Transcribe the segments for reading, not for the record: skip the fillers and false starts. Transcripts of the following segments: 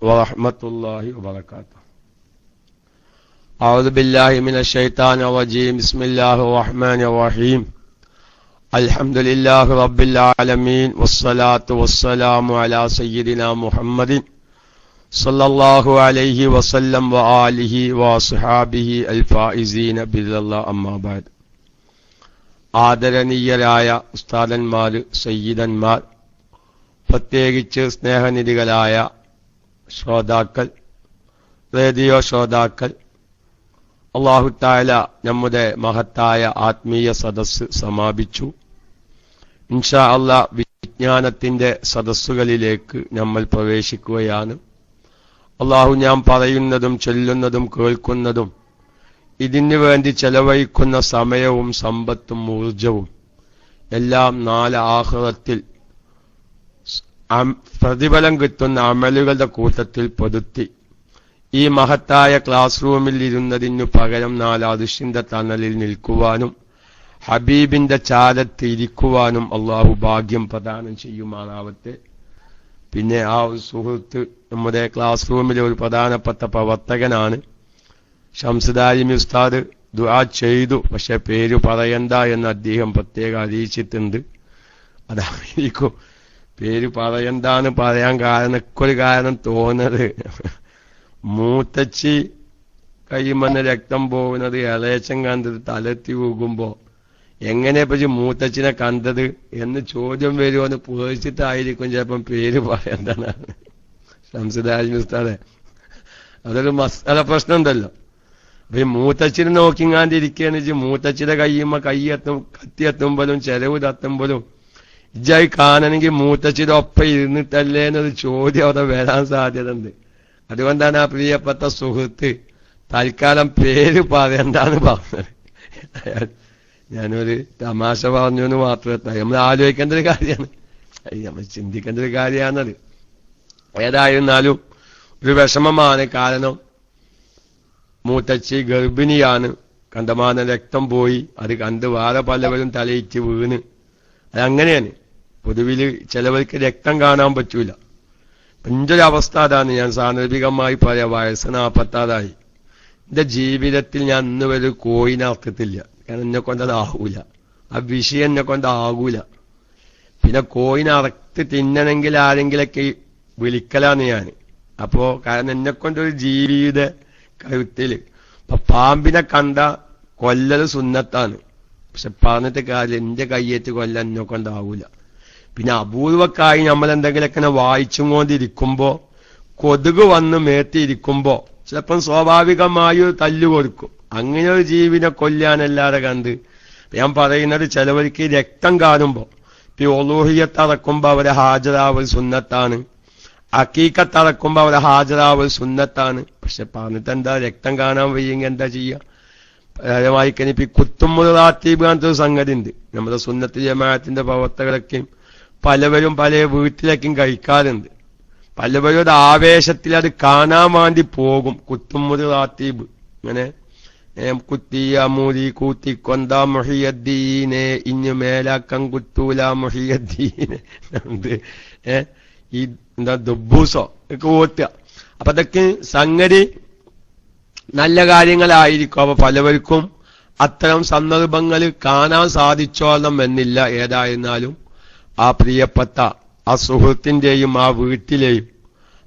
വറഹ്മത്തുള്ളാഹി വബറകാതുഹു. അഊദു ബില്ലാഹി മിനശ് ശൈത്താനിർ റജീം. ബിസ്മില്ലാഹിർ റഹ്മാനിർ റഹീം. അൽഹംദുലില്ലാഹി റബ്ബിൽ ആലമീൻ വസ്സലാത്തു വസ്സലാമു അലാ സയ്യിദിനാ മുഹമ്മദിൻ സല്ലല്ലാഹു അലൈഹി വസല്ലം വആലിഹി വഅസ്ഹാബിഹി അൽഫായിസീന ബില്ലല്ലാഹി അമ്മാ ബഅദ്. ആദരണീയരായ ഉസ്താദന്മാർ, സയ്യിദന്മാർ, പ്രത്യേകിച്ച് സ്നേഹനിധികളായ ശ്രോതാക്കൾ, റേഡിയോ ശ്രോതാക്കൾ, അല്ലാഹു തആല നമ്മുടെ മഹത്തായ ആത്മീയ സദസ്സ് സമാപിച്ചു. ഇൻഷാ അല്ലാഹ് വിജ്ഞാനത്തിന്റെ സദസ്സുകളിലേക്ക് നമ്മൾ പ്രവേശിക്കുകയാണ്. അല്ലാഹു ഞാൻ പറയുന്നതും ചൊല്ലുന്നതും കേൾക്കുന്നതും ഇതിനു വേണ്ടി ചെലവഴിക്കുന്ന സമയവും സമ്പത്തും ഊർജവും എല്ലാം നാളെ ആഖിറത്തിൽ പ്രതിഫലം കിട്ടുന്ന അമലുകളുടെ കൂട്ടത്തിൽ പെടുത്തി ഈ മഹത്തായ ക്ലാസ് റൂമിൽ ഇരുന്നതിനു പകരം നാലാദുഷിന്റെ തണലിൽ നിൽക്കുവാനും ഹബീബിന്റെ ചാരത്ത് ഇരിക്കുവാനും അള്ളാഹു ഭാഗ്യം പ്രദാനം ചെയ്യുമാറാവട്ടെ. പിന്നെ ആ ഒരു സുഹൃത്ത് നമ്മുടെ ക്ലാസ് റൂമിലെ ഒരു പ്രധാനപ്പെട്ട പ്രവർത്തകനാണ്. ഷംസുദാരിമി ഉസ്താദ് ദുആ ചെയ്തു, പക്ഷെ പേര് പറയണ്ട എന്ന് അദ്ദേഹം പ്രത്യേകം അറിയിച്ചിട്ടുണ്ട്. അതായിരിക്കും പേര് പറയണ്ടാന്ന് പറയാൻ ഒരു കാരണം തോന്നുന്നത്, മൂത്തച്ചി കൈമന്ന് രക്തം പോകുന്നത് ഇളയച്ചൻ കണ്ടത് തലത്തി പോകുമ്പോ എങ്ങനെ പറ്റി മൂത്തച്ഛനെ കണ്ടത് എന്ന് ചോദ്യം വരുമെന്ന് പേടിച്ചിട്ടായിരിക്കും ചിലപ്പം പേര് പറയണ്ടാണ്. ഷംസുദാരിമി ഉസ്താദെ, അതൊരു മസാല പ്രശ്നം ഉണ്ടല്ലോ. അപ്പൊ ഈ മൂത്തച്ഛനെ നോക്കിങ്ങാണ്ടിരിക്കുകയെന്ന് വെച്ചാൽ മൂത്തച്ഛന്റെ കത്തിയെത്തുമ്പോഴും ചെലവ് തത്തുമ്പോഴും ഇജ്ജായി കാണണമെങ്കിൽ മൂത്തച്ഛന്റെ ഒപ്പം ഇരുന്നിട്ടല്ലേ എന്നൊരു ചോദ്യം അവിടെ വരാൻ സാധ്യത ഉണ്ട്. അതുകൊണ്ടാണ് ആ പ്രിയപ്പെട്ട സുഹൃത്ത് തൽക്കാലം പേര് പറയണ്ടാന്ന് പറഞ്ഞത്. ഞാനൊരു തമാശ പറഞ്ഞു എന്ന് മാത്രമേ, നമ്മൾ ആലോചിക്കേണ്ട ഒരു കാര്യമാണ്, നമ്മൾ ചിന്തിക്കേണ്ട ഒരു കാര്യമാണത്. ഏതായിരുന്നാലും ഒരു വിഷമമാണ്. കാരണം മൂത്തച്ചി ഗർഭിണിയാണ്, കണ്ടമാനം രക്തം പോയി, അത് കണ്ട് വേറെ പലവരും തലയിച്ച് വീണ്. അതങ്ങനെയാണ്. പൊതുവിൽ ചിലവർക്ക് രക്തം കാണാൻ പറ്റൂല. എൻ്റെ ഒരു അവസ്ഥ അതാണ്. ഞാൻ സാന്ദർഭികമായി പറയാം, വയസ്സ് 46. എന്റെ ജീവിതത്തിൽ ഞാൻ ഇന്ന് വരെ കോയിനെ അർക്കത്തില്ല. കാരണം എന്നെ കൊണ്ടതാകൂല, ആ വിഷയം എന്നെ കൊണ്ടാകൂല. പിന്നെ കോയിനെ അറത്ത് തിന്നണമെങ്കിൽ ആരെങ്കിലൊക്കെ വിളിക്കലാന്ന് ഞാൻ. അപ്പോ കാരണം എന്നെ കൊണ്ടൊരു ജീവിത കരുത്തില് ഇപ്പൊ പാമ്പിനെ കണ്ട കൊല്ലൽ സുന്നത്താണ്, പക്ഷെ പറഞ്ഞിട്ട് കാര്യം എന്റെ കയ്യേറ്റ് കൊല്ലം എന്നെ കൊണ്ടാവൂല. പിന്നെ അപൂർവക്കായി നമ്മൾ എന്തെങ്കിലുമൊക്കെ വായിച്ചും കൊണ്ടിരിക്കുമ്പോ കൊതുക് വന്ന് മേത്തിയിരിക്കുമ്പോ ചിലപ്പം സ്വാഭാവികമായി തല്ലു കൊടുക്കും. അങ്ങനെ ഒരു ജീവിനെ കൊല്ലാനല്ലാതെ കണ്ട് ഞാൻ പറയുന്നത്, ചിലവർക്ക് രക്തം കാണുമ്പോ ഇപ്പൊ ഒളൂഹിയത്തറക്കുമ്പോ അവരെ ഹാജരാവൽ സുന്നത്താണ്, അക്കീക്കത്തറക്കുമ്പോ അവരെ ഹാജരാവൽ സുന്നത്താണ്. പക്ഷെ പറഞ്ഞിട്ട് എന്താ, രക്തം കാണാൻ വയ്യെങ്കിൽ എന്താ ചെയ്യാ? വായിക്കണിപ്പി കുത്തുമുറാത്തീബ് അങ്ങനത്തെ ഒരു സംഗതി ഉണ്ട്. നമ്മുടെ സുന്നത്ത് ജമാഅത്തിന്റെ പ്രവർത്തകരൊക്കെയും പലവരും പല വീട്ടിലേക്കും കഴിക്കാറുണ്ട്. പലവരും ഒരു ആവേശത്തിൽ അത് കാണാൻ വേണ്ടി പോകും. കുത്തുമുറാത്തീബ് ഇങ്ങനെ കുത്തിയ മൂരി കൂത്തിക്കൊന്ത മുഹിയദ്ദീനെ ഇഞ്ഞു മേലാക്കം കുത്തൂല മുഹിയദ്ദീനെ ഈ എന്താ ദുബൂസോ ഒക്കെ ഓത്തുക. അപ്പൊ അതൊക്കെ സംഗതി നല്ല കാര്യങ്ങളായിരിക്കും. അപ്പൊ പലവർക്കും അത്തരം സന്ദർഭങ്ങൾ കാണാൻ സാധിച്ചോളം എന്നില്ല. ഏതായിരുന്നാലും ആ പ്രിയപ്പെട്ട ആ സുഹൃത്തിന്റെയും ആ വീട്ടിലെയും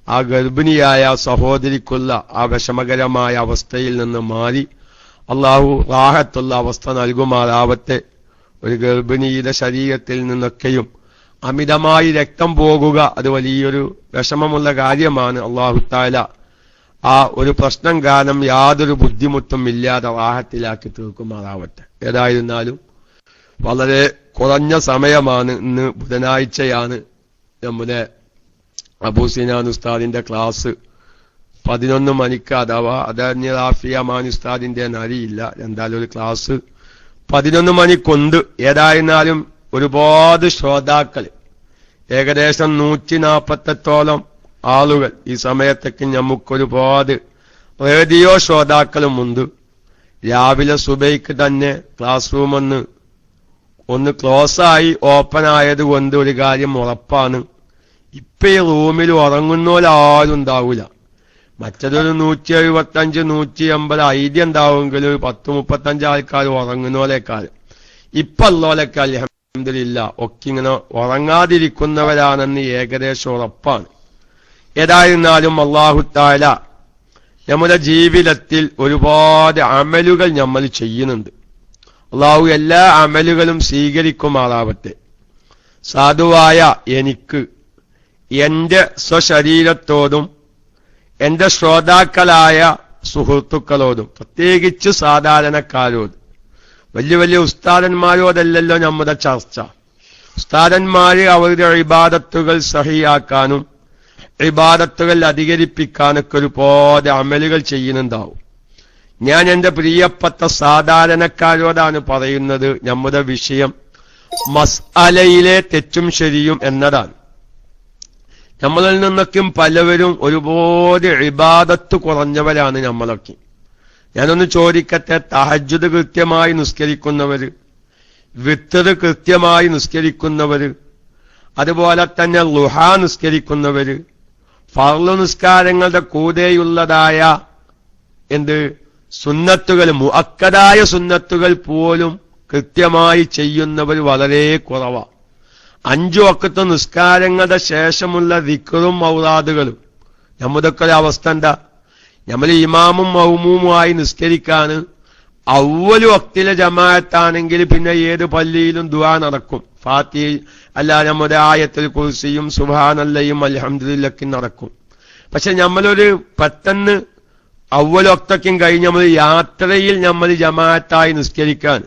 ആ ഗർഭിണിയായ സഹോദരിക്കുള്ള ആ വിഷമകരമായ അവസ്ഥയിൽ നിന്ന് മാറി അള്ളാഹു റാഹത്തുള്ള അവസ്ഥ നൽകുമാറാവട്ടെ. ഒരു ഗർഭിണിയുടെ ശരീരത്തിൽ നിന്നൊക്കെയും അമിതമായി രക്തം പോകുക അത് വലിയൊരു വിഷമമുള്ള കാര്യമാണ്. അല്ലാഹു തആല ആ ഒരു പ്രശ്നം കാരണം യാതൊരു ബുദ്ധിമുട്ടും ഇല്ലാതെ റാഹത്തിലാക്കി തീർക്കുമാറാവട്ടെ. ഏതായിരുന്നാലും വളരെ കുറഞ്ഞ സമയമാണ്. ഇന്ന് ബുധനാഴ്ചയാണ്. നമ്മുടെ അബൂ സിനാൻ ഉസ്താദിന്റെ ക്ലാസ് 11 മണിക്ക്, അഥവാ അതഞ്ഞ റാഫിയ മാൻ ഉസ്താദിന്റെ അറിയില്ല, എന്തായാലും ഒരു ക്ലാസ് 11 മണിക്കുണ്ട്. ഏതായിരുന്നാലും ഒരുപാട് ശ്രോതാക്കൾ, ഏകദേശം 148ഓളം ആളുകൾ ഈ സമയത്തേക്ക് നമുക്കൊരുപാട് റേഡിയോ ശ്രോതാക്കളുമുണ്ട്. രാവിലെ സുബൈക്ക് തന്നെ ക്ലാസ് റൂം ഒന്ന് ക്ലോസായി ഓപ്പൺ ആയതുകൊണ്ട് ഒരു കാര്യം ഉറപ്പാണ്, ഇപ്പൊ ഈ റൂമിൽ ഉറങ്ങുന്നോലാരും ഉണ്ടാവൂല. മറ്റതൊരു 175, 180 ഐഡിയ ഉണ്ടാവുമെങ്കിൽ ഒരു 10-35 ആൾക്കാർ ഉറങ്ങുന്നോലേക്കാൾ. ഇപ്പൊ ഉള്ളോലൊക്കെ അൽഹംദുലില്ലാ ഒക്കെ ഇങ്ങനെ ഉറങ്ങാതിരിക്കുന്നവരാണെന്ന് ഏകദേശം ഉറപ്പാണ്. ഏതായിരുന്നാലും അല്ലാഹു തആല നമ്മുടെ ജീവിതത്തിൽ ഒരുപാട് അമലുകൾ നമ്മൾ ചെയ്യുന്നുണ്ട്. അല്ലാഹു എല്ലാ അമലുകളും സ്വീകരിക്കുമാറാവട്ടെ. സാധുവായ എനിക്ക് എന്റെ സ്വശരീരത്തോടും എന്റെ ശ്രോതാക്കളായ സുഹൃത്തുക്കളോടും പ്രത്യേകിച്ച് സാധാരണക്കാരോട്, വലിയ വലിയ ഉസ്താദന്മാരോടല്ലല്ലോ നമ്മുടെ ചർച്ച. ഉസ്താദന്മാര് അവരുടെ ഇബാദത്തുകൾ സഹിയാക്കാനും ഇബാദത്തുകൾ അധികരിപ്പിക്കാനൊക്കെ ഒരുപാട് അമലുകൾ ചെയ്യുന്നുണ്ടാവും. ഞാൻ എന്റെ പ്രിയപ്പെട്ട സാധാരണക്കാരോടാണ് പറയുന്നത്. നമ്മുടെ വിഷയം മസ്അലയിലെ തെറ്റും ശരിയും എന്നതാണ്. നമ്മളിൽ നിന്നൊക്കെയും പലവരും ഒരുപാട് ഇബാദത്ത് കുറഞ്ഞവരാണ് നമ്മളൊക്കെ. ഞാനൊന്ന് ചോദിക്കട്ടെ, തഹജ്ജുദ് കൃത്യമായി നിസ്കരിക്കുന്നവര്, വിത്ർ കൃത്യമായി നിസ്കരിക്കുന്നവര്, അതുപോലെ തന്നെ ളുഹാ നിസ്കരിക്കുന്നവര്, ഫർള് നിസ്കാരങ്ങളുടെ കൂടെയുള്ളതായ സുന്നത്തുകൾ, മുഅക്കദായ സുന്നത്തുകൾ പോലും കൃത്യമായി ചെയ്യുന്നവർ വളരെ കുറവാണ്. 5 വഖ്ത് നിസ്കാരങ്ങളുടെ ശേഷമുള്ള ദിക്റും ഔറാദുകളും നമ്മുടെയൊക്കെ ഒരു അവസ്ഥ എന്താ? നമ്മൾ ഇമാമും മൗമൂമുമായി നിസ്കരിക്കാന് അവ്വൽ വഖ്തിലെ ജമാഅത്താണെങ്കിൽ പിന്നെ ഏത് പള്ളിയിലും ദുആ നടക്കും. ഫാത്തിഹ അല്ല, നമ്മുടെ ആയത്തുൽ കുർസിയും സുബ്ഹാനല്ലയും അൽഹംദുലില്ലക്കും നടക്കും. പക്ഷെ നമ്മളൊരു പെട്ടെന്ന് അവ്വൽ വഖ്തൊക്കെയും കഴിഞ്ഞ് നമ്മൾ യാത്രയിൽ നമ്മൾ ജമാഅത്തായി നിസ്കരിക്കാൻ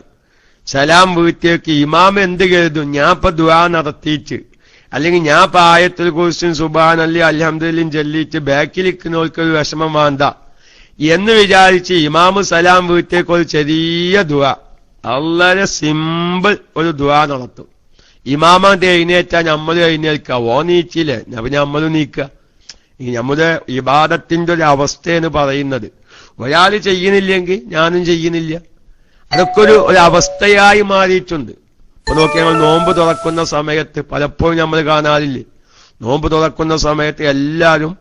സലാം വീട്ടിലേക്ക് ഇമാം എന്ത് കരുതും? ഞാൻ ഇപ്പൊ ദുആ നടത്തിയിട്ട്, അല്ലെങ്കിൽ ഞാൻ ഇപ്പൊ ആയത്തുൽ കുർസിയും സുബ്ഹാനല്ലി അൽഹംദുലില്ലയും ചൊല്ലിയിട്ട് ബാക്കിലിരിക്കുന്നവർക്കൊരു വിഷമം വേണ്ട എന്ന് വിചാരിച്ച് ഇമാമ് സലാം വീട്ടിലേക്ക് ഒരു ചെറിയ ദുആ, വളരെ സിമ്പിൾ ഒരു ദുആ നടത്തും. ഇമാമന്റെ എഴുന്നേറ്റാ നമ്മൾ എഴുന്നേൽക്കുക, ഓ നീച്ചില്ലേ അപ്പൊ നമ്മളും നീക്കുക. ഈ നമ്മുടെ ഇബാദത്തിന്റെ ഒരു അവസ്ഥയെന്ന് പറയുന്നത് ഒരാൾ ചെയ്യുന്നില്ലെങ്കിൽ ഞാനും ചെയ്യുന്നില്ല. അതൊക്കെ ഒരു അവസ്ഥയായി മാറിയിട്ടുണ്ട്. ഇപ്പൊ നോക്കി, ഞങ്ങൾ നോമ്പ് തുറക്കുന്ന സമയത്ത് പലപ്പോഴും നമ്മൾ കാണാറില്ലേ, നോമ്പ് തുറക്കുന്ന സമയത്ത് എല്ലാവരും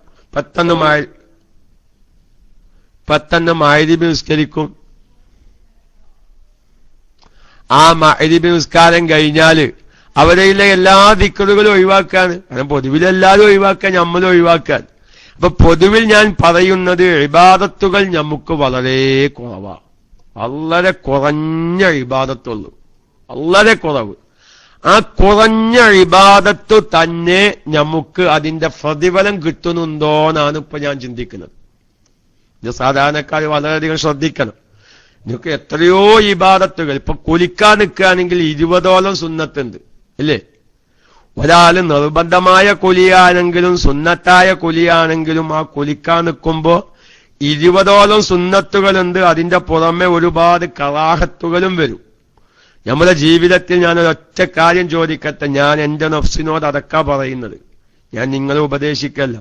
പെട്ടെന്ന് മഗ്‌രിബ് നിസ്കരിക്കും. ആ മഗ്‌രിബ് നിസ്കാരം കഴിഞ്ഞാല് അവരെയുള്ള എല്ലാ ദിക്റുകളും ഒഴിവാക്കാണ്. കാരണം പൊതുവിലെല്ലാവരും ഒഴിവാക്കാൻ, നമ്മളും ഒഴിവാക്കാൻ. അപ്പൊ പൊതുവിൽ ഞാൻ പറയുന്നത് ഇബാദത്തുകൾ നമുക്ക് വളരെ കുറവാണ്. വളരെ കുറഞ്ഞ ഇബാദത്തുള്ളൂ, വളരെ കുറവ്. ആ കുറഞ്ഞ ഇബാദത്ത് തന്നെ നമുക്ക് അതിന്റെ പ്രതിഫലം കിട്ടുന്നുണ്ടോന്നാണ് ഇപ്പൊ ഞാൻ ചിന്തിക്കുന്നത്. ഇത് സാധാരണക്കാർ വളരെയധികം ശ്രദ്ധിക്കണം. നിങ്ങൾക്ക് എത്രയോ ഇബാദത്തുകൾ, ഇപ്പൊ കുലിക്കാൻ നിൽക്കുകയാണെങ്കിൽ 20ഓളം സുന്നത്തുണ്ട് ഇല്ലേ? ഒരാള് നിർബന്ധമായ കുലിയാണെങ്കിലും സുന്നത്തായ കുലിയാണെങ്കിലും ആ കുലിക്കാൻ നിൽക്കുമ്പോ 20ഓളം സുന്നത്തുകളുണ്ട്. അതിന്റെ പുറമെ ഒരുപാട് കറാഹത്തുകളും വരും. നമ്മുടെ ജീവിതത്തിൽ ഞാനൊരൊറ്റ കാര്യം ചോദിക്കട്ടെ, ഞാൻ എന്റെ നഫ്സിനോട് അതൊക്കെ പറയുന്നത്, ഞാൻ നിങ്ങളെ ഉപദേശിക്കല്ല.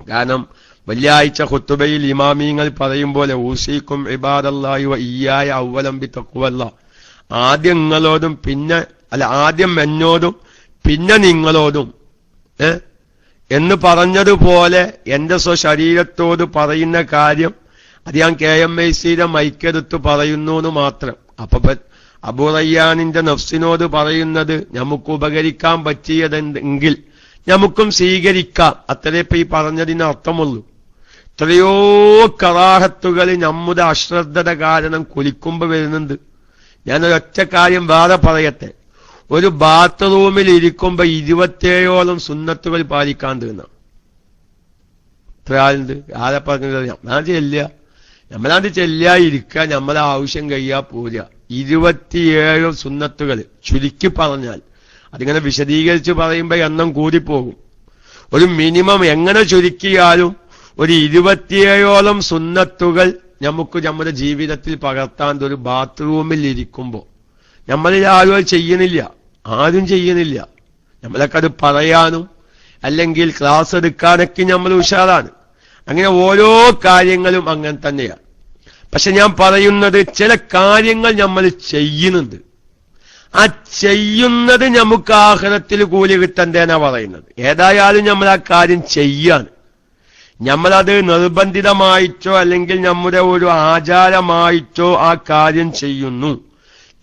കാരണം വെള്ളിയാഴ്ച ഖുതുബയിൽ ഇമാമിങ്ങൾ പറയും പോലെ ഊസീക്കും ഇബാദല്ലാഹി വ ഇയ്യായ അവ്വലം ബിത്തഖ്വല്ലാഹ്, ആദ്യം നിങ്ങളോടും ആദ്യം എന്നോടും പിന്നെ നിങ്ങളോടും എന്ന് പറഞ്ഞതുപോലെ എന്റെ സ്വശരീരത്തോട് പറയുന്ന കാര്യം അത് ഞാൻ KMIC-യുടെ മൈക്കെടുത്ത് പറയുന്നു എന്ന് മാത്രം. അപ്പൊ അബൂ റയ്യാനിന്റെ നഫ്സിനോട് പറയുന്നത് നമുക്ക് ഉപകരിക്കാൻ പറ്റിയതെങ്കിൽ നമുക്കും സ്വീകരിക്കാം, അത്രേ ഇപ്പൊ ഈ പറഞ്ഞതിന് അർത്ഥമുള്ളൂ. എത്രയോ കറാഹത്തുകൾ നമ്മുടെ അശ്രദ്ധത കാരണം കുലിക്കുമ്പോ വരുന്നുണ്ട്. ഞാനൊരൊറ്റ കാര്യം വേറെ പറയട്ടെ, ഒരു ബാത്റൂമിൽ ഇരിക്കുമ്പോ 27ഓളം സുന്നത്തുകൾ പാലിക്കാൻ തീർന്ന എത്ര ആളുണ്ട്? ആരെ പറഞ്ഞത്? നമ്മളത് ചെല്ലാതിരിക്കുക, നമ്മളെ ആവശ്യം കഴിയാ പോരുക. 27 സുന്നത്തുകൾ ചുരുക്കി പറഞ്ഞാൽ, അതിങ്ങനെ വിശദീകരിച്ച് പറയുമ്പോ എണ്ണം കൂടിപ്പോകും. ഒരു മിനിമം എങ്ങനെ ചുരുക്കിയാലും ഒരു 27ഓളം സുന്നത്തുകൾ നമുക്ക് നമ്മുടെ ജീവിതത്തിൽ പകർത്താൻ ഒരു ബാത്റൂമിൽ ഇരിക്കുമ്പോ നമ്മളിൽ ആരും ചെയ്യുന്നില്ല. നമ്മളൊക്കെ അത് പറയാനും അല്ലെങ്കിൽ ക്ലാസ് എടുക്കാനൊക്കെ നമ്മൾ ഉഷാറാണ്. അങ്ങനെ ഓരോ കാര്യങ്ങളും അങ്ങനെ തന്നെയാണ്. പക്ഷെ ഞാൻ പറയുന്നത് ചില കാര്യങ്ങൾ നമ്മൾ ചെയ്യുന്നുണ്ട്, ആ ചെയ്യുന്നത് നമുക്ക് ആഖിറത്തിൽ കൂലി കിട്ടണ്ടേന്നാ പറയുന്നത്. ഏതായാലും നമ്മൾ ആ കാര്യം ചെയ്യാണ്. നമ്മളത് നിർബന്ധിതമായിട്ടോ അല്ലെങ്കിൽ നമ്മുടെ ഒരു ആചാരമായിട്ടോ ആ കാര്യം ചെയ്യുന്നു.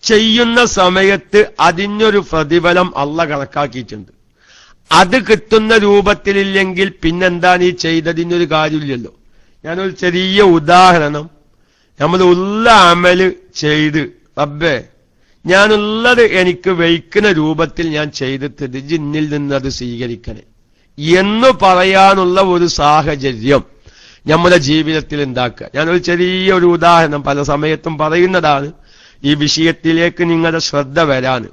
ചെയ്യുന്ന സമയത്ത് അതിനൊരു പ്രതിഫലം അള്ളാഹ് കണക്കാക്കിയിട്ടുണ്ട്. അത് കിട്ടുന്ന രൂപത്തിലില്ലെങ്കിൽ പിന്നെന്താണ് ഈ ചെയ്തതിനൊരു കാര്യമില്ലല്ലോ. ഞാനൊരു ചെറിയ ഉദാഹരണം, നമ്മൾ ഉള്ള അമല് ചെയ്ത് റബ്ബേ ഞാനുള്ളത് എനിക്ക് വയ്ക്കുന്ന രൂപത്തിൽ ഞാൻ ചെയ്തിട്ട് ജിന്നിൽ നിന്ന് അത് സ്വീകരിക്കണേ എന്ന് പറയാനുള്ള ഒരു സാഹചര്യം നമ്മുടെ ജീവിതത്തിൽ ഉണ്ടാക്കുക. ഞാനൊരു ചെറിയൊരു ഉദാഹരണം പല സമയത്തും പറയുന്നതാണ് ഈ വിഷയത്തിലേക്ക് നിങ്ങളുടെ ശ്രദ്ധ വരാൻ.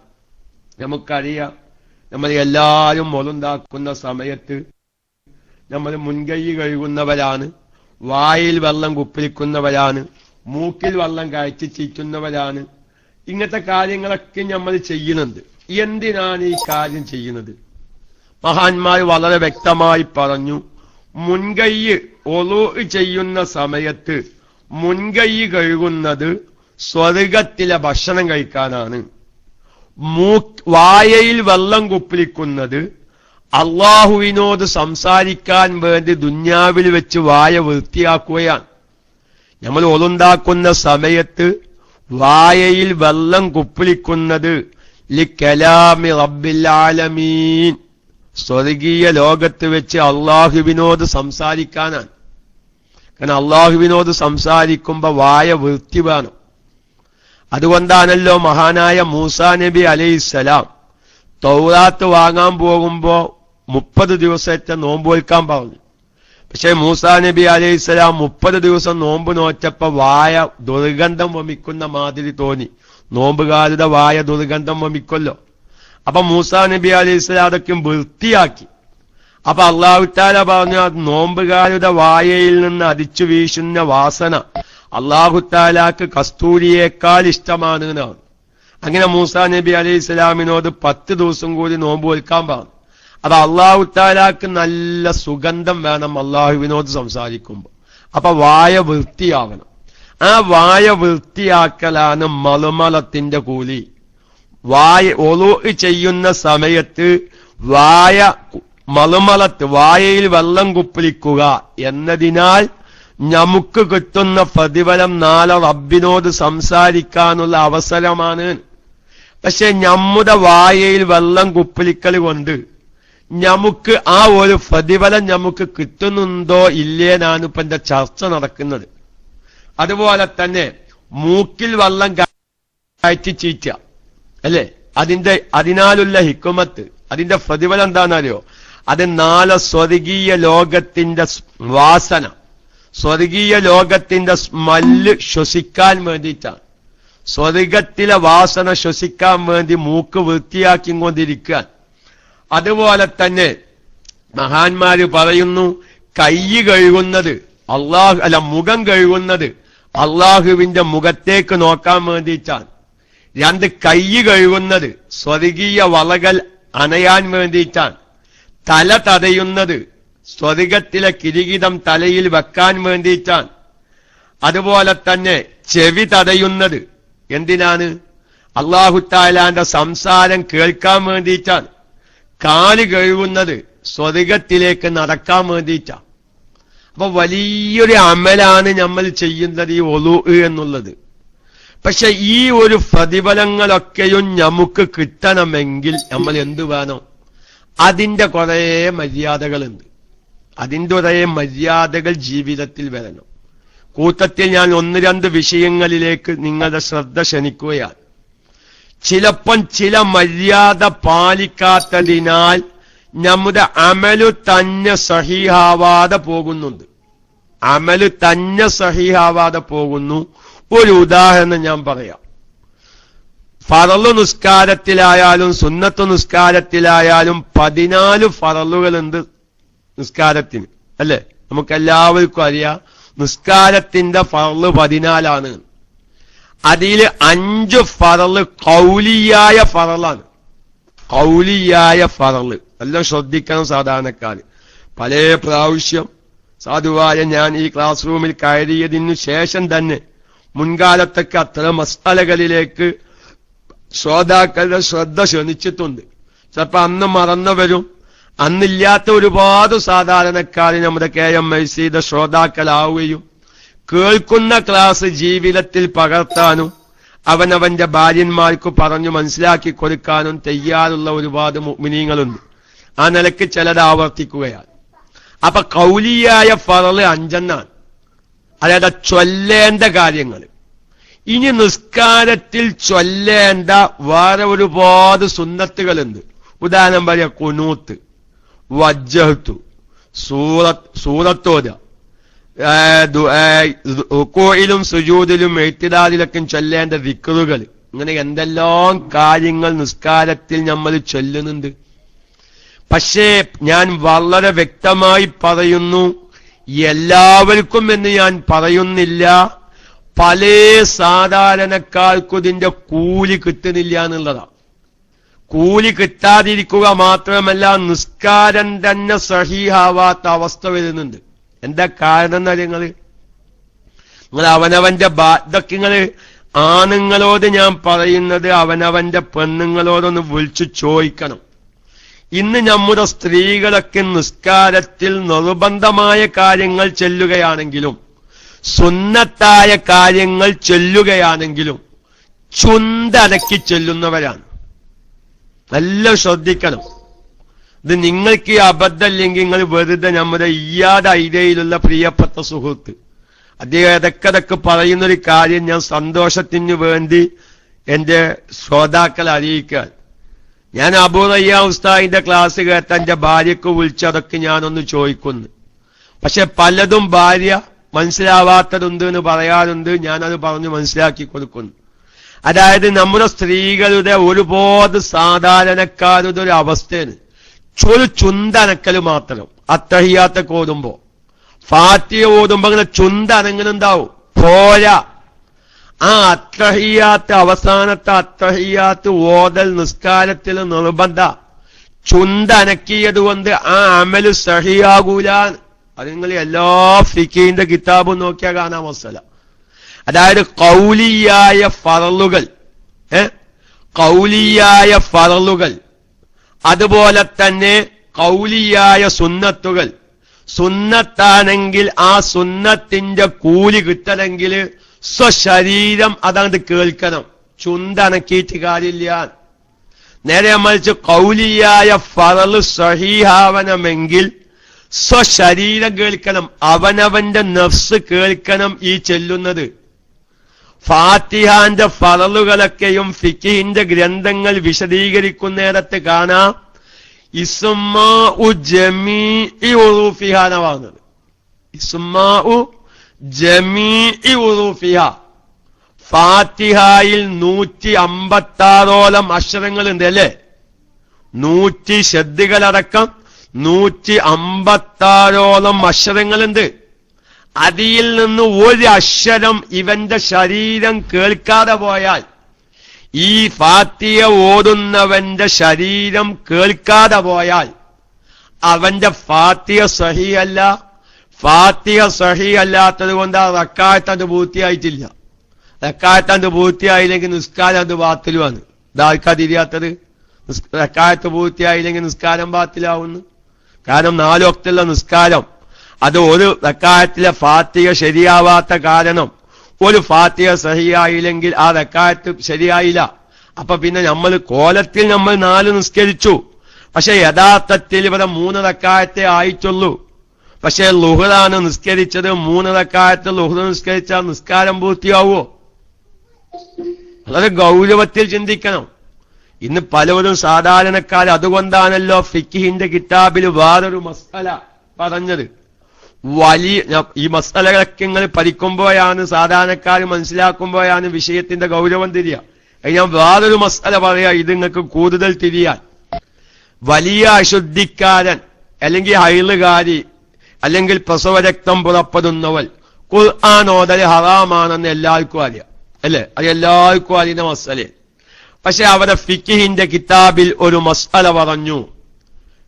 നമുക്കറിയാം, നമ്മൾ എല്ലാവരും മൊളുണ്ടാക്കുന്ന സമയത്ത് നമ്മൾ മുൻകൈ കഴുകുന്നവരാണ്, വായിൽ വെള്ളം കുപ്പിളിക്കുന്നവരാണ്, മൂക്കിൽ വെള്ളം കയറ്റി ചീറ്റുന്നവരാണ്. ഇങ്ങനത്തെ കാര്യങ്ങളൊക്കെ നമ്മൾ ചെയ്യുന്നുണ്ട്. എന്തിനാണ് ഈ കാര്യം ചെയ്യുന്നത്? മഹാന്മാർ വളരെ വ്യക്തമായി പറഞ്ഞു, മുൻകൈ ഒളു ചെയ്യുന്ന സമയത്ത് മുൻകൈ കഴുകുന്നത് സ്വർഗത്തിലെ ഭക്ഷണം കഴിക്കാനാണ്. വായയിൽ വെള്ളം കുപ്പിളിക്കുന്നത് അള്ളാഹുവിനോട് സംസാരിക്കാൻ വേണ്ടി ദുന്യാവിൽ വെച്ച് വായ വൃത്തിയാക്കുകയാണ്. നമ്മൾ ഒളുണ്ടാക്കുന്ന സമയത്ത് വായയിൽ വെള്ളം കുപ്പിളിക്കുന്നത് ലികലാമി റബ്ബിൽ ആലമീൻ, സ്വർഗീയ ലോകത്ത് വെച്ച് അള്ളാഹുവിനോട് സംസാരിക്കാനാണ്. കാരണം അള്ളാഹുവിനോട് സംസാരിക്കുമ്പോ വായ വൃത്തി വേണം. അതുകൊണ്ടാണല്ലോ മഹാനായ മൂസാ നബി അലൈഹിസ്സലാം തൗറാത്ത് വാങ്ങാൻ പോകുമ്പോ 30 ദിവസത്തെ നോമ്പ് നോൽക്കാൻ പറഞ്ഞു. പക്ഷെ മൂസാ നബി അലൈഹിസ്സലാം 30 ദിവസം നോമ്പ് നോറ്റപ്പോ വായ ദുർഗന്ധം വമിക്കുന്ന മാതിരി തോന്നി. നോമ്പുകാരുടെ വായ ദുർഗന്ധം വമിക്കല്ലോ. അപ്പൊ മൂസാ നബി അലൈഹിസ്സലാം അതൊക്കെ വൃത്തിയാക്കി. അപ്പൊ അല്ലാഹു തആല പറഞ്ഞു, നോമ്പുകാരുടെ വായയിൽ നിന്ന് അടിച്ചു വീശുന്ന വാസന അല്ലാഹു തആലാക്ക് കസ്തൂരിയേക്കാൾ ഇഷ്ടമാണ് എന്നാണ്. അങ്ങനെ മൂസാ നബി അലൈഹിസ്സലാമിനോട് 10 ദിവസം കൂടി നോമ്പ് നോൽക്കാൻ പറഞ്ഞു. അത് അല്ലാഹു തആലാക്ക് നല്ല സുഗന്ധം വേണം അല്ലാഹുവിനോട് സംസാരിക്കുമ്പോൾ. അപ്പൊ വായ വൃത്തിയാവണം. ആ വായ വൃത്തിയാക്കലാണ് മളുമലത്തിന്റെ കൂലി. ഒളു ചെയ്യുന്ന സമയത്ത് വായ വായയിൽ വെള്ളം കുപ്പിളിക്കുക എന്നതിനാൽ നമുക്ക് കിട്ടുന്ന പ്രതിഫലം നാളെ റബ്ബിനോട് സംസാരിക്കാനുള്ള അവസരമാണ്. പക്ഷെ നമ്മുടെ വായയിൽ വെള്ളം കുപ്പിളിക്കൽ കൊണ്ട് നമുക്ക് ആ ഒരു പ്രതിഫലം നമുക്ക് കിട്ടുന്നുണ്ടോ ഇല്ലേന്നാണ് ഇപ്പൊ എന്റെ ചർച്ച നടക്കുന്നത്. അതുപോലെ തന്നെ മൂക്കിൽ വെള്ളം കയറ്റി ചീറ്റ അല്ലേ, അതിനാലുള്ള ഹിക്കുമത്ത്, അതിന്റെ പ്രതിഫലം എന്താണെന്നറിയോ? അത് നാളെ സ്വർഗീയ ലോകത്തിന്റെ വാസന, സ്വർഗീയ ലോകത്തിന്റെ സ്മെല്ല് ശ്വസിക്കാൻ വേണ്ടിയിട്ടാണ്. സ്വർഗത്തിലെ വാസന ശ്വസിക്കാൻ വേണ്ടി മൂക്ക് വൃത്തിയാക്കിക്കൊണ്ടിരിക്കാൻ. അതുപോലെ തന്നെ മഹാന്മാര് പറയുന്നു, കൈ കഴുകുന്നത് മുഖം കഴുകുന്നത് അള്ളാഹുവിന്റെ മുഖത്തേക്ക് നോക്കാൻ വേണ്ടിയിട്ടാണ്. 2 കൈ കഴുകുന്നത് സ്വർഗീയ വളകൾ അണയാൻ വേണ്ടിയിട്ടാണ്. തല തടയുന്നത് സ്വർഗത്തിലെ കിരീടം തലയിൽ വെക്കാൻ വേണ്ടിയിട്ടാണ്. അതുപോലെ തന്നെ ചെവി തടയുന്നത് എന്തിനാണ്? അല്ലാഹു തആലാന്റെ സംസാരം കേൾക്കാൻ വേണ്ടിയിട്ടാണ്. കാല് കഴുകുന്നത് സ്വർഗത്തിലേക്ക് നടക്കാൻ വേണ്ടിയിട്ടാണ്. അപ്പൊ വലിയൊരു അമലാണ് നമ്മൾ ചെയ്യുന്നത് ഈ ഒളു എന്നുള്ളത്. പക്ഷെ ഈ ഒരു പ്രതിഫലങ്ങളൊക്കെയും നമുക്ക് കിട്ടണമെങ്കിൽ നമ്മൾ എന്തു വേണം? അതിന്റെ കുറെ മര്യാദകളുണ്ട്. അതിന്റെ കുറെ മര്യാദകൾ ജീവിതത്തിൽ വരണം. കൂട്ടത്തിൽ ഞാൻ 1-2 വിഷയങ്ങളിലേക്ക് നിങ്ങളുടെ ശ്രദ്ധ ക്ഷണിക്കുകയാണ്. ചിലപ്പം ചില മര്യാദ പാലിക്കാത്തതിനാൽ നമ്മുടെ അമലു തന്നെ സഹീഹാവാതെ പോകുന്നുണ്ട്. അമല് തന്നെ സഹീഹാവാതെ പോകുന്നു. ഒരു ഉദാഹരണം ഞാൻ പറയാം. ഫറള് നിസ്കാരത്തിലായാലും സുന്നത്ത് നിസ്കാരത്തിലായാലും 14 ഫറളുകളുണ്ട് നിസ്കാരത്തിന്, അല്ലേ? നമുക്കെല്ലാവർക്കും അറിയാം നിസ്കാരത്തിന്റെ ഫറള് 14ആണ്. അതിൽ 5 ഫറള് ഖൗലിയായ ഫറളാണ്. ഖൗലിയായ ഫറള് എല്ലാം ശ്രദ്ധിക്കണം സാധാരണക്കാർ. പല പ്രാവശ്യം സാധുവായ ഞാൻ ഈ ക്ലാസ് റൂമിൽ കയറിയതിനു ശേഷം തന്നെ മുൻകാലത്തൊക്കെ അത്തരം മസ്അലകളിലേക്ക് ശ്രോതാക്കളുടെ ശ്രദ്ധ ക്ഷണിച്ചിട്ടുണ്ട്. ചിലപ്പോ അന്ന് മറന്നവരും അന്നില്ലാത്ത ഒരുപാട് സാധാരണക്കാരെ നമ്മുടെ KMIC ശ്രോതാക്കളാവുകയും കേൾക്കുന്ന ക്ലാസ് ജീവിതത്തിൽ പകർത്താനും അവനവന്റെ ഭാര്യന്മാർക്ക് പറഞ്ഞു മനസ്സിലാക്കി കൊടുക്കാനും തയ്യാറുള്ള ഒരുപാട് മുഅ്മിനീങ്ങളുണ്ട്. ആ നിലയ്ക്ക് ചിലത് ആവർത്തിക്കുകയാണ്. അപ്പൊ കൗലിയായ ഫറള് 5 അതായത് ചൊല്ലേണ്ട കാര്യങ്ങൾ. ഇനി നിസ്കാരത്തിൽ ചൊല്ലേണ്ട വേറെ ഒരുപാട് സുന്നത്തുകളുണ്ട്. ഉദാഹരണം പറയാ, ഖുനൂത്ത്, വജ്ജഹ്തു, സൂറത്തോദ, റുകൂഇലും സുജൂദിലും ഇഅ്തിദാലിലൊക്കെ ചൊല്ലേണ്ട ദിക്റുകൾ, ഇങ്ങനെ എന്തെല്ലാം കാര്യങ്ങൾ നിസ്കാരത്തിൽ നമ്മൾ ചൊല്ലുന്നുണ്ട്. പക്ഷേ ഞാൻ വളരെ വ്യക്തമായി പറയുന്നു, എല്ലാവർക്കും എന്ന് ഞാൻ പറയുന്നില്ല, പല സാധാരണക്കാർക്കും ഇതിന്റെ കൂലി കിട്ടുന്നില്ല എന്നുള്ളതാണ്. കൂലി കിട്ടാതിരിക്കുക മാത്രമല്ല, നിസ്കാരം തന്നെ സഹീഹാവാത്ത അവസ്ഥ വരുന്നുണ്ട്. എന്താ കാരണം എന്നറിയങ്ങൾ? നിങ്ങൾ അവനവന്റെ ഇതൊക്കെ നിങ്ങള് ആണുങ്ങളോട് ഞാൻ പറയുന്നത് അവനവന്റെ പെണ്ണുങ്ങളോടൊന്ന് വിളിച്ചു ചോദിക്കണം. ഇന്ന് നമ്മുടെ സ്ത്രീകളൊക്കെ നിസ്കാരത്തിൽ നിർബന്ധമായ കാര്യങ്ങൾ ചെല്ലുകയാണെങ്കിലും സുന്നത്തായ കാര്യങ്ങൾ ചൊല്ലുകയാണെങ്കിലും ചുണ്ടനക്കി ചൊല്ലുന്നവരാണ്. നല്ല ശ്രദ്ധിക്കണം. ഇത് നിങ്ങൾക്ക് ഈ അബദ്ധമില്ലെങ്കിൽ നിങ്ങൾ വെറുതെ നമ്മുടെ ഇയാദ് ഐഡിയയിലുള്ള പ്രിയപ്പെട്ട സുഹൃത്ത് അദ്ദേഹം ഇടയ്ക്കിടയ്ക്ക് പറയുന്നൊരു കാര്യം ഞാൻ സന്തോഷത്തിന് വേണ്ടി എന്റെ ശ്രോതാക്കളെ അറിയിക്കാൻ, ഞാൻ അബൂ റയ്യാൻ ഉസ്താദിന്റെ ക്ലാസ് കേട്ട എന്റെ ഭാര്യക്ക് വിളിച്ചതൊക്കെ ഞാനൊന്ന് ചോദിക്കുന്നു. പക്ഷെ പലതും ഭാര്യ മനസ്സിലാവാത്തതുണ്ട് എന്ന് പറയാറുണ്ട്. ഞാനത് പറഞ്ഞു മനസ്സിലാക്കി കൊടുക്കുന്നു. അതായത് നമ്മുടെ സ്ത്രീകളുടെ ഒരുപാട് സാധാരണക്കാരുടെ ഒരു അവസ്ഥയാണ് ഒരു ചുണ്ടനക്കൽ മാത്രം. അത്തഹിയാത്തൊക്കെ ഓതുമ്പോ, ഫാത്തിഹ ഓതുമ്പോ അങ്ങനെ ചുണ്ടനങ്ങനുണ്ടാവും, പോരാ. ആ അത്തഹിയാത്ത്, അവസാനത്തെ അത്തഹിയാത്ത് ഓതൽ നിസ്കാരത്തിൽ നിർബന്ധ. ചുണ്ടനക്കിയത് കൊണ്ട് ആ അമല് സഹിയാകൂല. അത് നിങ്ങൾ എല്ലാ ഫിഖിന്റെ കിതാബും നോക്കിയാൽ കാണാൻ മസല. അതായത് കൗലിയായ ഫറളുകൾ, അതുപോലെ തന്നെ കൗലിയായ സുന്നത്തുകൾ. സുന്നത്താണെങ്കിൽ ആ സുന്നത്തിന്റെ കൂലി കിട്ടണമെങ്കിൽ സ്വശരീരം അതങ്ങ് കേൾക്കണം, ചുണ്ടനക്കിയിട്ട് കാര്യമില്ല. നേരെ മറിച്ച് കൗലിയായ ഫറള് സഹീഹാവണമെങ്കിൽ സ്വശരീരം കേൾക്കണം, അവനവന്റെ നഫ്സ് കേൾക്കണം ഈ ചെല്ലുന്നത്. ഫാത്തിഹാന്റെ ഫറളുകളൊക്കെയും ഫിഖിന്റെ ഗ്രന്ഥങ്ങൾ വിശദീകരിക്കുന്നിടത്ത് കാണാം ഇസ്മാഉ ജമീഇ ഉറൂഫിഹ എന്നാണ്. ഇസ്മാഉ ജമീഇ ഉറൂഫിഹ. ഫാത്തിഹായിൽ 156ഓളം അക്ഷരങ്ങളുണ്ട് അല്ലേ? 100 ശബ്ദങ്ങളടക്കം 156ഓളം അക്ഷരങ്ങളുണ്ട്. അതിൽ നിന്ന് ഒരു അക്ഷരം ഇവന്റെ ശരീരം കേൾക്കാതെ പോയാൽ, ഈ ഫാത്തിഹ ഓതുന്നവന്റെ ശരീരം കേൾക്കാതെ പോയാൽ അവന്റെ ഫാത്തിഹ സഹിയല്ല. ഫാത്തിഹ സഹിയല്ലാത്തത് കൊണ്ട് ആ റക്അത്ത് അത് പൂർത്തിയായിട്ടില്ല. റക്അത്ത് അത് പൂർത്തിയായില്ലെങ്കിൽ നിസ്കാരം അത് ബാത്തിലുമാണ്. ഇതാർക്കാ തിരിയാത്തത്? റക്അത്ത് പൂർത്തിയായില്ലെങ്കിൽ നിസ്കാരം ബാത്തിലാവുന്നു. കാരണം 4 വക്തുള്ള നിസ്കാരം അത് ഒരു റക്അത്തിലെ ഫാത്തിഹ ശരിയാവാത്ത കാരണം ഒരു ഫാത്തിഹ സഹിയായില്ലെങ്കിൽ ആ റക്അത്ത് ശരിയായില്ല. അപ്പൊ പിന്നെ നമ്മൾ കോലത്തിൽ നമ്മൾ 4 നിസ്കരിച്ചു, പക്ഷെ യഥാർത്ഥത്തിൽ ഇവിടെ 3 റക്അത്തേ ആയിട്ടുള്ളൂ. പക്ഷെ ളുഹറാണ് നിസ്കരിച്ചത്. 3 റക്അത്ത് ളുഹർ നിസ്കരിച്ചാൽ നിസ്കാരം പൂർത്തിയാവോ? വളരെ ഗൗരവത്തിൽ ചിന്തിക്കണം. ഇന്ന് പലവരും സാധാരണക്കാർ, അതുകൊണ്ടാണല്ലോ ഫിഖിന്റെ കിതാബിൽ വേറൊരു മസ്അല പറഞ്ഞത്. ഈ മസ്അലകളൊക്കെ നിങ്ങൾ പഠിക്കുമ്പോഴാണ്, സാധാരണക്കാർ മനസ്സിലാക്കുമ്പോഴാണ് വിഷയത്തിന്റെ ഗൗരവം തിരിയുക. ഞാൻ വേറൊരു മസ്അല പറയാ, ഇത് നിങ്ങൾക്ക് കൂടുതൽ തിരിയാൻ. വലിയ അശുദ്ധിക്കാരൻ അല്ലെങ്കിൽ ഹൈലുകാരി അല്ലെങ്കിൽ പ്രസവരക്തം പുറപ്പെടുന്നവൾ ഖുർആൻ ഓതൽ ഹറാമാണെന്ന് എല്ലാവർക്കും അറിയാം അല്ലെ? അത് എല്ലാവർക്കും അറിയുന്ന മസ്അല. പക്ഷെ അവരെ ഫിഖിന്റെ കിതാബിൽ ഒരു മസ്അല പറഞ്ഞു.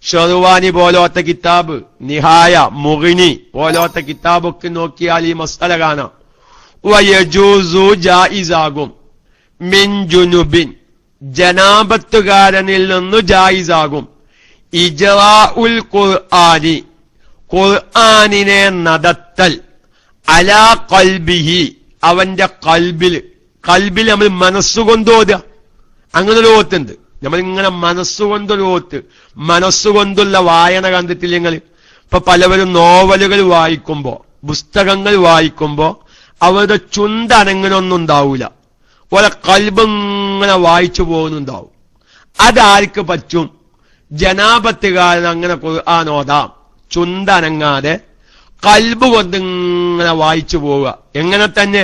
ഷെർവാനി പോലത്തെ കിതാബ്, നിഹായ, മുഗ്നി പോലത്തെ കിതാബൊക്കെ നോക്കിയാൽ ഈ മസ്അല കാണാം. വയജൂസു ജായിസാകും മിൻ ജുനുബിൻ ജനാബത്തുകാരനിൽ നിന്ന് ജായിസാകും. ഇജ്റാഉൽ ഖുർആനി, ഖുർആനിനെ നടത്തൽ, അലാ ഖൽബിഹി, അവന്റെ കൽബിൽ നമ്മൾ മനസ്സുകൊണ്ട് ഓതുക. അങ്ങനെ ഒരു ഓത്തുണ്ട്. നമ്മളിങ്ങനെ മനസ്സുകൊണ്ടൊരു ഓത്ത്, മനസ്സുകൊണ്ടുള്ള വായന കണ്ടിട്ടില്ല നിങ്ങൾ? ഇപ്പൊ പലവരും നോവലുകൾ വായിക്കുമ്പോ, പുസ്തകങ്ങൾ വായിക്കുമ്പോ അവരുടെ ചുണ്ടനങ്ങനൊന്നും ഉണ്ടാവൂല, പോലെ കൽബിങ്ങനെ വായിച്ചു പോകുന്നുണ്ടാവും. അതാർക്ക് പറ്റും? ജനാബത്തുകാരൻ അങ്ങനെ ഖുർആൻ ഓതാം, ചുണ്ടനങ്ങാതെ കൽബ് കൊണ്ടിങ്ങനെ വായിച്ചു പോവുക. എങ്ങനെ തന്നെ?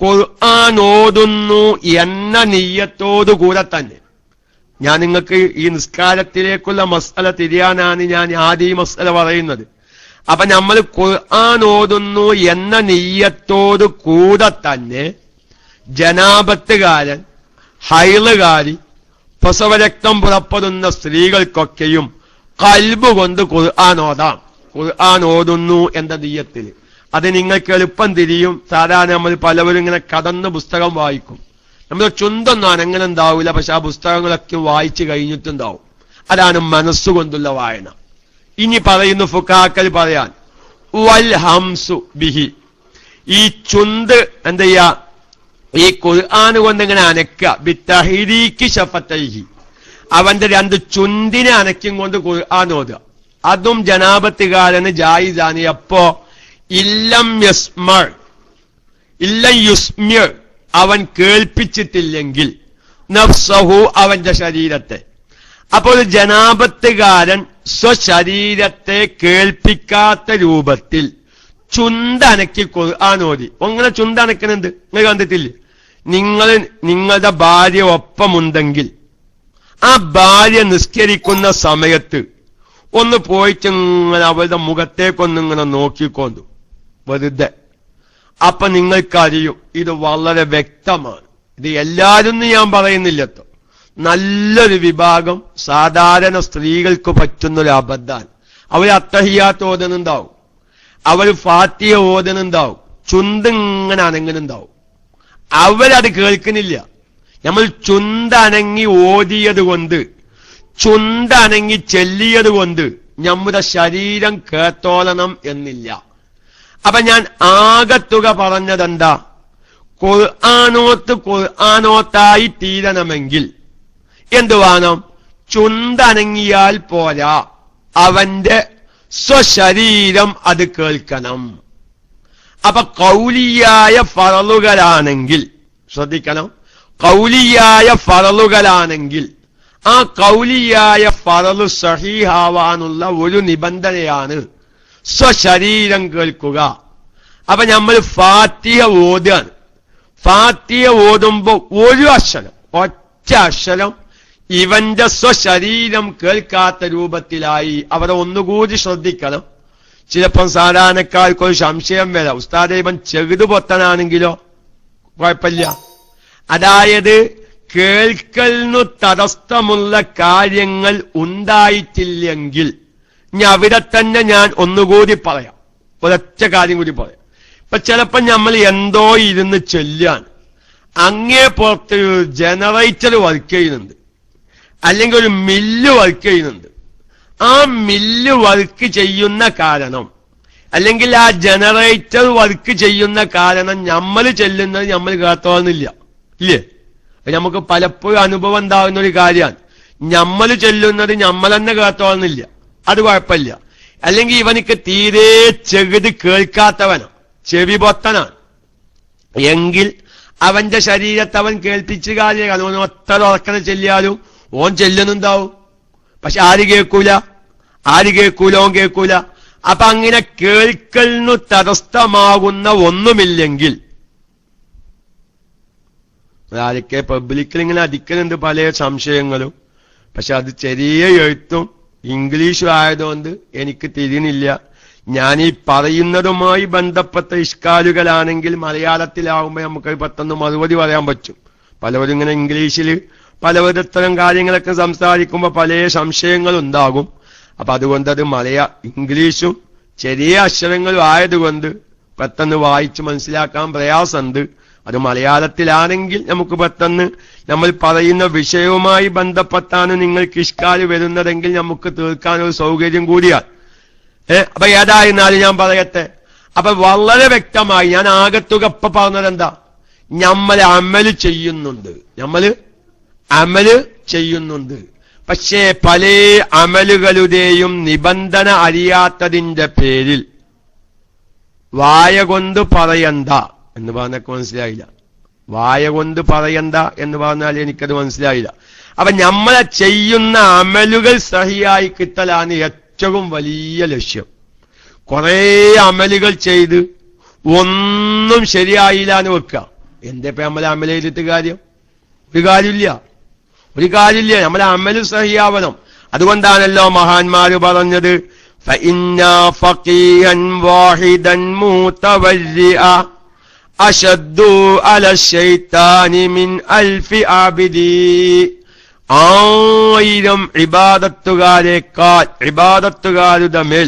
ഖുർആൻ ഓതുന്നു എന്ന നിയ്യത്തോടുകൂടെ തന്നെ. ഞാൻ നിങ്ങൾക്ക് ഈ നിസ്കാരത്തിലേക്കുള്ള മസ്അല തിരിയാനാണ് ഞാൻ ആദ്യം ഈ മസ്അല പറയുന്നത്. അപ്പൊ നമ്മൾ ഖുർആൻ ഓതുന്നു എന്ന നിയ്യത്തോട് കൂടെ തന്നെ ജനാബത്തുകാരൻ, ഹൈളുകാരി, പ്രസവരക്തം പുറപ്പെടുന്ന സ്ത്രീകൾക്കൊക്കെയും കൽബ് കൊണ്ട് ഖുർആൻ ഓതാം. ഖുർആൻ ഓതുന്നു എന്ന നിയ്യത്തിൽ അത് നിങ്ങൾക്ക് എളുപ്പം തിരിയും. സാധാരണ നമ്മൾ പലവരും ഇങ്ങനെ കടന്ന് പുസ്തകം വായിക്കും, നമ്മൾ ചുണ്ടൊന്നും അനങ്ങനെ ഉണ്ടാവില്ല, പക്ഷെ ആ പുസ്തകങ്ങളൊക്കെ വായിച്ചു കഴിഞ്ഞിട്ടുണ്ടാവും. അതാണ് മനസ്സുകൊണ്ടുള്ള വായന. ഇനി പറയുന്നു ഫുഖാക്കൾ പറയാൻ, വൽ ഹംസു ബിഹി, ഈ ചുണ്ട് എന്ത് ചെയ്യാ? ഈ ഖുർആൻ കൊണ്ട് ഇങ്ങനെ അനക്കുക, ബിത്തഹരീക്കി ശഫത്തൈഹി, അവന്റെ രണ്ട് ചുണ്ടിനെ അനക്കും കൊണ്ട് ഖുർആൻ ഓതുക. അതും ജനാബത്തുകാരന് ജായിസാണ്. അപ്പോ ഇല്ലം യുസ്മിർ, അവൻ കേൾപ്പിച്ചിട്ടില്ലെങ്കിൽ, നഫ്സഹു, അവന്റെ ശരീരത്തെ. അപ്പോൾ ജനാബത്തുകാരൻ സ്വശരീരത്തെ കേൾപ്പിക്കാത്ത രൂപത്തിൽ ചുണ്ടനക്കി ഖുർആൻ ഓതി. അങ്ങനെ ചുണ്ടനക്കുന്നുണ്ട്, നിങ്ങൾ കണ്ടിട്ടില്ലേ? നിങ്ങളുടെ ഭാര്യ ഒപ്പമുണ്ടെങ്കിൽ ആ ഭാര്യ നിസ്കരിക്കുന്ന സമയത്ത് ഒന്ന് പോയിട്ടിങ്ങനെ അവളുടെ മുഖത്തേക്കൊന്നിങ്ങനെ നോക്കിക്കൊണ്ടു വെറുതെ. അപ്പൊ നിങ്ങൾക്കറിയും ഇത് വളരെ വ്യക്തമാണ്. ഇത് എല്ലാരും ഞാൻ പറയുന്നില്ലട്ടോ, നല്ലൊരു വിഭാഗം സാധാരണ സ്ത്രീകൾക്ക് പറ്റുന്നൊരു അബദ്ധാണ്. അവർ അത്തഹിയാത്ത് ഓതുന്നുണ്ടാവും, അവർ ഫാത്തിഹ ഓതുന്നുണ്ടാവും, ചുണ്ടിങ്ങനെ അനങ്ങുന്നുണ്ടാവും. അവരത് കേൾക്കുന്നില്ല. നമ്മൾ ചുണ്ടനങ്ങി ഓതിയത് കൊണ്ട്, ചുണ്ടനങ്ങി ചെല്ലിയത് കൊണ്ട് നമ്മുടെ ശരീരം കേട്ടോളണം എന്നില്ല. അപ്പൊ ഞാൻ ആകത്തുക പറഞ്ഞതെന്താ? ഖുർആനോത്തായി തീരണമെങ്കിൽ എന്തു വേണം? ചുണ്ടനങ്ങിയാൽ പോരാ, അവന്റെ സ്വശരീരം അത് കേൾക്കണം. അപ്പൊ കൗലിയായ ഫറലുകളാണെങ്കിൽ ശ്രദ്ധിക്കണം, കൗലിയായ ഫറലുകളാണെങ്കിൽ ആ കൗലിയായ ഫറലു സഹീഹാവാനുള്ള ഒരു നിബന്ധനയാണ് സ്വശരീരം കേൾക്കുക. അപ്പൊ നമ്മൾ ഫാത്തിഹ ഓതാണ്. ഫാത്തിഹ ഓതുമ്പോ ഒരു അക്ഷരം, ഒറ്റ അക്ഷരം ഇവന്റെ സ്വശരീരം കേൾക്കാത്ത രൂപത്തിലായി. അവരെ ഒന്നുകൂടി ശ്രദ്ധിക്കണം. ചിലപ്പം സാധാരണക്കാർക്കൊരു സംശയം വരാം, ഉസ്താദേ ഇവൻ ചെറുതു പൊത്തനാണെങ്കിലോ? കുഴപ്പമില്ല. അതായത് കേൾക്കലിനു തടസ്സമുള്ള കാര്യങ്ങൾ ഉണ്ടായിട്ടില്ലെങ്കിൽ അവിടെ തന്നെ ഞാൻ ഒന്നുകൂടി പറയാം, ഒരൊറ്റ കാര്യം കൂടി പറയാം. ഇപ്പൊ ചിലപ്പോ നമ്മൾ എന്തോ ഇരുന്ന് ചെല്ലാണ്, അങ്ങേ പുറത്ത് ജനറേറ്റർ വർക്ക് ചെയ്യുന്നുണ്ട്, അല്ലെങ്കിൽ ഒരു മില്ല് വർക്ക് ചെയ്യുന്നുണ്ട്. ആ മില്ല് വർക്ക് ചെയ്യുന്ന കാരണം, അല്ലെങ്കിൽ ആ ജനറേറ്റർ വർക്ക് ചെയ്യുന്ന കാരണം നമ്മൾ ചെല്ലുന്നത് നമ്മൾ കേട്ടോന്നില്ല, ഇല്ലേ? നമുക്ക് പലപ്പോഴും അനുഭവം ഉണ്ടാകുന്ന ഒരു കാര്യമാണ്. നമ്മൾ ചെല്ലുന്നത് നമ്മൾ തന്നെ കേട്ടോന്നില്ല, അത് കുഴപ്പമില്ല. അല്ലെങ്കിൽ ഇവനിക്ക് തീരെ ചെറുത് കേൾക്കാത്തവനാണ്, ചെവി പൊത്തനാണ് എങ്കിൽ അവന്റെ ശരീരത്തെ അവൻ കേൾപ്പിച്ച് കാര്യമാണ്. ഓൻ ഒത്ത ഉറക്കനെ ചെല്ലിയാലും ഓൻ ചെല്ലുന്നുണ്ടാവും, പക്ഷെ ആര് കേൾക്കൂല? ഓൻ കേൾക്കൂല. അപ്പൊ അങ്ങനെ കേൾക്കലിനു തടസ്സമാകുന്ന ഒന്നുമില്ലെങ്കിൽ, ആരൊക്കെ പബ്ലിക്കിൽ ഇങ്ങനെ അടിക്കുന്നുണ്ട് പല സംശയങ്ങളും, പക്ഷെ അത് ചെറിയ എഴുത്തും ഇംഗ്ലീഷും ആയതുകൊണ്ട് എനിക്ക് തിരിയുന്നില്ല. ഞാൻ ഈ പറയുന്നതുമായി ബന്ധപ്പെട്ട ഇഷ്കാലുകളാണെങ്കിൽ മലയാളത്തിലാവുമ്പോൾ നമുക്ക് പെട്ടെന്ന് മറുപടി പറയാൻ പറ്റും. പലവരും ഇങ്ങനെ ഇംഗ്ലീഷിൽ പലവിധത്തരം കാര്യങ്ങളൊക്കെ സംസാരിക്കുമ്പോൾ പല സംശയങ്ങളുണ്ടാകും. അപ്പൊ അതുകൊണ്ട് അത് ഇംഗ്ലീഷും ചെറിയ അക്ഷരങ്ങളും ആയതുകൊണ്ട് പെട്ടെന്ന് വായിച്ച് മനസ്സിലാക്കാൻ പ്രയാസമുണ്ട്. അത് മലയാളത്തിലാണെങ്കിൽ നമുക്ക് പെട്ടെന്ന് നമ്മൾ പറയുന്ന വിഷയവുമായി ബന്ധപ്പെട്ടാണ് നിങ്ങൾക്ക് ഇഷ്കാല് വരുന്നതെങ്കിൽ നമുക്ക് തീർക്കാനൊരു സൗകര്യം കൂടിയാൽ. അപ്പൊ ഏതായിരുന്നാലും ഞാൻ പറയട്ടെ. അപ്പൊ വളരെ വ്യക്തമായി ഞാൻ ആകത്തുക ഇപ്പൊ പറഞ്ഞതെന്താ, നമ്മള് അമല് ചെയ്യുന്നുണ്ട്. പക്ഷേ പല അമലുകളുടെയും നിബന്ധന അറിയാത്തതിന്റെ പേരിൽ വായ കൊണ്ട് പറയണ്ട എന്ന് പറഞ്ഞൊക്കെ മനസ്സിലായില്ല. വായ കൊണ്ട് പറയണ്ട എന്ന് പറഞ്ഞാൽ എനിക്കത് മനസ്സിലായില്ല. അപ്പൊ നമ്മളെ ചെയ്യുന്ന അമലുകൾ സഹിയായി കിട്ടലാണ് ഏറ്റവും വലിയ ലക്ഷ്യം. കുറെ അമലുകൾ ചെയ്ത് ഒന്നും ശരിയായില്ല എന്ന് വെക്കുക. എന്തിപ്പോ നമ്മളെ അമൽ ചെയ്തിട്ട് കാര്യം? ഒരു കാര്യമില്ല. നമ്മളെ അമല് സഹിയാവണം. അതുകൊണ്ടാണല്ലോ മഹാന്മാര് പറഞ്ഞത്, فإنا فقيها واحدا متورئا أشد على الشيطان من 1000 عابدي. 1000 ഇബാദത്തുകാരുടെ മേൽ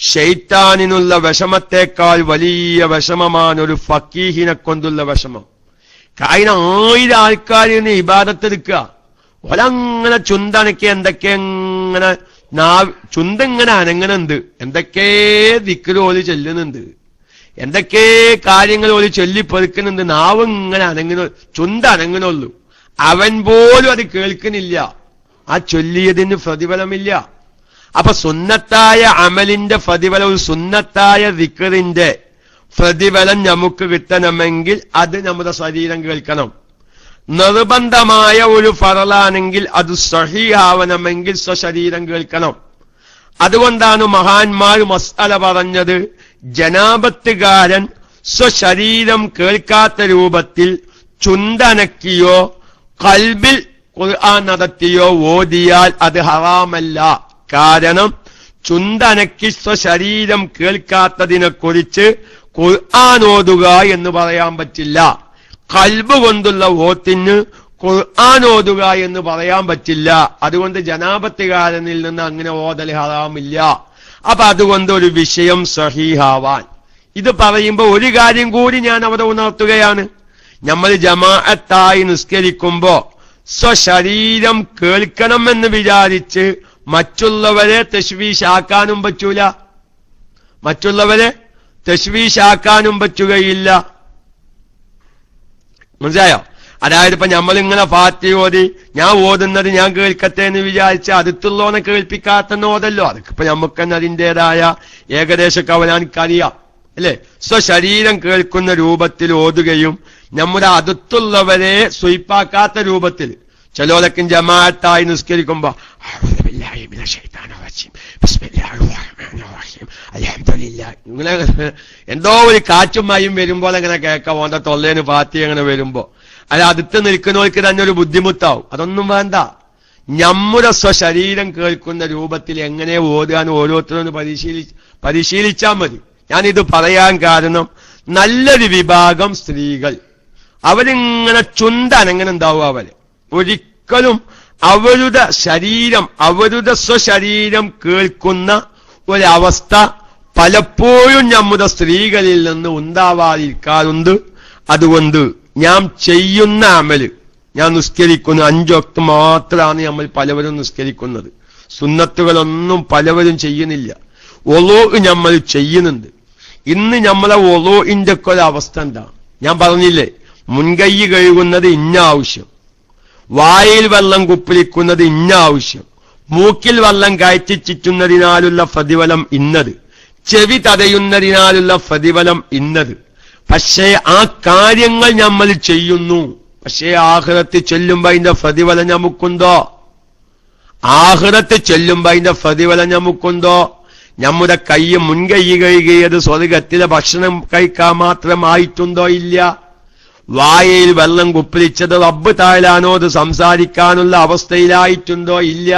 ശൈത്താനിനുള്ള വിഷമത്തേക്കാൾ വലിയ വിഷമമാണ് ഒരു ഫക്കീഹിനെ കൊണ്ടുള്ള വിഷമം. കാരണം 1000 ആൾക്കാരിന് ഇബാദത്തെടുക്കുക, ഒരങ്ങനെ ചുണ്ടനക്ക് എന്തൊക്കെ ഇങ്ങനെ ചുണ്ടിങ്ങനെ അനങ്ങനുണ്ട്, എന്തൊക്കെ ദിക്റ് ഓല് ചെല്ലുന്നുണ്ട്, എന്തൊക്കെ കാര്യങ്ങൾ ഓല് ചൊല്ലിപ്പെറുക്കുന്നുണ്ട്. നാവ് ഇങ്ങനെ ചുണ്ടനങ്ങനുള്ളൂ. അവൻ പോലും അത് കേൾക്കുന്നില്ല. ആ ചൊല്ലിയതിന് പ്രതിഫലമില്ല. അപ്പൊ സുന്നത്തായ അമലിന്റെ പ്രതിഫലവും സുന്നത്തായ ദിക്റിന്റെ പ്രതിഫലം നമുക്ക് കിട്ടണമെങ്കിൽ അത് നമ്മുടെ ശരീരം കേൾക്കണം. നിർബന്ധമായ ഒരു ഫറലാണെങ്കിൽ അത് സഹീഹാവണമെങ്കിൽ സ്വശരീരം കേൾക്കണം. അതുകൊണ്ടാണ് മഹാന്മാർ മസ്അല പറഞ്ഞത്, ജനാബത്തുകാരൻ സ്വശരീരം കേൾക്കാത്ത രൂപത്തിൽ ചുണ്ടനക്കിയോ ഖൽബിൽ ഖുർആൻ നടത്തിയോ ഓതിയാൽ അത് ഹറാമല്ല. കാരണം ചുണ്ടനക്കി സ്വശരീരം കേൾക്കാത്തതിനെക്കുറിച്ച് ഖുർആൻ ഓതുക എന്ന് പറയാൻ പറ്റില്ല. ഖൽബ് കൊണ്ടുള്ള ഓത്തിന് ഖുർആൻ ഓതുക എന്ന് പറയാൻ പറ്റില്ല. അതുകൊണ്ട് ജനാബത്തുകാരനിൽ നിന്ന് അങ്ങനെ ഓതൽ ഹറാമില്ല. അപ്പൊ അതുകൊണ്ട് ഒരു വിഷയം സഹീഹാവാൻ, ഇത് പറയുമ്പോ ഒരു കാര്യം കൂടി ഞാൻ അവിടെ ഉണർത്തുകയാണ്. നമ്മൾ ജമാഅത്തായി നിസ്കരിക്കുമ്പോ സ്വശരീരം കേൾക്കണമെന്ന് വിചാരിച്ച് മറ്റുള്ളവരെ തശ്വീഷാക്കാനും പറ്റുകയില്ല. മനസ്സിലായോ? അതായത് ഇപ്പൊ നമ്മളിങ്ങനെ ഫാത്തിഹ ഓതി ഞാൻ ഓതുന്നത് ഞാൻ കേൾക്കട്ടെ എന്ന് വിചാരിച്ച് അടുത്തുള്ളവനെ കേൾപ്പിക്കാത്തെന്ന് ഓതല്ലോ. അതൊക്കെ നമുക്ക് തന്നെ അതിൻ്റെതായ ഏകദേശമൊക്കെ അവനാനിക്കറിയാം, അല്ലെ? സ്വശരീരം കേൾക്കുന്ന രൂപത്തിൽ ഓതുകയും നമ്മുടെ അടുത്തുള്ളവരെ സ്വീപ്പാക്കാത്ത രൂപത്തിൽ, ചിലരൊക്കെ ജമാഅത്തായി നിസ്കരിക്കുമ്പോ ഇങ്ങനെ എന്തോ ഒരു കാറ്റുമായും വരുമ്പോൾ അങ്ങനെ കേൾക്കാം. ഓന്റെ തൊള്ളേന് ഫാത്തിഹ അങ്ങനെ വരുമ്പോ അത് അടുത്ത് നിൽക്കുന്നവർക്ക് തന്നെ ഒരു ബുദ്ധിമുട്ടാവും. അതൊന്നും വേണ്ട. നമ്മുടെ സ്വശരീരം കേൾക്കുന്ന രൂപത്തിൽ എങ്ങനെ ഓതാൻ ഓരോരുത്തരും പരിശീലിച്ചാൽ മതി. ഞാനിത് പറയാൻ കാരണം, നല്ലൊരു വിഭാഗം സ്ത്രീകൾ അവരിങ്ങനെ ചുണ്ടനങ്ങനെ ഉണ്ടാവും. അവര് ഒരിക്കലും അവരുടെ സ്വശരീരം കേൾക്കുന്ന ഒരവസ്ഥ പലപ്പോഴും നമ്മുടെ സ്ത്രീകളിൽ നിന്ന് ഉണ്ടാവാതിരിക്കാറുണ്ട്. അതുകൊണ്ട് ഞാൻ ചെയ്യുന്ന അമല്, ഞാൻ നിസ്കരിക്കുന്നു 5 വക്ത് മാത്രമാണ് നമ്മൾ പലവരും നിസ്കരിക്കുന്നത്. സുന്നത്തുകളൊന്നും പലവരും ചെയ്യുന്നില്ല. ഒളൂ നമ്മൾ ചെയ്യുന്നുണ്ട്. ഇന്ന് നമ്മളെ ഒളൂഇന്റെ ഒക്കെ ഒരവസ്ഥ എന്താ? ഞാൻ പറഞ്ഞില്ലേ, മുൻകൈ കഴുകുന്നത് ഇന്ന ആവശ്യം, വായിൽ വെള്ളം കുപ്പിളിക്കുന്നത് ഇന്ന ആവശ്യം, മൂക്കിൽ വെള്ളം കയറ്റി ചുറ്റുന്നതിനാലുള്ള പ്രതിഫലം ഇന്നത്, ചെവി തടയുന്നതിനാലുള്ള പ്രതിഫലം ഇന്നത്. പക്ഷേ ആ കാര്യങ്ങൾ നമ്മൾ ചെയ്യുന്നു. പക്ഷേ ആഖിറത്തിൽ ചെല്ലുമ്പോ അതിന്റെ പ്രതിഫലം നമുക്കുണ്ടോ? നമ്മുടെ മുൻകൈ കഴുകിയത് സ്വർഗത്തിലെ ഭക്ഷണം കഴിക്കാൻ മാത്രമായിട്ടുണ്ടോ? ഇല്ല. വായയിൽ വെള്ളം കുപ്പിളിച്ചത് റബ്ബ് താഴാനോട് സംസാരിക്കാനുള്ള അവസ്ഥയിലായിട്ടുണ്ടോ? ഇല്ല.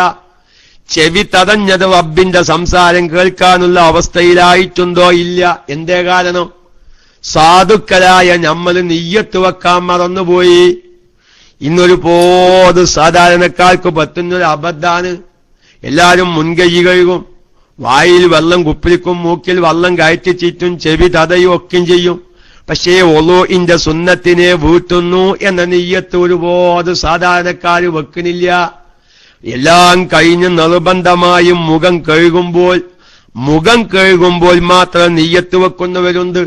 ചെവി തടഞ്ഞത് റബ്ബിന്റെ സംസാരം കേൾക്കാനുള്ള അവസ്ഥയിലായിട്ടുണ്ടോ? ഇല്ല. എന്തേ കാരണം? സാധുക്കളായ നമ്മൾ നിയ്യത്ത് വെക്കാൻ മറന്നുപോയി. ഇന്നൊരു പോത് സാധാരണക്കാർക്ക് പറ്റുന്നൊരു അബദ്ധാണ്. എല്ലാരും മുൻകൈ കഴുകും, വായിൽ വെള്ളം കുപ്പിളിക്കും, മൂക്കിൽ വെള്ളം കയറ്റി ചീറ്റും, ചെവി തടയും, ഒക്കെയും ചെയ്യും. പക്ഷേ വുളൂഇന്റെ സുന്നത്തിനെ വീട്ടുന്നു എന്ന നിയ്യത്ത് ഒരുപാട് സാധാരണക്കാര് വെക്കുന്നില്ല. എല്ലാം കഴിഞ്ഞ് നിർബന്ധമായും മുഖം കഴുകുമ്പോൾ മാത്രം നിയ്യത്ത് വെക്കുന്നവരുണ്ട്.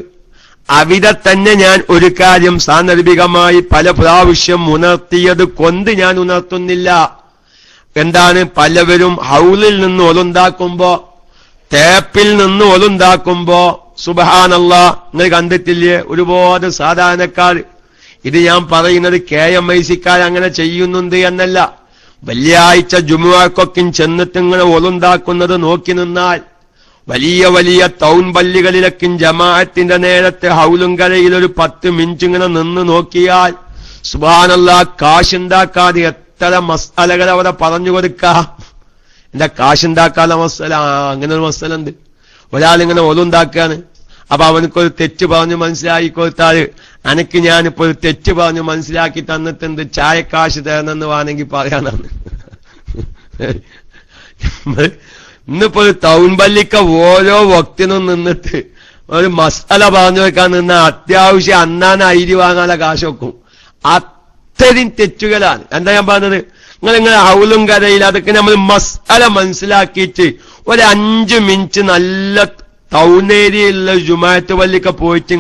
അവിടെ തന്നെ ഞാൻ ഒരു കാര്യം സാന്ദർഭികമായി പല പ്രാവശ്യം ഉണർത്തിയത് കൊണ്ട് ഞാൻ ഉണർത്തുന്നില്ല. എന്താണ്? പലവരും ഹൗലിൽ നിന്ന് ഒലുണ്ടാക്കുമ്പോ, ടേപ്പിൽ നിന്ന് ഒലുണ്ടാക്കുമ്പോ സുബ്ഹാനല്ലാഹ്, നിങ്ങൾ കണ്ടിട്ടില്ലേ ഒരുപാട് സാധാരണക്കാർ? ഇത് ഞാൻ പറയുന്നത് KMIC-ക്കാർ അങ്ങനെ ചെയ്യുന്നുണ്ട് എന്നല്ല. വെള്ളിയാഴ്ച ജുമുഅക്കൊക്കെ ചെന്നിട്ട് ഇങ്ങനെ ഒലുണ്ടാക്കുന്നത് നോക്കി നിന്നാൽ, വലിയ വലിയ ടൗൺ പള്ളികളിലൊക്കെ ജമാഅത്തിന്റെ നേരത്തെ ഹൗലും കരയിൽ ഒരു 10 മിനിറ്റ് ഇങ്ങനെ നിന്ന് നോക്കിയാൽ സുബ്ഹാനല്ലാഹ്, കാശുണ്ടാക്കാതെ എത്ര മസ്അലകൾ അവിടെ പറഞ്ഞു കൊടുക്കാം. എന്താ കാശുണ്ടാക്കാതെ മസ്അല? അങ്ങനെ ഒരു മസ്അല ഉണ്ട്. ഒരാളിങ്ങനെ ഒലുണ്ടാക്കാണ്. അപ്പൊ അവനക്കൊരു തെറ്റ് പറഞ്ഞ് മനസ്സിലാക്കി കൊടുത്താൽ, അനക്ക് ഞാനിപ്പോ ഒരു തെറ്റ് പറഞ്ഞ് മനസ്സിലാക്കി തന്നിട്ടുണ്ട്, ചായക്കാശ് തരണമെന്ന് വേണമെങ്കിൽ പറയാനാണ്. ഇന്നിപ്പോ ഒരു ടൗൺ പള്ളിക്ക ഓരോ വക്തിനും നിന്നിട്ട് ഒരു മസാല പറഞ്ഞു വെക്കാൻ നിന്ന അത്യാവശ്യം അന്നാന അരി വാങ്ങാനുള്ള കാശ് വെക്കും. അത്രയും തെറ്റുകളാണ്. എന്താ ഞാൻ പറഞ്ഞത്? നിങ്ങളിങ്ങനെ ഹൗലും കരയിൽ അതൊക്കെ നമ്മൾ മസാല മനസ്സിലാക്കിയിട്ട് ഒരു 5 മിനിറ്റ് നല്ല ടൗൺ ഏരിയയിലുള്ള ജുമാഅത്ത് പള്ളിക്ക പോയിട്ട്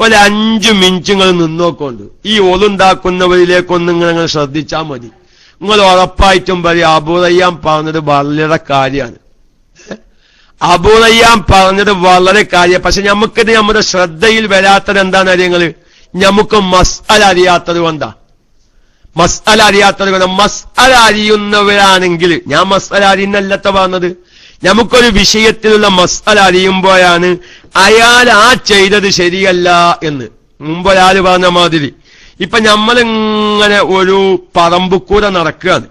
ഒരു 5 മിനിറ്റ് നിങ്ങൾ നിന്നോക്കൊണ്ട് ഈ ഒലുണ്ടാക്കുന്നവരിലേക്കൊന്നും നിങ്ങൾ ശ്രദ്ധിച്ചാൽ മതി. നിങ്ങൾ ഉറപ്പായിട്ടും പറയും അബൂ റയ്യാൻ പറഞ്ഞത് വളരെ കാര്യമാണ്. അബൂ റയ്യാൻ പറഞ്ഞത് വളരെ കാര്യം. പക്ഷെ നമുക്കിത് നമ്മുടെ ശ്രദ്ധയിൽ വരാത്തത് എന്താണ് അറിയങ്ങള്? നമുക്ക് മസ്അല അറിയാത്തത് കൊണ്ടാ. മസ്അല അറിയുന്നവരാണെങ്കിൽ, ഞാൻ മസ്അല അറിയുന്നല്ലത്ത പറഞ്ഞത്, നമുക്കൊരു വിഷയത്തിലുള്ള മസ്അല അറിയുമ്പോഴാണ് അയാൾ ആ ചെയ്തത് ശരിയല്ല എന്ന്. മുമ്പൊരാൾ പറഞ്ഞ മാതിരി, ഇപ്പൊ നമ്മളിങ്ങനെ ഒരു പറമ്പുക്കൂടെ നടക്കുകയാണ്.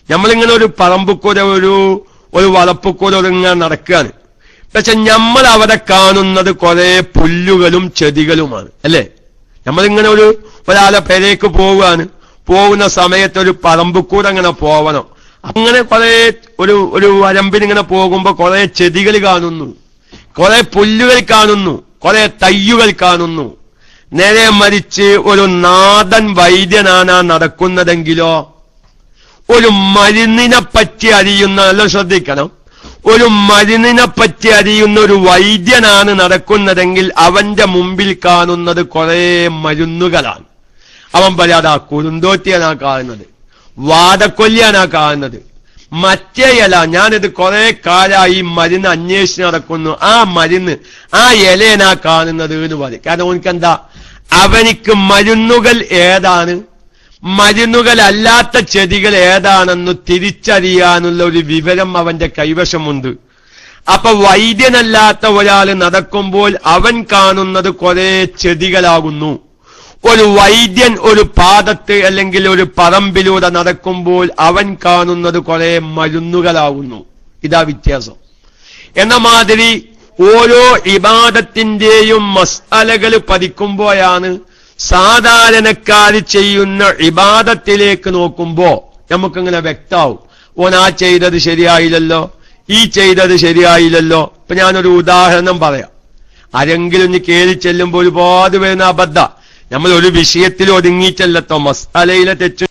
നമ്മളിങ്ങനെ ഒരു പറമ്പുക്കൂടെ ഒരു വളപ്പുക്കൂടെ ഇങ്ങനെ നടക്കുകയാണ്. പക്ഷെ നമ്മൾ അവിടെ കാണുന്നത് കുറെ പുല്ലുകളും ചെടികളുമാണ്, അല്ലേ? നമ്മളിങ്ങനെ ഒരാളെ പേരേക്ക് പോവുകയാണ്. പോകുന്ന സമയത്ത് ഒരു പറമ്പുക്കൂടെ അങ്ങനെ പോവണം. അങ്ങനെ കുറെ ഒരു വരമ്പിനിങ്ങനെ പോകുമ്പോ കുറെ ചെടികൾ കാണുന്നു, കുറെ പുല്ലുകൾ കാണുന്നു, കുറെ തയ്യുകൾ കാണുന്നു. നേരെ മറിച്ച് ഒരു നാടൻ വൈദ്യനാണ് നടക്കുന്നതെങ്കിലോ, ഒരു മരുന്നിനെ പറ്റി അറിയുന്ന, നല്ല ശ്രദ്ധിക്കണം, ഒരു മരുന്നിനെ പറ്റി അറിയുന്ന ഒരു വൈദ്യനാണ് നടക്കുന്നതെങ്കിൽ അവന്റെ മുമ്പിൽ കാണുന്നത് കുറെ മരുന്നുകളാണ്. അവൻ പറയാതെ കുറുന്തോറ്റിയാനാ കാണുന്നത്, വാദക്കൊല്ലിയാനാ കാണുന്നത്, മറ്റേയല ഞാനിത് കുറെ കാലമായി മരുന്ന് അന്വേഷിച്ച് നടക്കുന്നു, ആ മരുന്ന് ആ ഇലനാ കാണുന്നത് എന്ന് പറയും. കാരണം അവനക്കെന്താ, അവനിക്ക് മരുന്നുകൾ ഏതാണ്, മരുന്നുകളല്ലാത്ത ചെടികൾ ഏതാണെന്ന് തിരിച്ചറിയാനുള്ള ഒരു വിവരം അവന്റെ കൈവശമുണ്ട്. അപ്പൊ വൈദ്യനല്ലാത്ത ഒരാൾ നടക്കുമ്പോൾ അവൻ കാണുന്നത് കുറെ ചെടികളാകുന്നു. ഒരു വൈദ്യൻ ഒരു പാദത്ത് അല്ലെങ്കിൽ ഒരു പറമ്പിലൂടെ നടക്കുമ്പോൾ അവൻ കാണുന്നത് കുറെ മരുന്നുകളാകുന്നു. ഇതാ വ്യത്യാസം. എന്ന മാതിരി ഓരോ ഇബാദത്തിന്റെയും മസ്അലകൾ പഠിക്കുമ്പോഴാണ് സാധാരണക്കാര് ചെയ്യുന്ന ഇബാദത്തിലേക്ക് നോക്കുമ്പോ നമുക്കിങ്ങനെ വ്യക്തമാവും, ഓനാ ചെയ്തത് ശരിയായില്ലല്ലോ, ഈ ചെയ്തത് ശരിയായില്ലല്ലോ. ഇപ്പൊ ഞാനൊരു ഉദാഹരണം പറയാം. ആരെങ്കിലും ഇനി കേറി ചെല്ലുമ്പോൾ ഒരുപാട് വരുന്ന അബദ്ധ. നമ്മൾ ഒരു വിഷയത്തിൽ ഒതുങ്ങിയിട്ടല്ലോ, മസ്അലയിലെ തെറ്റും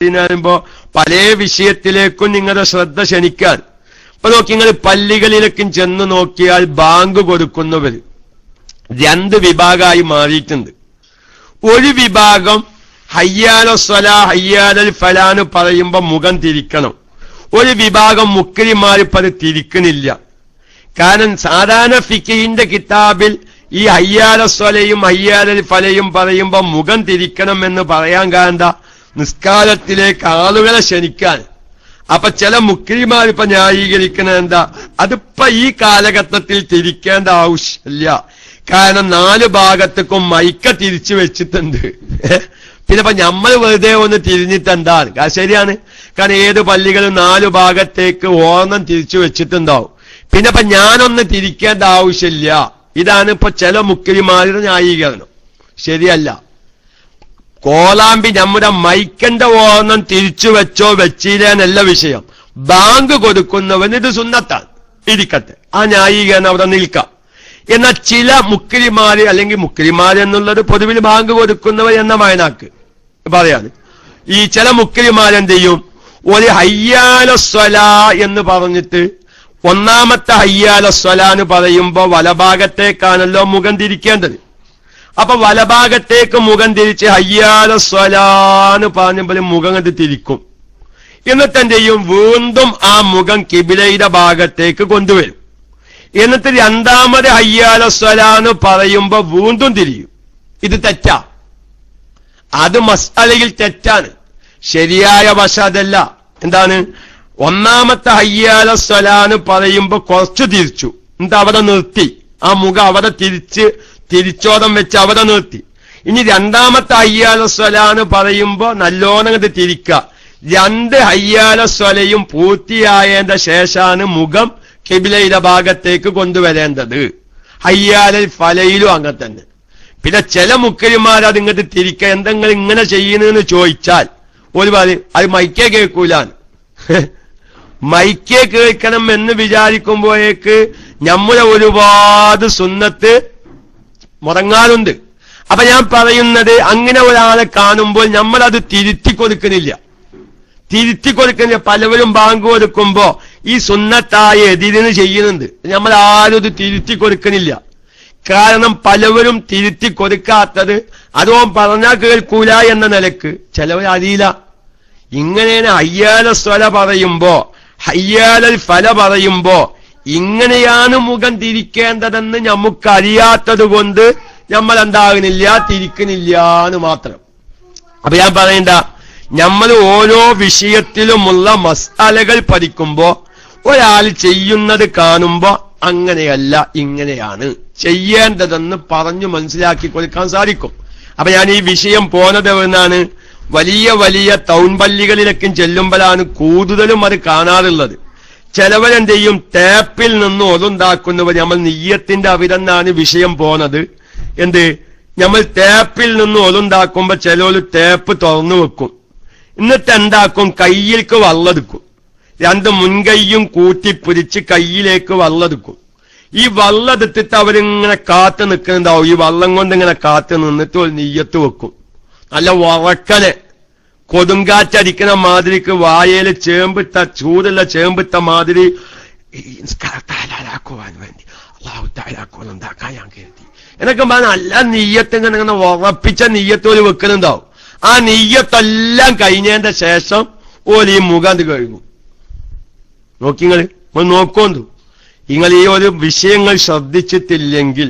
ശരിയുമ്പോ പല വിഷയത്തിലേക്കും നിങ്ങളുടെ ശ്രദ്ധ ക്ഷണിക്കാൻ. ഇപ്പൊ നോക്കി, നിങ്ങൾ പള്ളികളിലേക്കും ചെന്ന് നോക്കിയാൽ ബാങ്ക് കൊടുക്കുന്നവർ 2 വിഭാഗമായി മാറിയിട്ടുണ്ട്. ഒരു വിഭാഗം ഹയ്യാലൽ സ്വലാ ഹയ്യാലൽ ഫലാന് പറയുമ്പോ മുഖം തിരിക്കണം. ഒരു വിഭാഗം മുക്രിമാരിപ്പോ അത് തിരിക്കണില്ല. കാരണം സാധാരണ ഫിഖിന്റെ കിതാബിൽ ഈ ഹയ്യാലൽ സ്വലയും ഹയ്യാലൽ ഫലയും പറയുമ്പോ മുഖം തിരിക്കണം എന്ന് പറയാൻ കാരണം നിസ്കാരത്തിലേക്ക് ആളുകളെ ക്ഷണിക്കാൻ. അപ്പൊ ചില മുക്രിമാരിപ്പോ ന്യായീകരിക്കുന്നത് എന്താ, അതിപ്പോ ഈ കാലഘട്ടത്തിൽ തിരിക്കേണ്ട ആവശ്യമില്ല, കാരണം 4 ഭാഗത്തേക്കും മൈക്ക തിരിച്ചു വെച്ചിട്ടുണ്ട്. പിന്നെ ഇപ്പൊ നമ്മൾ വെറുതെ ഒന്ന് തിരിഞ്ഞിട്ട് എന്താ, ശരിയാണ്. കാരണം ഏത് പള്ളികളും 4 ഭാഗത്തേക്ക് ഓർണം തിരിച്ചു വെച്ചിട്ടുണ്ടാവും. പിന്നെ ഇപ്പൊ ഞാനൊന്ന് തിരിക്കേണ്ട ആവശ്യമില്ല. ഇതാണ് ഇപ്പൊ ചില മുക്രിമാരുടെ ന്യായീകരണം. ശരിയല്ല. കോലാമ്പി നമ്മുടെ മൈക്കന്റെ ഓർണം തിരിച്ചു വെച്ചോ വെച്ചില്ലെന്നല്ല വിഷയം. ബാങ്ക് കൊടുക്കുന്നവന് ഇത് സുന്നത്താണ്, ഇരിക്കട്ടെ. ആ ന്യായീകരണം അവിടെ നിൽക്കാം. എന്നാൽ ചില മുക്രിമാര് അല്ലെങ്കിൽ മുക്രിമാര് എന്നുള്ളത് പൊതുവിൽ ബാങ്ക് കൊടുക്കുന്നവർ എന്ന മയനാക്ക് പറയാതെ ഈ ചില മുക്രിമാരെന്ത് ചെയ്യും, ഒരു ഹയ്യാല സ്വലാ എന്ന് പറഞ്ഞിട്ട് ഒന്നാമത്തെ ഹയ്യാല സ്വലാ എന്ന് പറയുമ്പോ വലഭാഗത്തേക്കാണല്ലോ മുഖം തിരിക്കേണ്ടത്. അപ്പൊ വലഭാഗത്തേക്ക് മുഖം തിരിച്ച് ഹയ്യാല സ്വലാന്ന് പറഞ്ഞപ്പോൾ മുഖം കണ്ട് തിരിക്കും. എന്നിട്ട് എന്ത് ചെയ്യും, വീണ്ടും ആ മുഖം കിബിലയുടെ ഭാഗത്തേക്ക് കൊണ്ടുവരും. എന്നിട്ട് രണ്ടാമത് ഹയ്യാല സ്വലാന്ന് പറയുമ്പോ വീണ്ടും തിരിയും. ഇത് തെറ്റാ, അത് മസ്അലയിൽ തെറ്റാണ്. ശരിയായ വശ അതല്ല. എന്താണ്, ഒന്നാമത്തെ ഹയ്യാല സ്വലാന്ന് പറയുമ്പോ കുറച്ചു തിരിച്ചു, എന്നിട്ട് അവിടെ നിർത്തി, ആ മുഖം അവിടെ തിരിച്ചോദം വെച്ച് അവിടെ നിർത്തി. ഇനി രണ്ടാമത്തെ ഹയ്യാല സ്വലാന്ന് പറയുമ്പോ നല്ലോണം കണ്ട് തിരിക്കുക. രണ്ട് ഹയ്യാല സ്വലയും പൂർത്തിയായതിന്റെ ശേഷമാണ് മുഖം ഖിബിലയുടെ ഭാഗത്തേക്ക് കൊണ്ടുവരേണ്ടത്. ഹയ്യാലൽ ഫലയിലും അങ്ങനെ തന്നെ. പിന്നെ ചില മുക്കരിമാരത് ഇങ്ങോട്ട് തിരിക്കുക, എന്തെങ്കിലും ഇങ്ങനെ ചെയ്യുന്നതെന്ന് ചോദിച്ചാൽ ഒരു പറയും അത് മൈക്കേ കേൾക്കൂലാണ്. മൈക്കേ കേൾക്കണം എന്ന് വിചാരിക്കുമ്പോഴേക്ക് നമ്മുടെ ഒരുപാട് സുന്നത്ത് മുടങ്ങാറുണ്ട്. അപ്പൊ ഞാൻ പറയുന്നത്, അങ്ങനെ ഒരാളെ കാണുമ്പോൾ നമ്മളത് തിരുത്തി കൊടുക്കുന്നില്ല. പലവരും ബാങ്ക് കൊടുക്കുമ്പോ ഈ സുന്നത്തായ എതിരിന് ചെയ്യുന്നുണ്ട്, നമ്മൾ ആരും ഇത് തിരുത്തി കൊടുക്കുന്നില്ല. കാരണം പലവരും തിരുത്തി കൊടുക്കാത്തത് അതോ പറഞ്ഞാൽ കേൾക്കൂല എന്ന നിലക്ക് ചിലവർ അറിയില്ല. ഇങ്ങനെയാണ് ഹയ്യാല സ്വല പറയുമ്പോ, ഹയ്യാലൽ ഫല പറയുമ്പോ ഇങ്ങനെയാണ് മുഖം തിരിക്കേണ്ടതെന്ന് നമുക്കറിയാത്തത് കൊണ്ട് നമ്മൾ എന്താകുന്നില്ല, തിരിക്കുന്നില്ല എന്ന് മാത്രം. അപ്പൊ ഞാൻ പറയണ്ട, നമ്മൾ ഓരോ വിഷയത്തിലുമുള്ള മസ്അലകൾ പഠിക്കുമ്പോ ഒരാൾ ചെയ്യുന്നത് കാണുമ്പോ അങ്ങനെയല്ല ഇങ്ങനെയാണ് ചെയ്യേണ്ടതെന്ന് പറഞ്ഞു മനസ്സിലാക്കി കൊടുക്കാൻ സാധിക്കും. അപ്പൊ ഞാൻ ഈ വിഷയം പോന്നത് എന്നാണ്, വലിയ വലിയ ടൗൺ പള്ളികളിലൊക്കെ ചെല്ലുമ്പോഴാണ് കൂടുതലും അത് കാണാറുള്ളത്. ചിലവരെന്ത് ചെയ്യും, ടേപ്പിൽ നിന്ന് ഒതുണ്ടാക്കുന്നവർ, നമ്മൾ നിയ്യത്തിന്റെ അവിടെന്നാണ് വിഷയം പോന്നത്. എന്ത്, നമ്മൾ ടേപ്പിൽ നിന്ന് ഒതുണ്ടാക്കുമ്പോ ചിലവര് ടേപ്പ് തുറന്നു വെക്കും. എന്നിട്ട് എന്താക്കും, കയ്യിലേക്ക് വള്ളെടുക്കും. രണ്ട് മുൻകൈയും കൂട്ടിപ്പിടിച്ച് കയ്യിലേക്ക് വള്ളെടുക്കും. ഈ വള്ളെടുത്തിട്ട് അവരിങ്ങനെ കാത്തു നിൽക്കുന്നുണ്ടാവും. ഈ വള്ളം കൊണ്ട് ഇങ്ങനെ കാത്തു നിന്നിട്ട് ഒരു നിയ്യത്ത് വെക്കും. നല്ല വറക്കനെ കൊടുങ്കാറ്റടിക്കുന്ന മാതിരിക്ക് വായയില് ചൂടുള്ള ചേമ്പിട്ട മാതിരി നിസ്കാരത്താലാക്കുവാൻ വേണ്ടി അല്ലാഹു തആല ഉണ്ടാക്കാൻ ഞാൻ കരുതി എന്നൊക്കെ പറഞ്ഞാൽ നല്ല നിയ്യത്ത് ഇങ്ങനെ ഉറപ്പിച്ച നിയ്യത്തോല് വെക്കുന്നുണ്ടാവും. ആ നിയ്യത്തെല്ലാം കഴിഞ്ഞതിന്റെ ശേഷം ഓല് ഈ മുഖം കഴുകും. നോക്കിങ്ങള് നോക്കോന്നു. നിങ്ങൾ ഈ ഒരു വിഷയങ്ങൾ ശ്രദ്ധിച്ചിട്ടില്ലെങ്കിൽ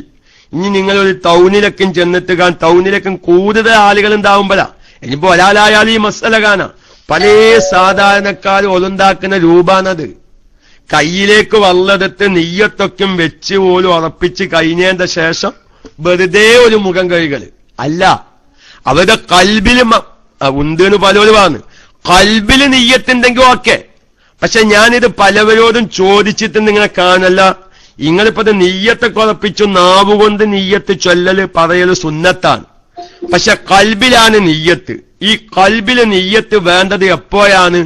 ഇനി നിങ്ങളൊരു ടൗണിലൊക്കെ ചെന്നിട്ട് ടൗണിലൊക്കെ കൂടുതൽ ആളുകൾ ഉണ്ടാവുമ്പോഴാ, ഇനിയിപ്പോ ഒരാളായാലും ഈ മസല കാണാം. പല സാധാരണക്കാരും ഒലുണ്ടാക്കുന്ന രൂപാണത്. കയ്യിലേക്ക് വള്ളെടുത്ത് നെയ്യത്തൊക്കെ വെച്ച് പോലും ഉറപ്പിച്ച് കഴിഞ്ഞതിന്റെ ശേഷം വെറുതെ ഒരു മുഖം കഴുകല് അല്ല. അവരുടെ കൽബില് ഉണ്ടെന്ന് പലരും കൽബില് നെയ്യത്തുണ്ടെങ്കിൽ ഓക്കെ. പക്ഷെ ഞാനിത് പലവരോടും ചോദിച്ചിട്ട് നിങ്ങളെ കാണല്ല. നിങ്ങളിപ്പോ നെയ്യത്തൊക്കെ ഉറപ്പിച്ചു നാവുകൊണ്ട് നെയ്യത്ത് ചൊല്ലല് പറയല് സുന്നത്താണ്. പക്ഷെ കൽബിലാണ് നെയ്യത്ത്. ഈ കൽബില് നെയ്യത്ത് വേണ്ടത് എപ്പോഴാണ്?